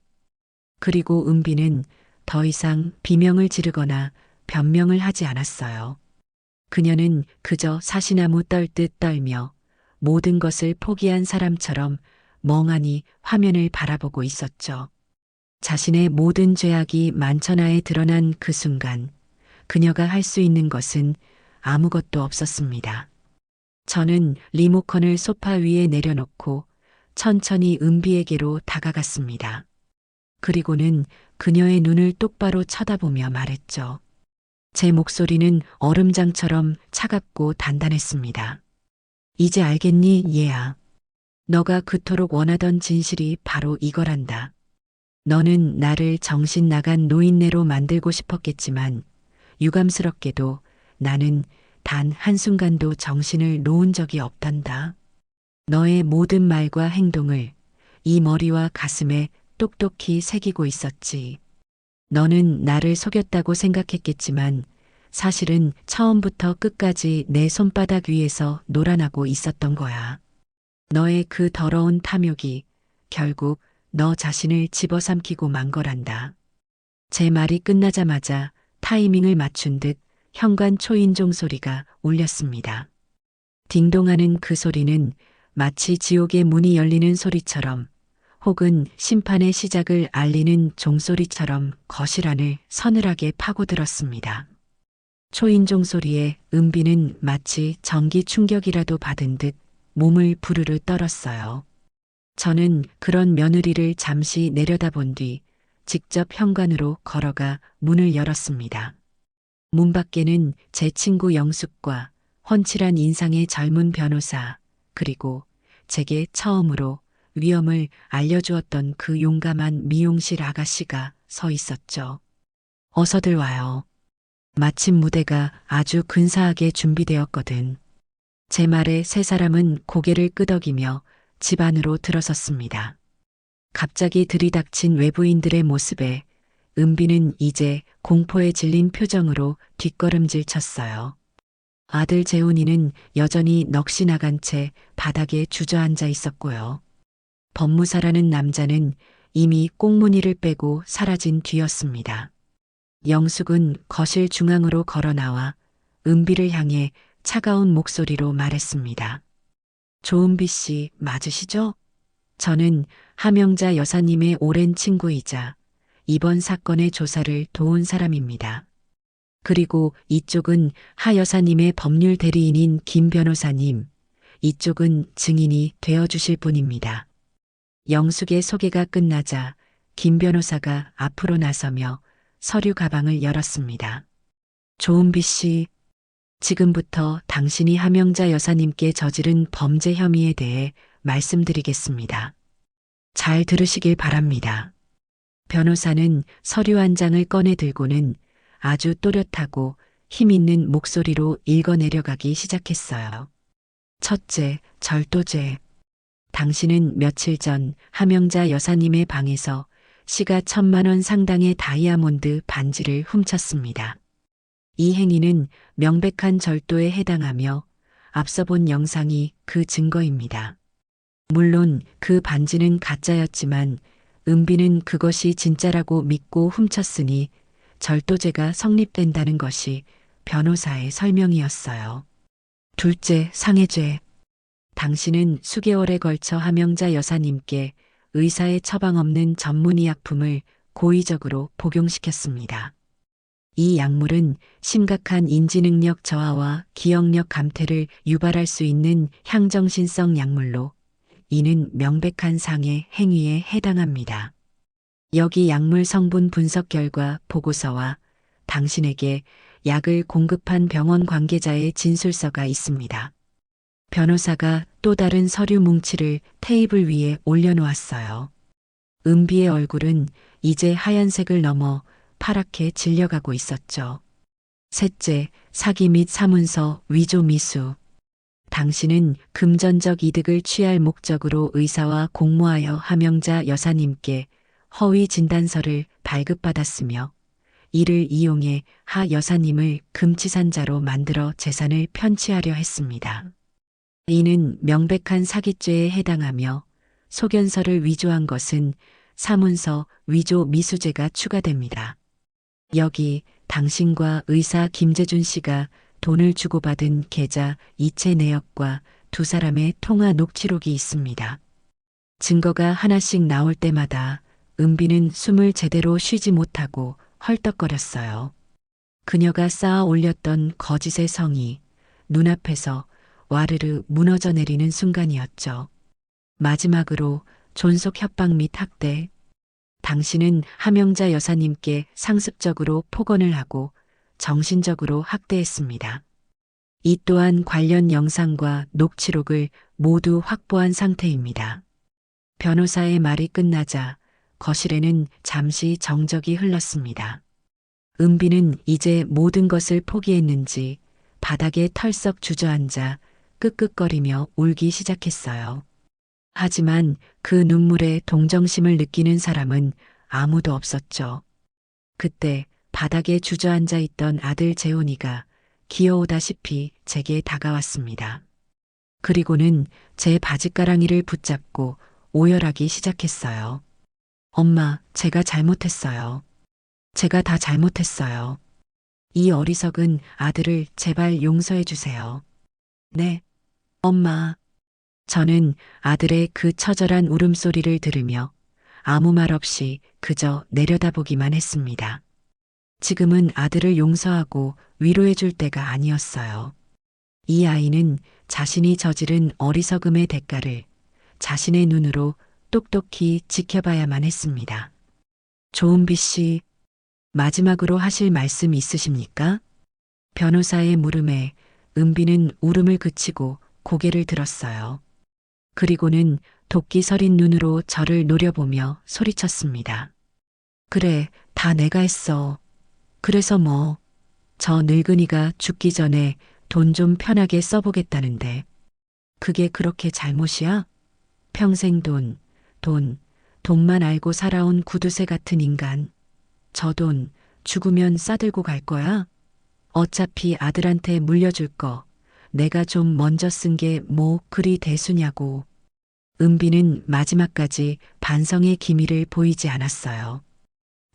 그리고 은비는 더 이상 비명을 지르거나 변명을 하지 않았어요. 그녀는 그저 사시나무 떨듯 떨며 모든 것을 포기한 사람처럼 멍하니 화면을 바라보고 있었죠. 자신의 모든 죄악이 만천하에 드러난 그 순간 그녀가 할 수 있는 것은 아무것도 없었습니다. 저는 리모컨을 소파 위에 내려놓고 천천히 은비에게로 다가갔습니다. 그리고는 그녀의 눈을 똑바로 쳐다보며 말했죠. 제 목소리는 얼음장처럼 차갑고 단단했습니다. 이제 알겠니, 얘야. 너가 그토록 원하던 진실이 바로 이거란다. 너는 나를 정신 나간 노인네로 만들고 싶었겠지만 유감스럽게도 나는 단 한순간도 정신을 놓은 적이 없단다. 너의 모든 말과 행동을 이 머리와 가슴에 똑똑히 새기고 있었지. 너는 나를 속였다고 생각했겠지만 사실은 처음부터 끝까지 내 손바닥 위에서 놀아나고 있었던 거야. 너의 그 더러운 탐욕이 결국 너 자신을 집어삼키고 만 거란다. 제 말이 끝나자마자 타이밍을 맞춘 듯 현관 초인종 소리가 울렸습니다. 딩동하는 그 소리는 마치 지옥의 문이 열리는 소리처럼 혹은 심판의 시작을 알리는 종소리처럼 거실 안을 서늘하게 파고들었습니다. 초인종 소리에 은비는 마치 전기 충격이라도 받은 듯 몸을 부르르 떨었어요. 저는 그런 며느리를 잠시 내려다본 뒤 직접 현관으로 걸어가 문을 열었습니다. 문 밖에는 제 친구 영숙과 훤칠한 인상의 젊은 변호사, 그리고 제게 처음으로 위험을 알려주었던 그 용감한 미용실 아가씨가 서 있었죠. 어서들 와요. 마침 무대가 아주 근사하게 준비되었거든. 제 말에 세 사람은 고개를 끄덕이며 집 안으로 들어섰습니다. 갑자기 들이닥친 외부인들의 모습에 은비는 이제 공포에 질린 표정으로 뒷걸음질 쳤어요. 아들 재훈이는 여전히 넋이 나간 채 바닥에 주저앉아 있었고요. 법무사라는 남자는 이미 꽁무니를 빼고 사라진 뒤였습니다. 영숙은 거실 중앙으로 걸어 나와 은비를 향해 차가운 목소리로 말했습니다. 조은비 씨 맞으시죠? 저는 하명자 여사님의 오랜 친구이자 이번 사건의 조사를 도운 사람입니다. 그리고 이쪽은 하 여사님의 법률 대리인인 김 변호사님, 이쪽은 증인이 되어주실 분입니다. 영숙의 소개가 끝나자 김 변호사가 앞으로 나서며 서류 가방을 열었습니다. 조은비 씨, 지금부터 당신이 하명자 여사님께 저지른 범죄 혐의에 대해 말씀드리겠습니다. 잘 들으시길 바랍니다. 변호사는 서류 한 장을 꺼내 들고는 아주 또렷하고 힘있는 목소리로 읽어내려가기 시작했어요. 첫째, 절도죄. 당신은 며칠 전 하명자 여사님의 방에서 시가 1,000만 원 상당의 다이아몬드 반지를 훔쳤습니다. 이 행위는 명백한 절도에 해당하며 앞서 본 영상이 그 증거입니다. 물론 그 반지는 가짜였지만 은비는 그것이 진짜라고 믿고 훔쳤으니 절도죄가 성립된다는 것이 변호사의 설명이었어요. 둘째, 상해죄. 당신은 수개월에 걸쳐 함영자 여사님께 의사의 처방 없는 전문의약품을 고의적으로 복용시켰습니다. 이 약물은 심각한 인지능력 저하와 기억력 감퇴를 유발할 수 있는 향정신성 약물로 이는 명백한 상해 행위에 해당합니다. 여기 약물 성분 분석 결과 보고서와 당신에게 약을 공급한 병원 관계자의 진술서가 있습니다. 변호사가 또 다른 서류 뭉치를 테이블 위에 올려놓았어요. 은비의 얼굴은 이제 하얀색을 넘어 파랗게 질려가고 있었죠. 셋째, 사기 및 사문서 위조 미수. 당신은 금전적 이득을 취할 목적으로 의사와 공모하여 함영자 여사님께 허위 진단서를 발급받았으며 이를 이용해 하 여사님을 금치산자로 만들어 재산을 편취하려 했습니다. 이는 명백한 사기죄에 해당하며 소견서를 위조한 것은 사문서 위조 미수죄가 추가됩니다. 여기 당신과 의사 김재준 씨가 돈을 주고받은 계좌 이체 내역과 두 사람의 통화 녹취록이 있습니다. 증거가 하나씩 나올 때마다 은비는 숨을 제대로 쉬지 못하고 헐떡거렸어요. 그녀가 쌓아 올렸던 거짓의 성이 눈앞에서 와르르 무너져 내리는 순간이었죠. 마지막으로 존속 협박 및 학대. 당신은 함영자 여사님께 상습적으로 폭언을 하고 정신적으로 학대했습니다. 이 또한 관련 영상과 녹취록을 모두 확보한 상태입니다. 변호사의 말이 끝나자 거실에는 잠시 정적이 흘렀습니다. 은비는 이제 모든 것을 포기했는지 바닥에 털썩 주저앉아 끄끄거리며 울기 시작했어요. 하지만 그 눈물에 동정심을 느끼는 사람은 아무도 없었죠. 그때 바닥에 주저앉아 있던 아들 재훈이가 귀여우다시피 제게 다가왔습니다. 그리고는 제 바지가랑이를 붙잡고 오열하기 시작했어요. 엄마, 제가 잘못했어요. 제가 다 잘못했어요. 이 어리석은 아들을 제발 용서해 주세요. 네, 엄마. 저는 아들의 그 처절한 울음소리를 들으며 아무 말 없이 그저 내려다보기만 했습니다. 지금은 아들을 용서하고 위로해 줄 때가 아니었어요. 이 아이는 자신이 저지른 어리석음의 대가를 자신의 눈으로 똑똑히 지켜봐야만 했습니다. 조은비 씨, 마지막으로 하실 말씀 있으십니까? 변호사의 물음에 은비는 울음을 그치고 고개를 들었어요. 그리고는 도끼 서린 눈으로 저를 노려보며 소리쳤습니다. 그래, 다 내가 했어. 그래서 뭐, 저 늙은이가 죽기 전에 돈 좀 편하게 써보겠다는데. 그게 그렇게 잘못이야? 평생 돈만 알고 살아온 구두쇠 같은 인간. 저 돈 죽으면 싸들고 갈 거야? 어차피 아들한테 물려줄 거 내가 좀 먼저 쓴 게 뭐 그리 대수냐고. 은비는 마지막까지 반성의 기미를 보이지 않았어요.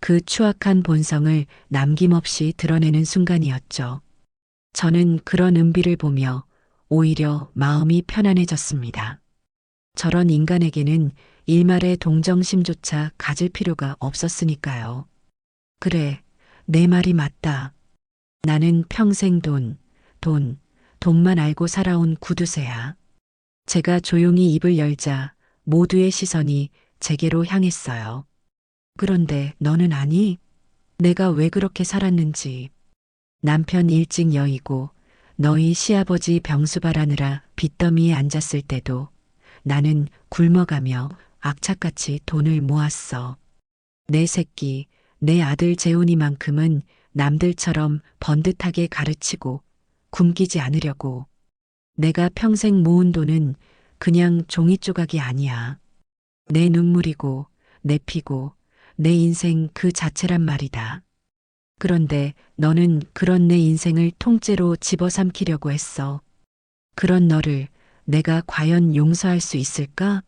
그 추악한 본성을 남김없이 드러내는 순간이었죠. 저는 그런 은비를 보며 오히려 마음이 편안해졌습니다. 저런 인간에게는 일말의 동정심조차 가질 필요가 없었으니까요. 그래, 내 말이 맞다. 나는 평생 돈만 알고 살아온 구두쇠야. 제가 조용히 입을 열자 모두의 시선이 제게로 향했어요. 그런데 너는 아니? 내가 왜 그렇게 살았는지. 남편 일찍 여의고 너희 시아버지 병수발하느라 빚더미에 앉았을 때도 나는 굶어가며 악착같이 돈을 모았어. 내 새끼, 내 아들 재훈이만큼은 남들처럼 번듯하게 가르치고 굶기지 않으려고. 내가 평생 모은 돈은 그냥 종이 조각이 아니야. 내 눈물이고 내 피고 내 인생 그 자체란 말이다. 그런데 너는 그런 내 인생을 통째로 집어삼키려고 했어. 그런 너를 내가 과연 용서할 수 있을까?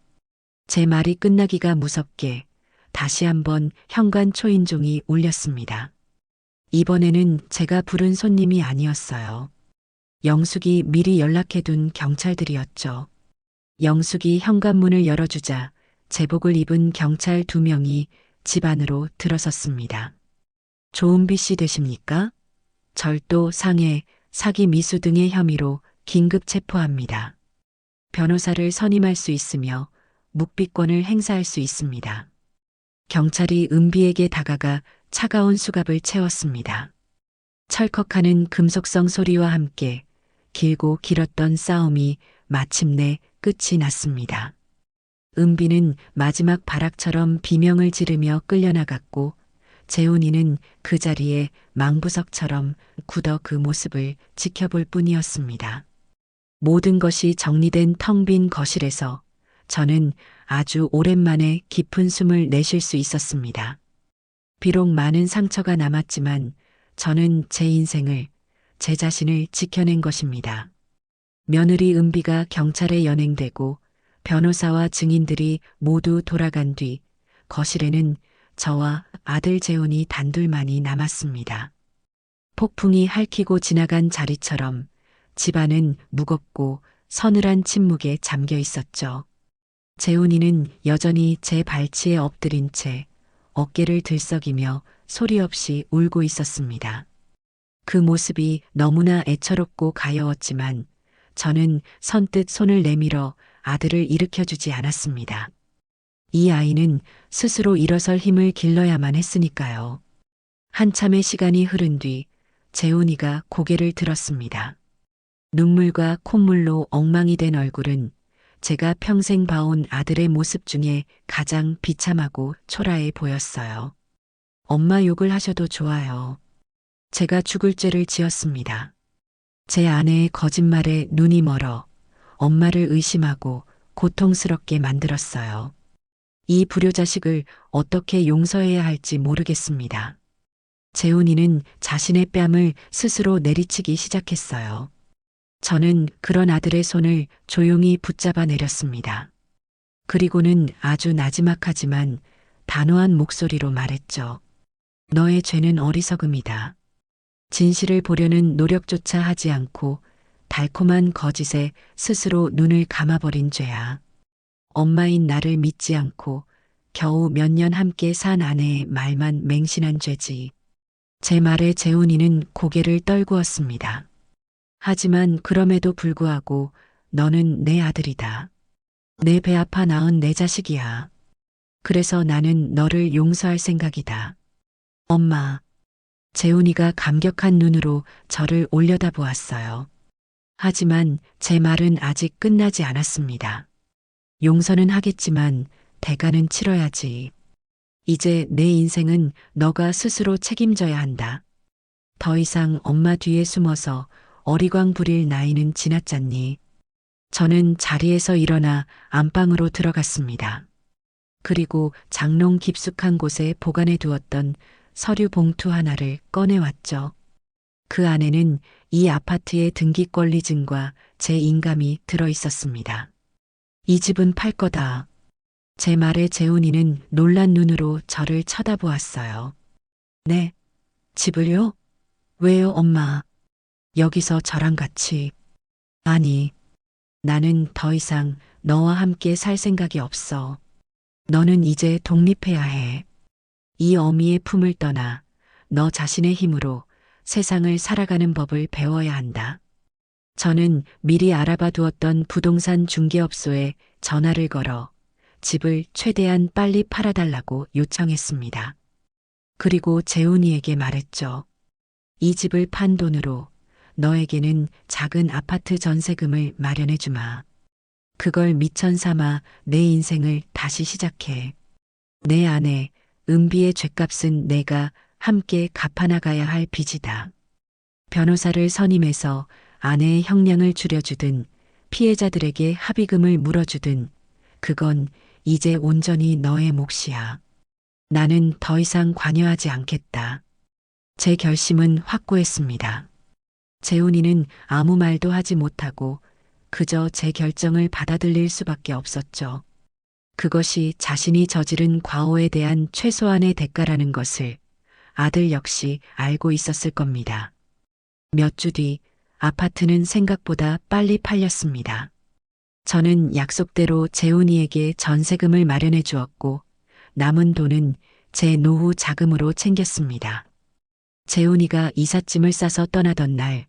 제 말이 끝나기가 무섭게 다시 한번 현관 초인종이 울렸습니다. 이번에는 제가 부른 손님이 아니었어요. 영숙이 미리 연락해둔 경찰들이었죠. 영숙이 현관문을 열어주자 제복을 입은 경찰 2명이 집 안으로 들어섰습니다. 조은비 씨 되십니까? 절도, 상해, 사기 미수 등의 혐의로 긴급 체포합니다. 변호사를 선임할 수 있으며 묵비권을 행사할 수 있습니다. 경찰이 은비에게 다가가 차가운 수갑을 채웠습니다. 철컥하는 금속성 소리와 함께 길고 길었던 싸움이 마침내 끝이 났습니다. 은비는 마지막 발악처럼 비명을 지르며 끌려나갔고 재훈이는 그 자리에 망부석처럼 굳어 그 모습을 지켜볼 뿐이었습니다. 모든 것이 정리된 텅 빈 거실에서 저는 아주 오랜만에 깊은 숨을 내쉴 수 있었습니다. 비록 많은 상처가 남았지만 저는 제 인생을, 제 자신을 지켜낸 것입니다. 며느리 은비가 경찰에 연행되고 변호사와 증인들이 모두 돌아간 뒤 거실에는 저와 아들 재훈이 단둘만이 남았습니다. 폭풍이 핥히고 지나간 자리처럼 집안은 무겁고 서늘한 침묵에 잠겨 있었죠. 재훈이는 여전히 제 발치에 엎드린 채 어깨를 들썩이며 소리 없이 울고 있었습니다. 그 모습이 너무나 애처롭고 가여웠지만 저는 선뜻 손을 내밀어 아들을 일으켜주지 않았습니다. 이 아이는 스스로 일어설 힘을 길러야만 했으니까요. 한참의 시간이 흐른 뒤 재훈이가 고개를 들었습니다. 눈물과 콧물로 엉망이 된 얼굴은 제가 평생 봐온 아들의 모습 중에 가장 비참하고 초라해 보였어요. 엄마 욕을 하셔도 좋아요. 제가 죽을 죄를 지었습니다. 제 아내의 거짓말에 눈이 멀어 엄마를 의심하고 고통스럽게 만들었어요. 이 불효자식을 어떻게 용서해야 할지 모르겠습니다. 재훈이는 자신의 뺨을 스스로 내리치기 시작했어요. 저는 그런 아들의 손을 조용히 붙잡아 내렸습니다. 그리고는 아주 나지막하지만 단호한 목소리로 말했죠. 너의 죄는 어리석음이다. 진실을 보려는 노력조차 하지 않고 달콤한 거짓에 스스로 눈을 감아버린 죄야. 엄마인 나를 믿지 않고 겨우 몇 년 함께 산 아내의 말만 맹신한 죄지. 제 말에 재훈이는 고개를 떨구었습니다. 하지만 그럼에도 불구하고 너는 내 아들이다. 내 배 아파 낳은 내 자식이야. 그래서 나는 너를 용서할 생각이다. 엄마. 재훈이가 감격한 눈으로 저를 올려다보았어요. 하지만 제 말은 아직 끝나지 않았습니다. 용서는 하겠지만 대가는 치러야지. 이제 내 인생은 너가 스스로 책임져야 한다. 더 이상 엄마 뒤에 숨어서 어리광 부릴 나이는 지났잖니. 저는 자리에서 일어나 안방으로 들어갔습니다. 그리고 장롱 깊숙한 곳에 보관해 두었던 서류 봉투 하나를 꺼내왔죠. 그 안에는 이 아파트의 등기 권리증과 제 인감이 들어 있었습니다. 이 집은 팔 거다. 제 말에 재훈이는 놀란 눈으로 저를 쳐다보았어요. 네, 집을요? 왜요, 엄마? 여기서 저랑 같이. 아니, 나는 더 이상 너와 함께 살 생각이 없어. 너는 이제 독립해야 해. 이 어미의 품을 떠나 너 자신의 힘으로 세상을 살아가는 법을 배워야 한다. 저는 미리 알아봐 두었던 부동산 중개업소에 전화를 걸어 집을 최대한 빨리 팔아달라고 요청했습니다. 그리고 재훈이에게 말했죠. 이 집을 판 돈으로 너에게는 작은 아파트 전세금을 마련해 주마. 그걸 미천 삼아 내 인생을 다시 시작해. 내 아내 은비의 죗값은 내가 함께 갚아나가야 할 빚이다. 변호사를 선임해서 아내의 형량을 줄여주든 피해자들에게 합의금을 물어주든 그건 이제 온전히 너의 몫이야. 나는 더 이상 관여하지 않겠다. 제 결심은 확고했습니다. 재훈이는 아무 말도 하지 못하고 그저 제 결정을 받아들일 수밖에 없었죠. 그것이 자신이 저지른 과오에 대한 최소한의 대가라는 것을 아들 역시 알고 있었을 겁니다. 몇 주 뒤 아파트는 생각보다 빨리 팔렸습니다. 저는 약속대로 재훈이에게 전세금을 마련해 주었고 남은 돈은 제 노후 자금으로 챙겼습니다. 재훈이가 이삿짐을 싸서 떠나던 날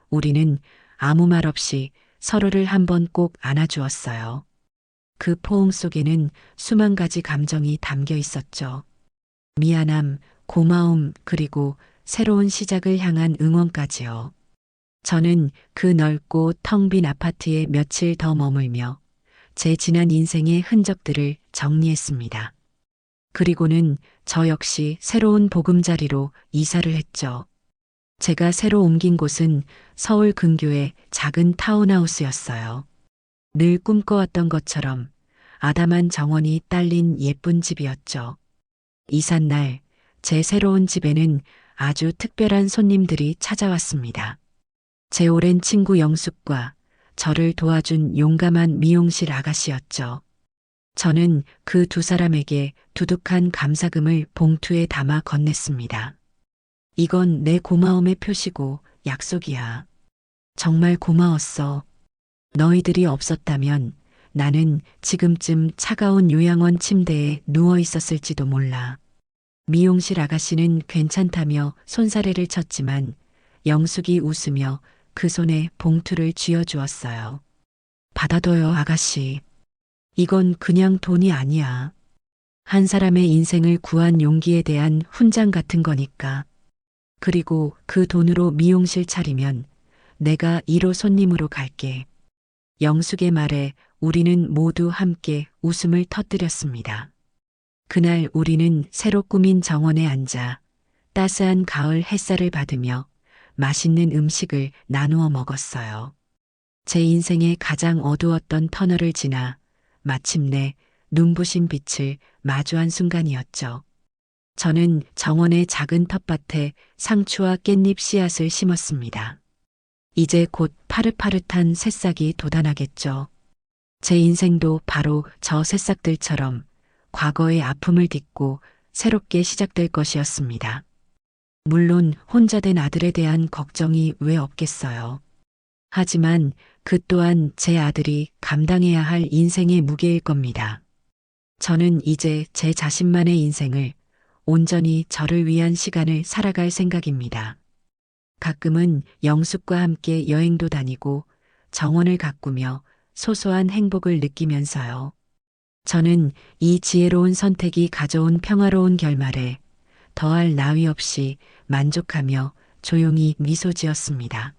우리는 아무 말 없이 서로를 한번 꼭 안아주었어요. 그 포옹 속에는 수만 가지 감정이 담겨 있었죠. 미안함, 고마움, 그리고 새로운 시작을 향한 응원까지요. 저는 그 넓고 텅 빈 아파트에 며칠 더 머물며 제 지난 인생의 흔적들을 정리했습니다. 그리고는 저 역시 새로운 보금자리로 이사를 했죠. 제가 새로 옮긴 곳은 서울 근교의 작은 타운하우스였어요. 늘 꿈꿔왔던 것처럼 아담한 정원이 딸린 예쁜 집이었죠. 이삿날 제 새로운 집에는 아주 특별한 손님들이 찾아왔습니다. 제 오랜 친구 영숙과 저를 도와준 용감한 미용실 아가씨였죠. 저는 그 두 사람에게 두둑한 감사금을 봉투에 담아 건넸습니다. 이건 내 고마움의 표시고 약속이야. 정말 고마웠어. 너희들이 없었다면 나는 지금쯤 차가운 요양원 침대에 누워 있었을지도 몰라. 미용실 아가씨는 괜찮다며 손사래를 쳤지만 영숙이 웃으며 그 손에 봉투를 쥐어주었어요. 받아둬요, 아가씨. 이건 그냥 돈이 아니야. 한 사람의 인생을 구한 용기에 대한 훈장 같은 거니까. 그리고 그 돈으로 미용실 차리면 내가 1호 손님으로 갈게. 영숙의 말에 우리는 모두 함께 웃음을 터뜨렸습니다. 그날 우리는 새로 꾸민 정원에 앉아 따스한 가을 햇살을 받으며 맛있는 음식을 나누어 먹었어요. 제 인생의 가장 어두웠던 터널을 지나 마침내 눈부신 빛을 마주한 순간이었죠. 저는 정원의 작은 텃밭에 상추와 깻잎 씨앗을 심었습니다. 이제 곧 파릇파릇한 새싹이 돋아나겠죠. 제 인생도 바로 저 새싹들처럼 과거의 아픔을 딛고 새롭게 시작될 것이었습니다. 물론 혼자 된 아들에 대한 걱정이 왜 없겠어요. 하지만 그 또한 제 아들이 감당해야 할 인생의 무게일 겁니다. 저는 이제 제 자신만의 인생을 온전히 저를 위한 시간을 살아갈 생각입니다. 가끔은 영숙과 함께 여행도 다니고 정원을 가꾸며 소소한 행복을 느끼면서요. 저는 이 지혜로운 선택이 가져온 평화로운 결말에 더할 나위 없이 만족하며 조용히 미소 지었습니다.